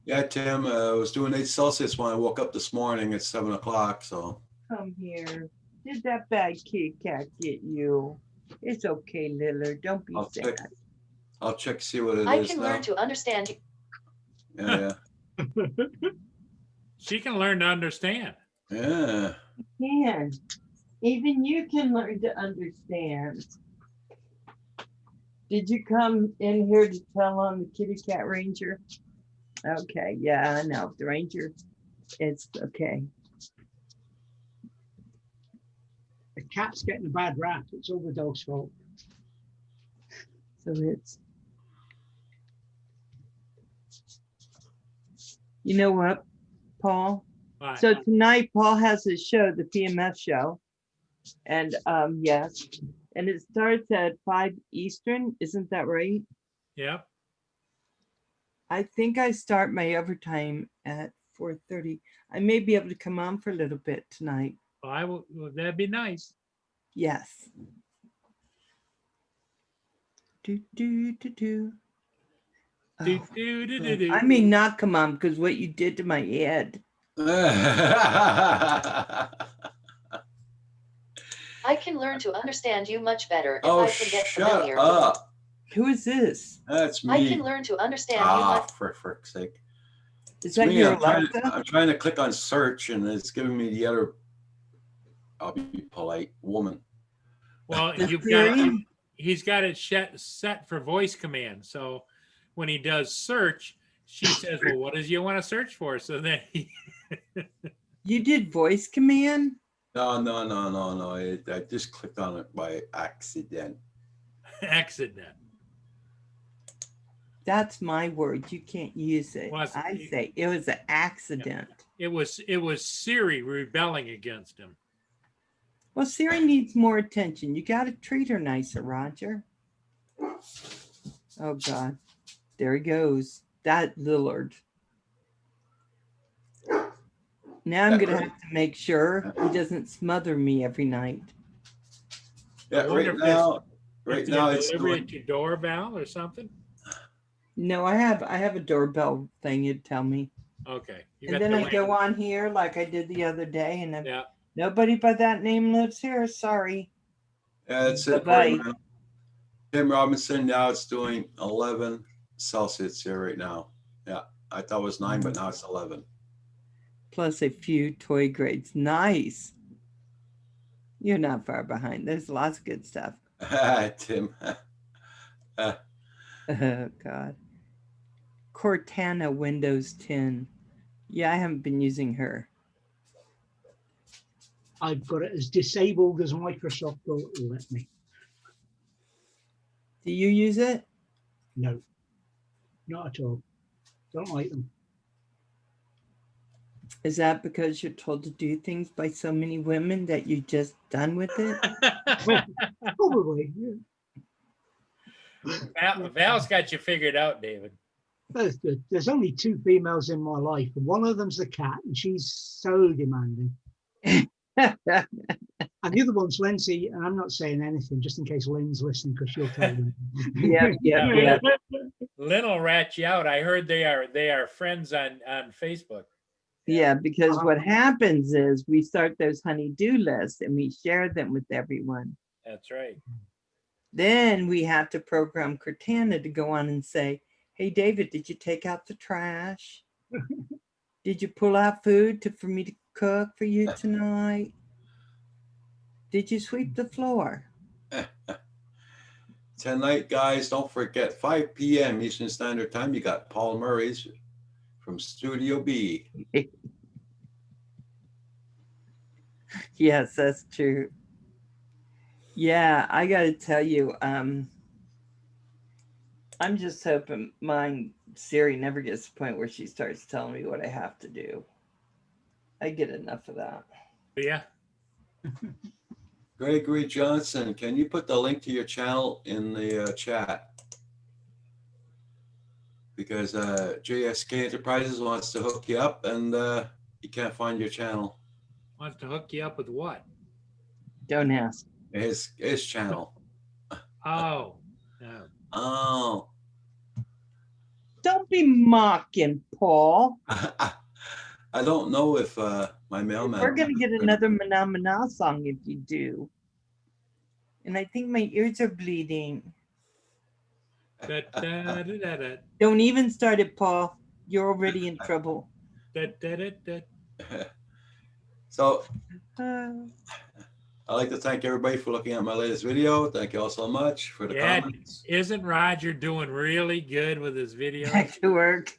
Yeah, Tim, I was doing 8 Celsius when I woke up this morning at 7 o'clock. So Come here. Did that bad kitty cat get you? It's okay, Lillard. Don't be sad. I'll check, see what it is. I can now. learn to understand you. Yeah. She can learn to understand. Yeah. You can. Even you can learn to understand. Did you come in here to tell on the kitty cat ranger? Okay, yeah, I know. The ranger, it's okay. The cat's getting a bad rap. It's all the dog's fault. So it's, you know what, Paul? But So tonight, Paul has his show, the PMS show. And yes, and it starts at 5 Eastern. Isn't that right? yep. I think I start my overtime at 4:30. I may be able to come on for a little bit tonight. Well, that'd be nice. Yes. Do, do, do, do. Do, Oh, do, do, do, do. I may not come on because what you did to my head. I can learn to understand you much better if Oh, I can get shut familiar. up. Who is this? That's I me. can learn to understand you Ah, much. for frick's sake. Is It's that me. your I'm Alexa? trying to click on search and it's giving me the other, I'll be polite, woman. Well, The you've got Siri? he's got it set for voice command. So when he does search, she says, "Well, what does you want to search for?" So then he You did voice command? No. I just clicked on it by accident. accident. That's my word. You can't use it. Was- I say it was an accident. It was Siri rebelling against him. Well, Siri needs more attention. You got to treat her nicer, Roger. Oh, God. There he goes. That Lillard. Now I'm going to have to make sure he doesn't smother me every night. Yeah, I wonder Right Is now there it's delivery doing, at your door, Val, or something? No, I have a doorbell thing. You'd tell me. Okay. You And got then the I link. go on here like I did the other day, and Yeah. nobody by that name lives here. Sorry. it's it Bye-bye. right now. Tim Robinson, now it's doing 11 Celsius here right now. Yeah, I thought it was 9, but now it's 11. Plus a few toy grades. Nice. You're not far behind. There's lots of good stuff. Tim. Oh God. Cortana Windows 10. Yeah, I haven't been using her. I've got it as disabled as Microsoft will let me. Do you use it? No, not at all. Don't like them. Is that because you're told to do things by so many women that you're just done with it? Probably. Yeah. Val's got you figured out, David. There's only 2 females in my life, and one of them's the cat, and she's so demanding. And the other one's Lindsay, and I'm not saying anything just in case Lynn's listening because she'll tell them. Yeah. Lynn will rat you out. I heard they are friends on Facebook. Yeah, because what happens is we start those honey-do lists and we share them with everyone. That's right. Then we have to program Cortana to go on and say, hey, David, did you take out the trash? Did you pull out food for me to cook for you tonight? Did you sweep the floor? Tonight, guys, don't forget 5 p.m. Eastern Standard Time. You got Paul Murray's from Studio B. Yes, that's true. Yeah, I got to tell you, I'm just hoping mine Siri never gets to the point where she starts telling me what I have to do. I get enough of that. Yeah. Gregory Johnson, can you put the link to your channel in the chat? Because JSK Enterprises wants to hook you up and you can't find your channel. Wants to hook you up with what? Don't ask. His channel. Oh. No. Oh. Don't be mocking, Paul. I don't know if my mailman. We're going to get another Mana Mana song if you do. And I think my ears are bleeding. Da, da, da, da, da. Don't even start it, Paul. You're already in trouble. Da, da, da, da. So Uh, I'd like to thank everybody for looking at my latest video. Thank you all so much for the Yeah, comments. isn't Roger doing really good with his video? back to work.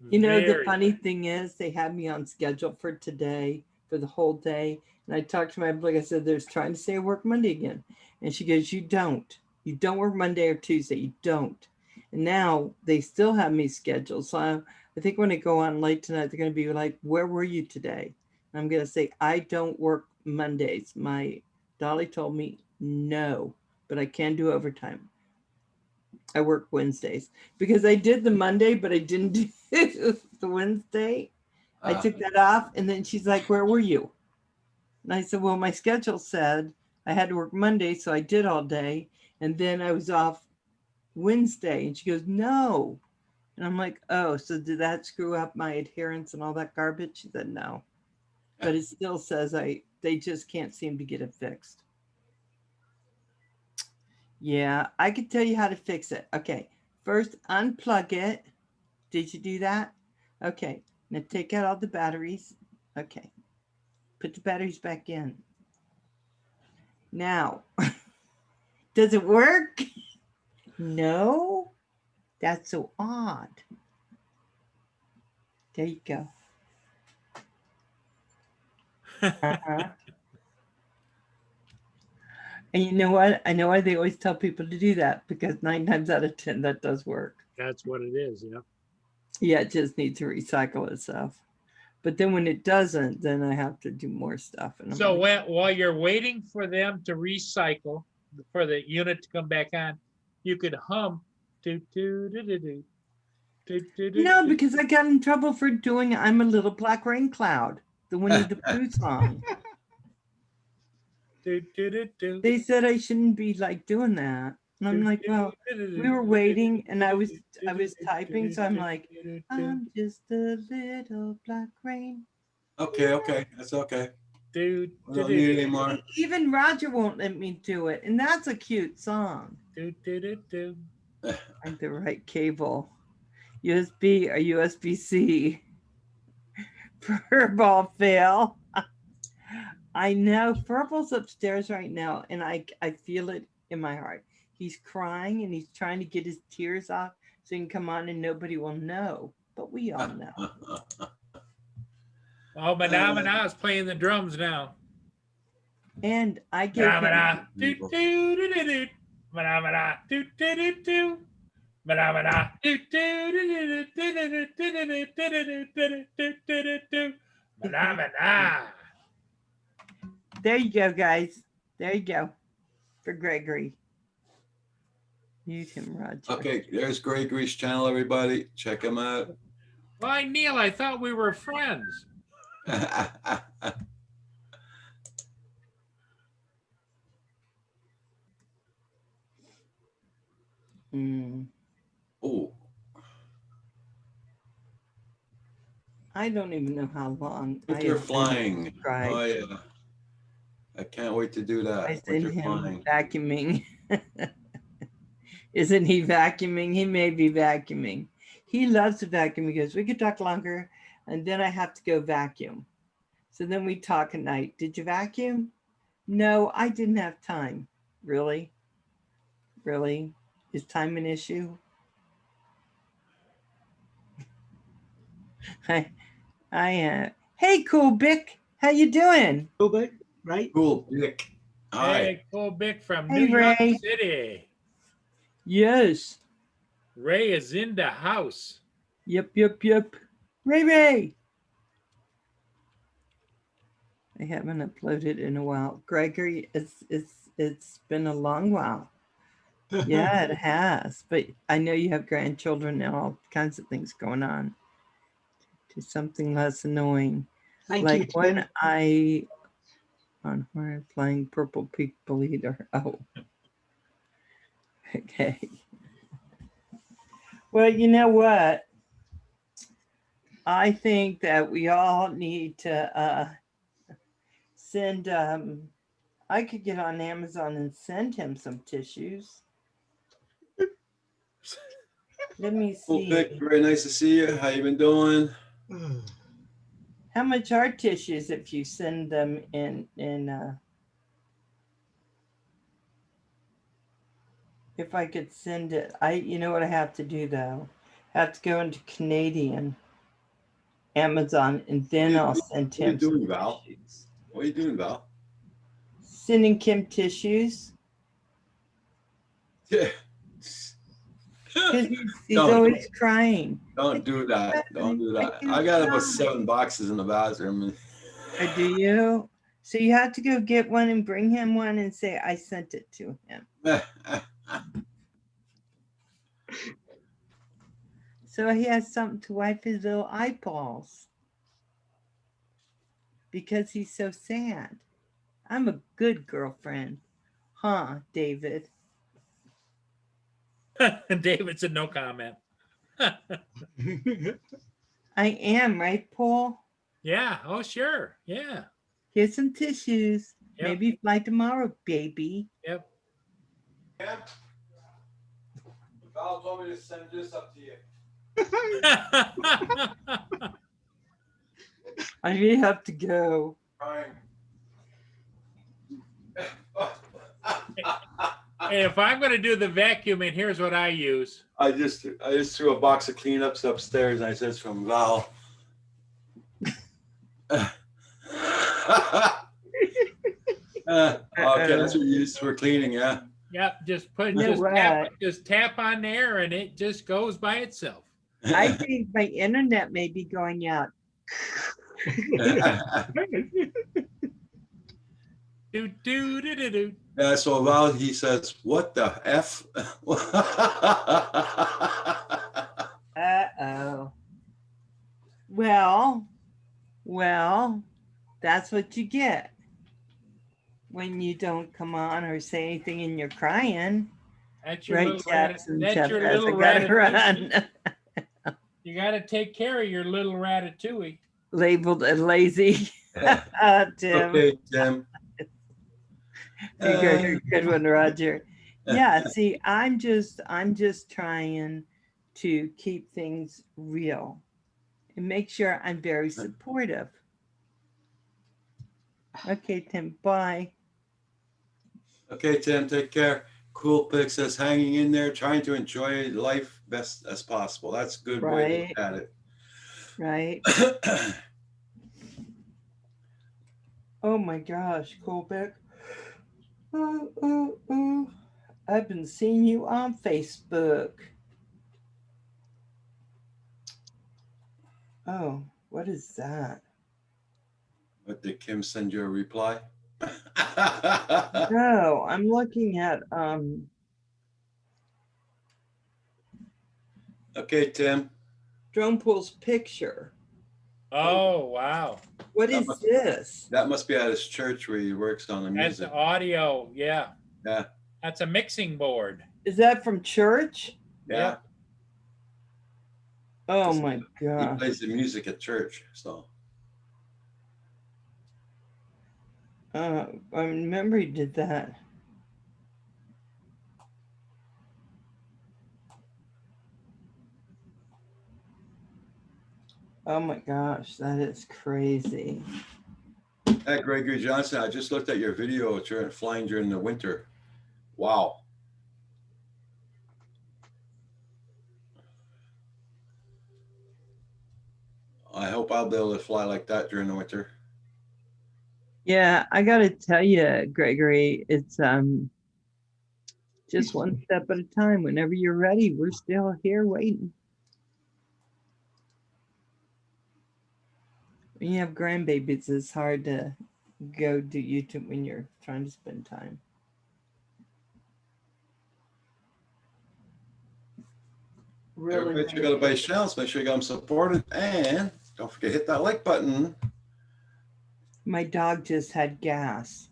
You know, the Very funny good. thing is they had me on schedule for today for the whole day. And I talked to my like I said, there's trying to say I work Monday again. And she goes, you don't work Monday or Tuesday. You don't. And now they still have me scheduled. So I think when I go on late tonight, they're going to be like, where were you today? And I'm going to say, I don't work Mondays. My Dolly told me no, but I can do overtime. I work Wednesdays because I did the Monday, but I didn't do the Wednesday. I took that off. And then she's like, where were you? And I said, well, my schedule said I had to work Monday. So I did all day. And then I was off Wednesday. And she goes, no. And I'm like, oh, so did that screw up my adherence and all that garbage? She said, no. But it still says they just can't seem to get it fixed. Yeah, I could tell you how to fix it. Okay, first unplug it. Did you do that? Okay, now take out all the batteries. Okay, put the batteries back in. Now, does it work? No, that's so odd. There you go. Uh-huh. And you know what? I know why they always tell people to do that because 9 times out of 10, that does work. That's what it is, yeah. Yeah, it just needs to recycle itself. But then when it doesn't, then I have to do more stuff. And I'm So like, while you're waiting for them to recycle, for the unit to come back on, you could hum. Do, do, do, do, do, do, do, do, no, do. because I got in trouble for doing I'm a Little Black Rain Cloud, the Winnie the Pooh song. Do, do, do, do. They said I shouldn't be like doing that. And I'm like, well, we were waiting and I was typing, so I'm like, I'm just a little black rain. Okay, that's okay. Do, We do, don't need it do, anymore. Even Roger won't let me do it. And that's a cute song. do, do, do, do. Find the right cable. USB or USB-C. Furball fail. I know Furball's upstairs right now, and I feel it in my heart. He's crying and he's trying to get his tears off so he can come on and nobody will know. But we all know. Oh, Manamana is playing the drums now. And I gave him Manamana, do, do, do, do, do. Manamana, do, do, do, do. Manamana, do, do, do, do, do, do, do, do, do, do, do, do, do. Manamana. There you go, guys. There you go. For Gregory. Mute him, Roger. Okay, there's Gregory's channel, everybody. Check him out. Why, Neil, I thought we were friends. Mm. Oh, I don't even know how long. winter have flying. cried. Oh yeah. I can't wait to do that. I send Winter him flying. vacuuming. Isn't he vacuuming? He may be vacuuming. He loves to vacuum because we could talk longer and then I have to go vacuum. So then we talk at night. Did you vacuum? No, I didn't have time. Really? Really? Is time an issue? Hey, Cool Bick. How you doing? Go back, right? Cool, Dick. Hi. Hey, Cole Bick from Hey, New York Ray. City. Yes. Ray is in the house. Yep. Ray Ray. I haven't uploaded in a while. Gregory, it's been a long while. Yeah, it has. But I know you have grandchildren and all kinds of things going on. To something less annoying. Thank you. Like when I on where flying purple people eater. Oh. Okay. Well, you know what? I think that we all need to send I could get on Amazon and send him some tissues. Let me Cool, see. Dick. Very nice to see you. How you been doing? How much are tissues if you send them in if I could send it, you know what I have to do though? I have to go into Canadian Amazon and then I'll send What are you him doing, some Val? tissues. What are you doing, Val? Sending Kim tissues. Yeah. Because he's Don't. always crying. Don't do that. Don't do that. I got about 7 boxes in the bathroom. Or do you? So you have to go get one and bring him one and say, I sent it to him. So he has something to wipe his little eyeballs. Because he's so sad. I'm a good girlfriend. Huh, David? David said no comment. I am, right, Paul? Yeah. Oh, sure. Yeah. Here's some tissues. Yep. Maybe fly tomorrow, baby. Yep. Val told me to send this up to you. I really have to go. Crying. Hey, if I'm going to do the vacuuming, here's what I use. I just threw a box of cleanups upstairs, and I said it's from Val. Okay, that's what you use for cleaning, yeah. Yep. Just Right. tap on there, and it just goes by itself. I think my internet may be going out. Do do do do do. Yeah, so Val, he says, what the F? Uh-oh. Well, that's what you get when you don't come on or say anything and you're crying. That's your Right, little Jackson that's your Chavez, I little gotta ratatouille. run. You got to take care of your little ratatouille. Labeled a lazy. Tim. Okay, Tim. Good one, Roger. Yeah, see, I'm just trying to keep things real and make sure I'm very supportive. Okay, Tim, bye. Okay, Tim, take care. Cool Pick says hanging in there, trying to enjoy life best as possible. That's a good way to look at it. Right. Oh my gosh, Colbeck. Oh. I've been seeing you on Facebook. Oh, what is that? What, did Kim send you a reply? No, I'm looking at Okay, Tim. Drone Pool's picture. Oh, wow. What is this? That must be at his church where he works on the That's music. the audio. Yeah. Yeah. That's a mixing board. Is that from church? Yeah. Oh my He God. plays the music at church. So I remember he did that. Oh my gosh, that is crazy. Hey, Gregory Johnson, I just looked at your video flying during the winter. Wow. I hope I'll be able to fly like that during the winter. Yeah, I gotta tell you, Gregory, it's just one step at a time. Whenever you're ready, we're still here waiting. When you have grandbabies, it's hard to go do YouTube when you're trying to spend time. Really, Everybody, you got to buy channels. Make sure you got them supported, and don't forget hit that like button. my dog just had gas.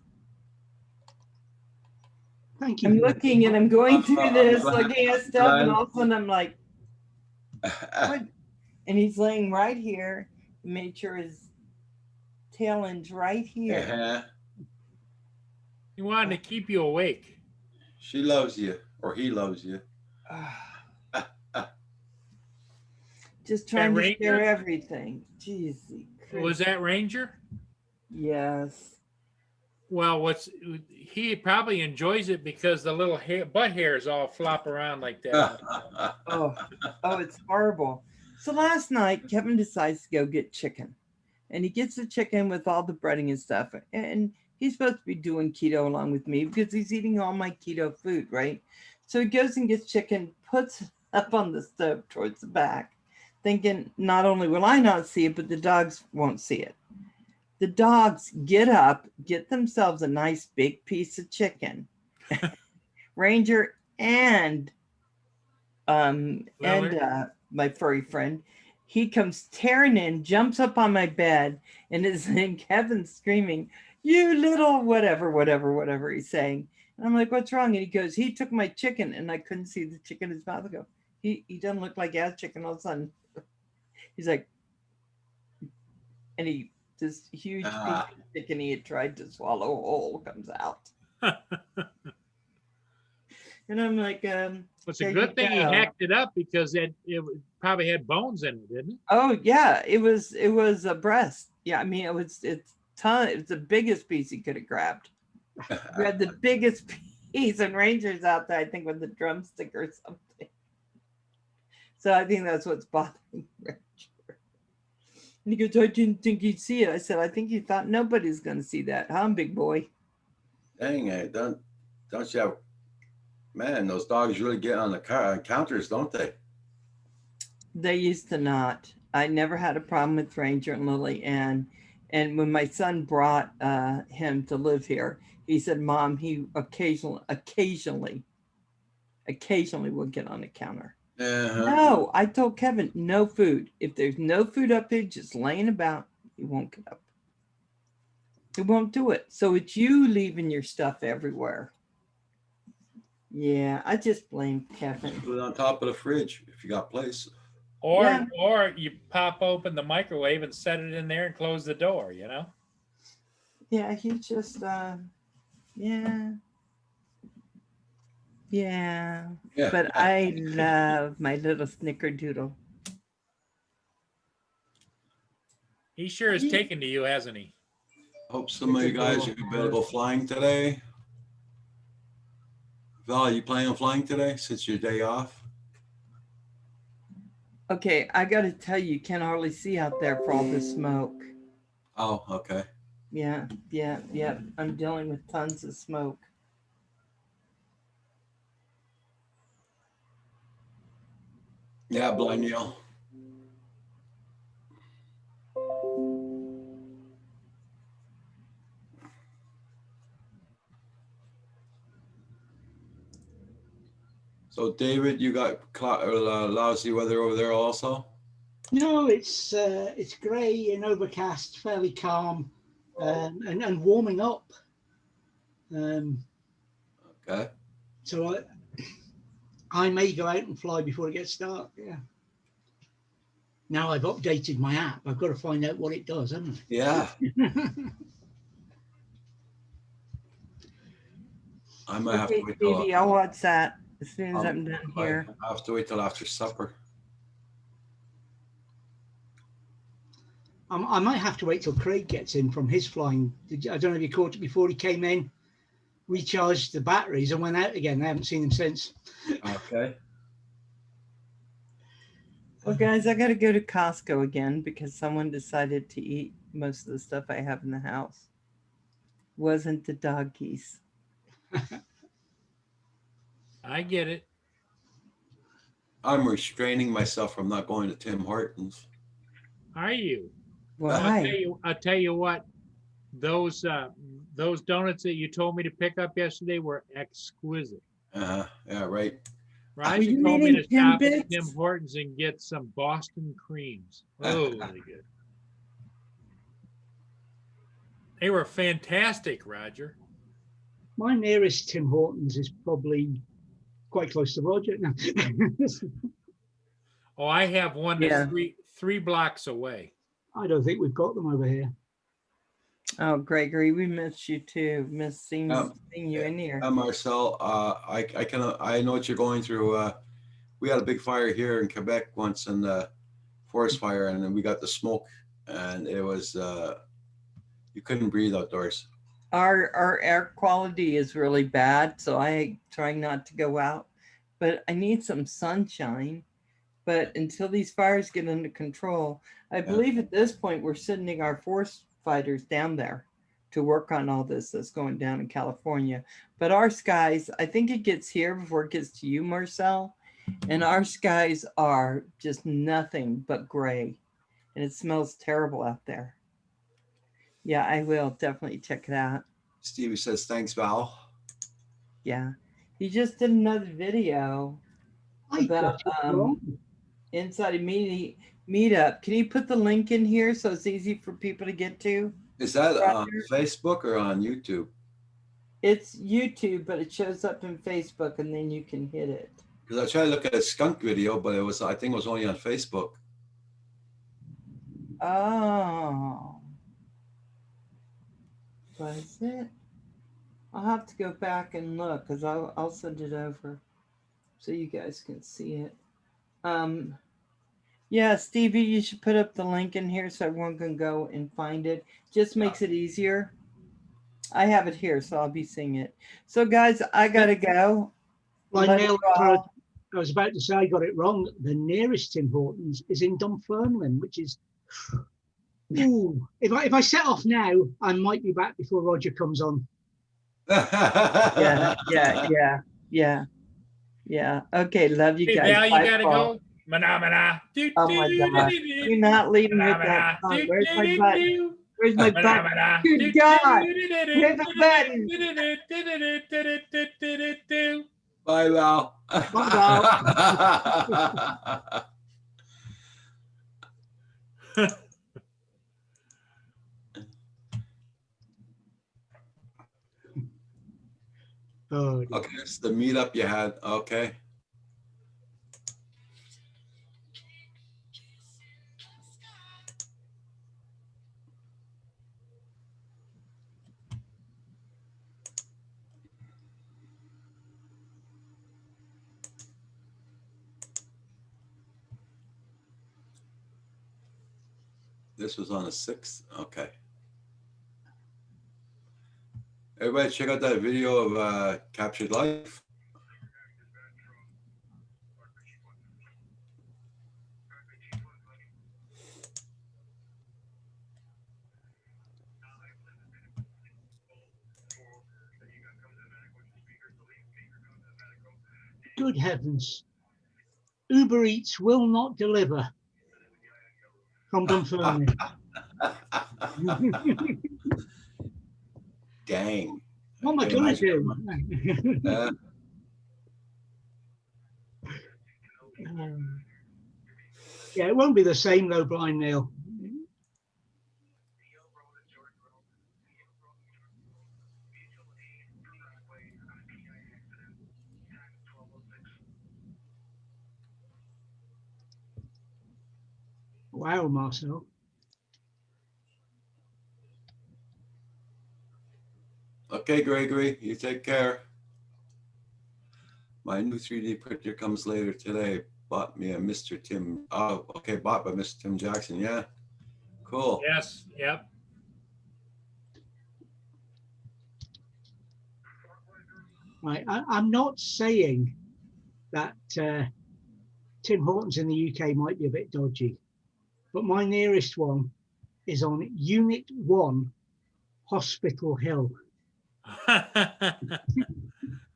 Thank you. I'm looking and I'm going through this, glad- looking at stuff, and glad. all of a sudden I'm like, what? And he's laying right here. Made sure his tail end's right here. Yeah, He wanted to keep you awake. she loves you, or he loves you. Just trying to Ranger? share everything. Jeez. Was that Ranger? Yes. Well, he probably enjoys it because the little butt hairs all flop around like that. Oh, it's horrible. So last night, Kevin decides to go get chicken. And he gets the chicken with all the breading and stuff. And he's supposed to be doing keto along with me because he's eating all my keto food, right? So he goes and gets chicken, puts it up on the stove towards the back, thinking not only will I not see it, but the dogs won't see it. The dogs get up, get themselves a nice big piece of chicken. Ranger and my furry friend, he comes tearing in, jumps up on my bed, and is in Kevin screaming, "You little whatever he's saying." And I'm like, "What's wrong?" And he goes, "He took my chicken," and I couldn't see the chicken in his mouth. I go, he doesn't look like he has chicken. All of a sudden, he's like, and this huge piece of chicken he had tried to swallow whole comes out. And I'm like, It's a good thing he hacked it up because it probably had bones in it, didn't it? oh yeah, it was a breast. Yeah, I mean, it's the biggest piece he could have grabbed. Grabbed the biggest piece, and Ranger's out there, I think, with a drumstick or something. So I think that's what's bothering Ranger. And he goes, "I didn't think he'd see it." I said, "I think he thought nobody's going to see that, huh, big boy?" Dang it! Don't you have? Man, those dogs really get on the counters, don't they? They used to not. I never had a problem with Ranger and Lily. And when my son brought him to live here, he said, "Mom, he occasionally will get on the counter." No, I told Kevin, no food. If there's no food up there, just laying about, he won't get up. It won't do it. So it's you leaving your stuff everywhere. Yeah, I just blame Kevin. Put it on top of the fridge if you got place. Or Yeah. or you pop open the microwave and set it in there and close the door, you know? Yeah, he just yeah. Yeah. Yeah. But I love my little snickerdoodle. He sure has taken to you, hasn't he? Hope some of you guys are gonna go flying today. Val, you planning on flying today since your day off? Okay, I gotta tell you, you can hardly see out there for all the smoke. Oh, okay. Yeah. I'm dealing with tons of smoke. Yeah, Blind Neil. So David, you got lousy weather over there also? No, it's grey and overcast, fairly calm, and warming up. Okay. So I may go out and fly before it gets dark. Yeah. Now I've updated my app. I've got to find out what it does, haven't Yeah. I? I might have to Okay, wait till Stevie, I'll watch that as soon as I'm done I here. have to wait till after supper. I might have to wait till Craig gets in from his flying. I don't know if you caught it before he came in, recharged the batteries and went out again. I haven't seen him since. Okay. Well, guys, I got to go to Costco again because someone decided to eat most of the stuff I have in the house. Wasn't the doggies. I get it. I'm restraining myself from not going to Tim Hortons. Are you? I'll Why? tell you what, those donuts that you told me to pick up yesterday were exquisite. Yeah, right. Roger you told me to eating stop at Timbits? Tim Hortons and get some Boston creams. Oh, really good. They were fantastic, Roger. My nearest Tim Hortons is probably quite close to Roger. No. Oh, I have one that's Yeah. three blocks away. I don't think we've got them over here. Oh, Gregory, we missed you too. Miss seeing you in here. Marcel, I know what you're going through. We had a big fire here in Quebec once, and forest fire, and then we got the smoke, and it was you couldn't breathe outdoors. Our air quality is really bad, so I trying not to go out. But I need some sunshine. But until these fires get under control, I believe at this point we're sending our forest fighters down there to work on all this that's going down in California. But our skies, I think it gets here before it gets to you, Marcel. And our skies are just nothing but gray. And it smells terrible out there. Yeah, I will definitely check it out. Stevie says, thanks, Val. Yeah. He just did another video about Inside a Meetup. Can you put the link in here so it's easy for people to get to? Is that on Facebook or on YouTube? It's YouTube, but it shows up in Facebook and then you can hit it. Because I tried to look at a skunk video, but I think it was only on Facebook. Oh. Was it? I'll have to go back and look because I'll send it over so you guys can see it. Yeah, Stevie, you should put up the link in here so everyone can go and find it. Just makes it easier. I have it here, so I'll be seeing it. So, guys, I gotta go. I was about to say I got it wrong. The nearest Tim Hortons is in Dunfermline, which is. Ooh, if I set off now, I might be back before Roger comes on. Yeah. Okay, love you Hey, guys. Val, you Bye, gotta Paul. go. Mana. Oh my God. You're not leaving with that song. Where's my button? Where's my button? Good God. Where's the button? Bye, Val. Bye, Val. Oh, dear. Okay, it's the meetup you had. Okay. This was on the 6th. Okay. Everybody check out that video of Captured Life. Good heavens. Uber Eats will not deliver from Dunfermline. Dang. What am I can going to imagine. do? Yeah, it won't be the same though, Blind Neil. Wow, Marcel. Okay, Gregory, you take care. My new 3D printer comes later today. Bought me a Mr. Tim. Oh, okay, bought by Mr. Tim Jackson. Yeah, cool. Yes, yep. Right, I'm not saying that Tim Hortons in the UK might be a bit dodgy, but my nearest one is on Unit 1, Hospital Hill.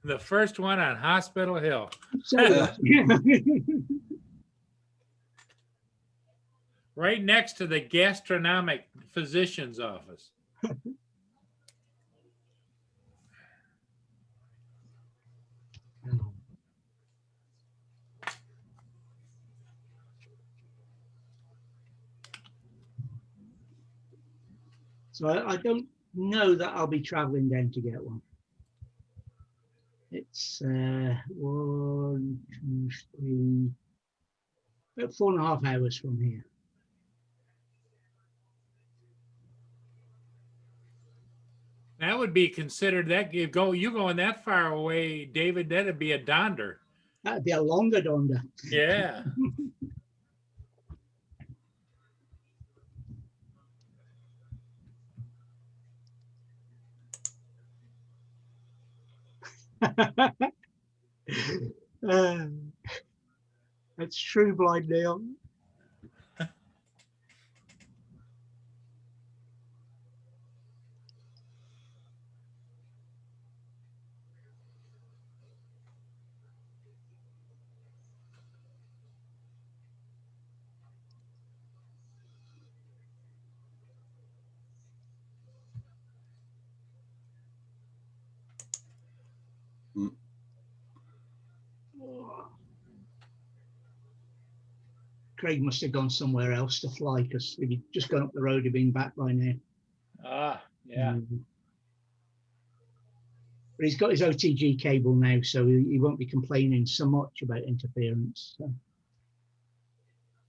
The first one on Hospital Hill. So, Right next to the gastronomic physician's office. so I don't know that I'll be traveling down to get one. It's 1, 2, 3, about 4.5 hours from here. That would be considered that you going that far away, David, that'd be a donder. That'd be a longer donder. Yeah. That's true, Blind Neil. Mm. Craig must have gone somewhere else to fly because if he'd just gone up the road, he'd been back by now. Ah, yeah. But he's got his OTG cable now, so he won't be complaining so much about interference. So.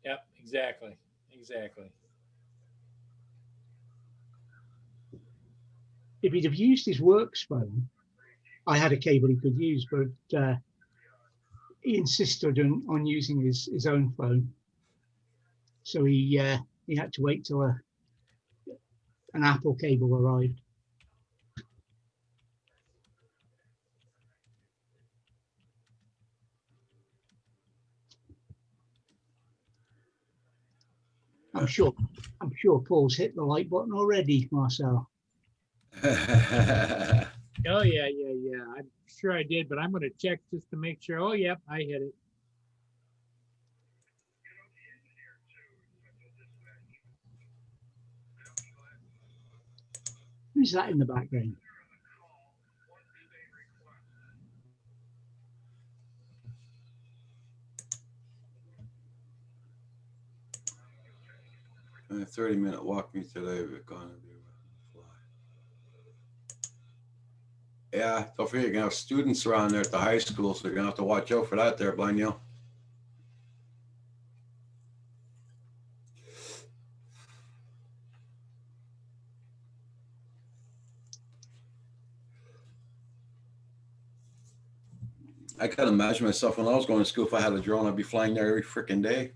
Yep, exactly. Exactly. If he'd have used his works phone, I had a cable he could use, but he insisted on using his own phone. So he had to wait till an Apple cable arrived. I'm sure Paul's hit the like button already, Marcel. Oh, yeah. I'm sure I did, but I'm going to check just to make sure. Oh, yep, I hit it. Who's that in the background? A 30-minute walk me today. We're gonna be fly. Yeah, don't forget, you're gonna have students around there at the high school, so you're gonna have to watch out for that there, Blind Neil. I can imagine myself when I was going to school, if I had a drone, I'd be flying there every freaking day.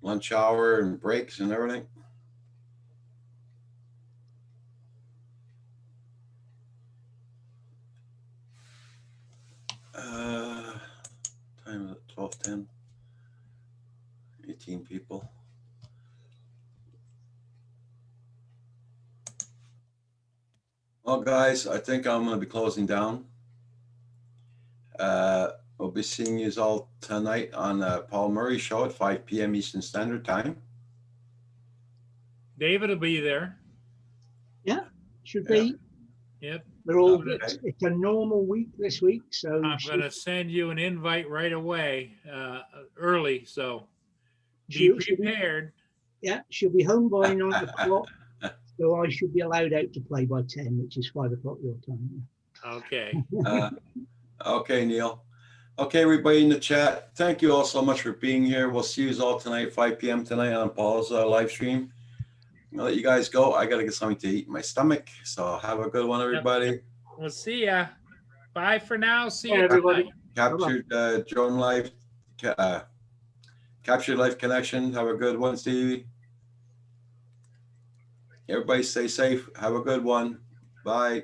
Lunch hour and breaks and everything. Time is it 12:10? 18 people. Well, guys, I think I'm going to be closing down. We'll be seeing you all tonight on Paul Murray Show at 5 p.m. Eastern Standard Time. David will be there. Should be. Yep. They're all. Okay. It's a normal week this week, so I'm going to send you an invite right away, early. So be prepared. she'll be home by 9 o'clock. So I should be allowed out to play by 10, which is 5 o'clock your time. Okay. Okay, Neil. Okay, everybody in the chat, thank you all so much for being here. We'll see you all tonight, 5 p.m. tonight on Paul's live stream. I'll let you guys go. I got to get something to eat in my stomach. So have a good one, everybody. We'll see ya. Bye for now. See you, everybody. tonight. Captured drone live, captured live connection. Have a good one, Stevie. Everybody stay safe. Have a good one. Bye.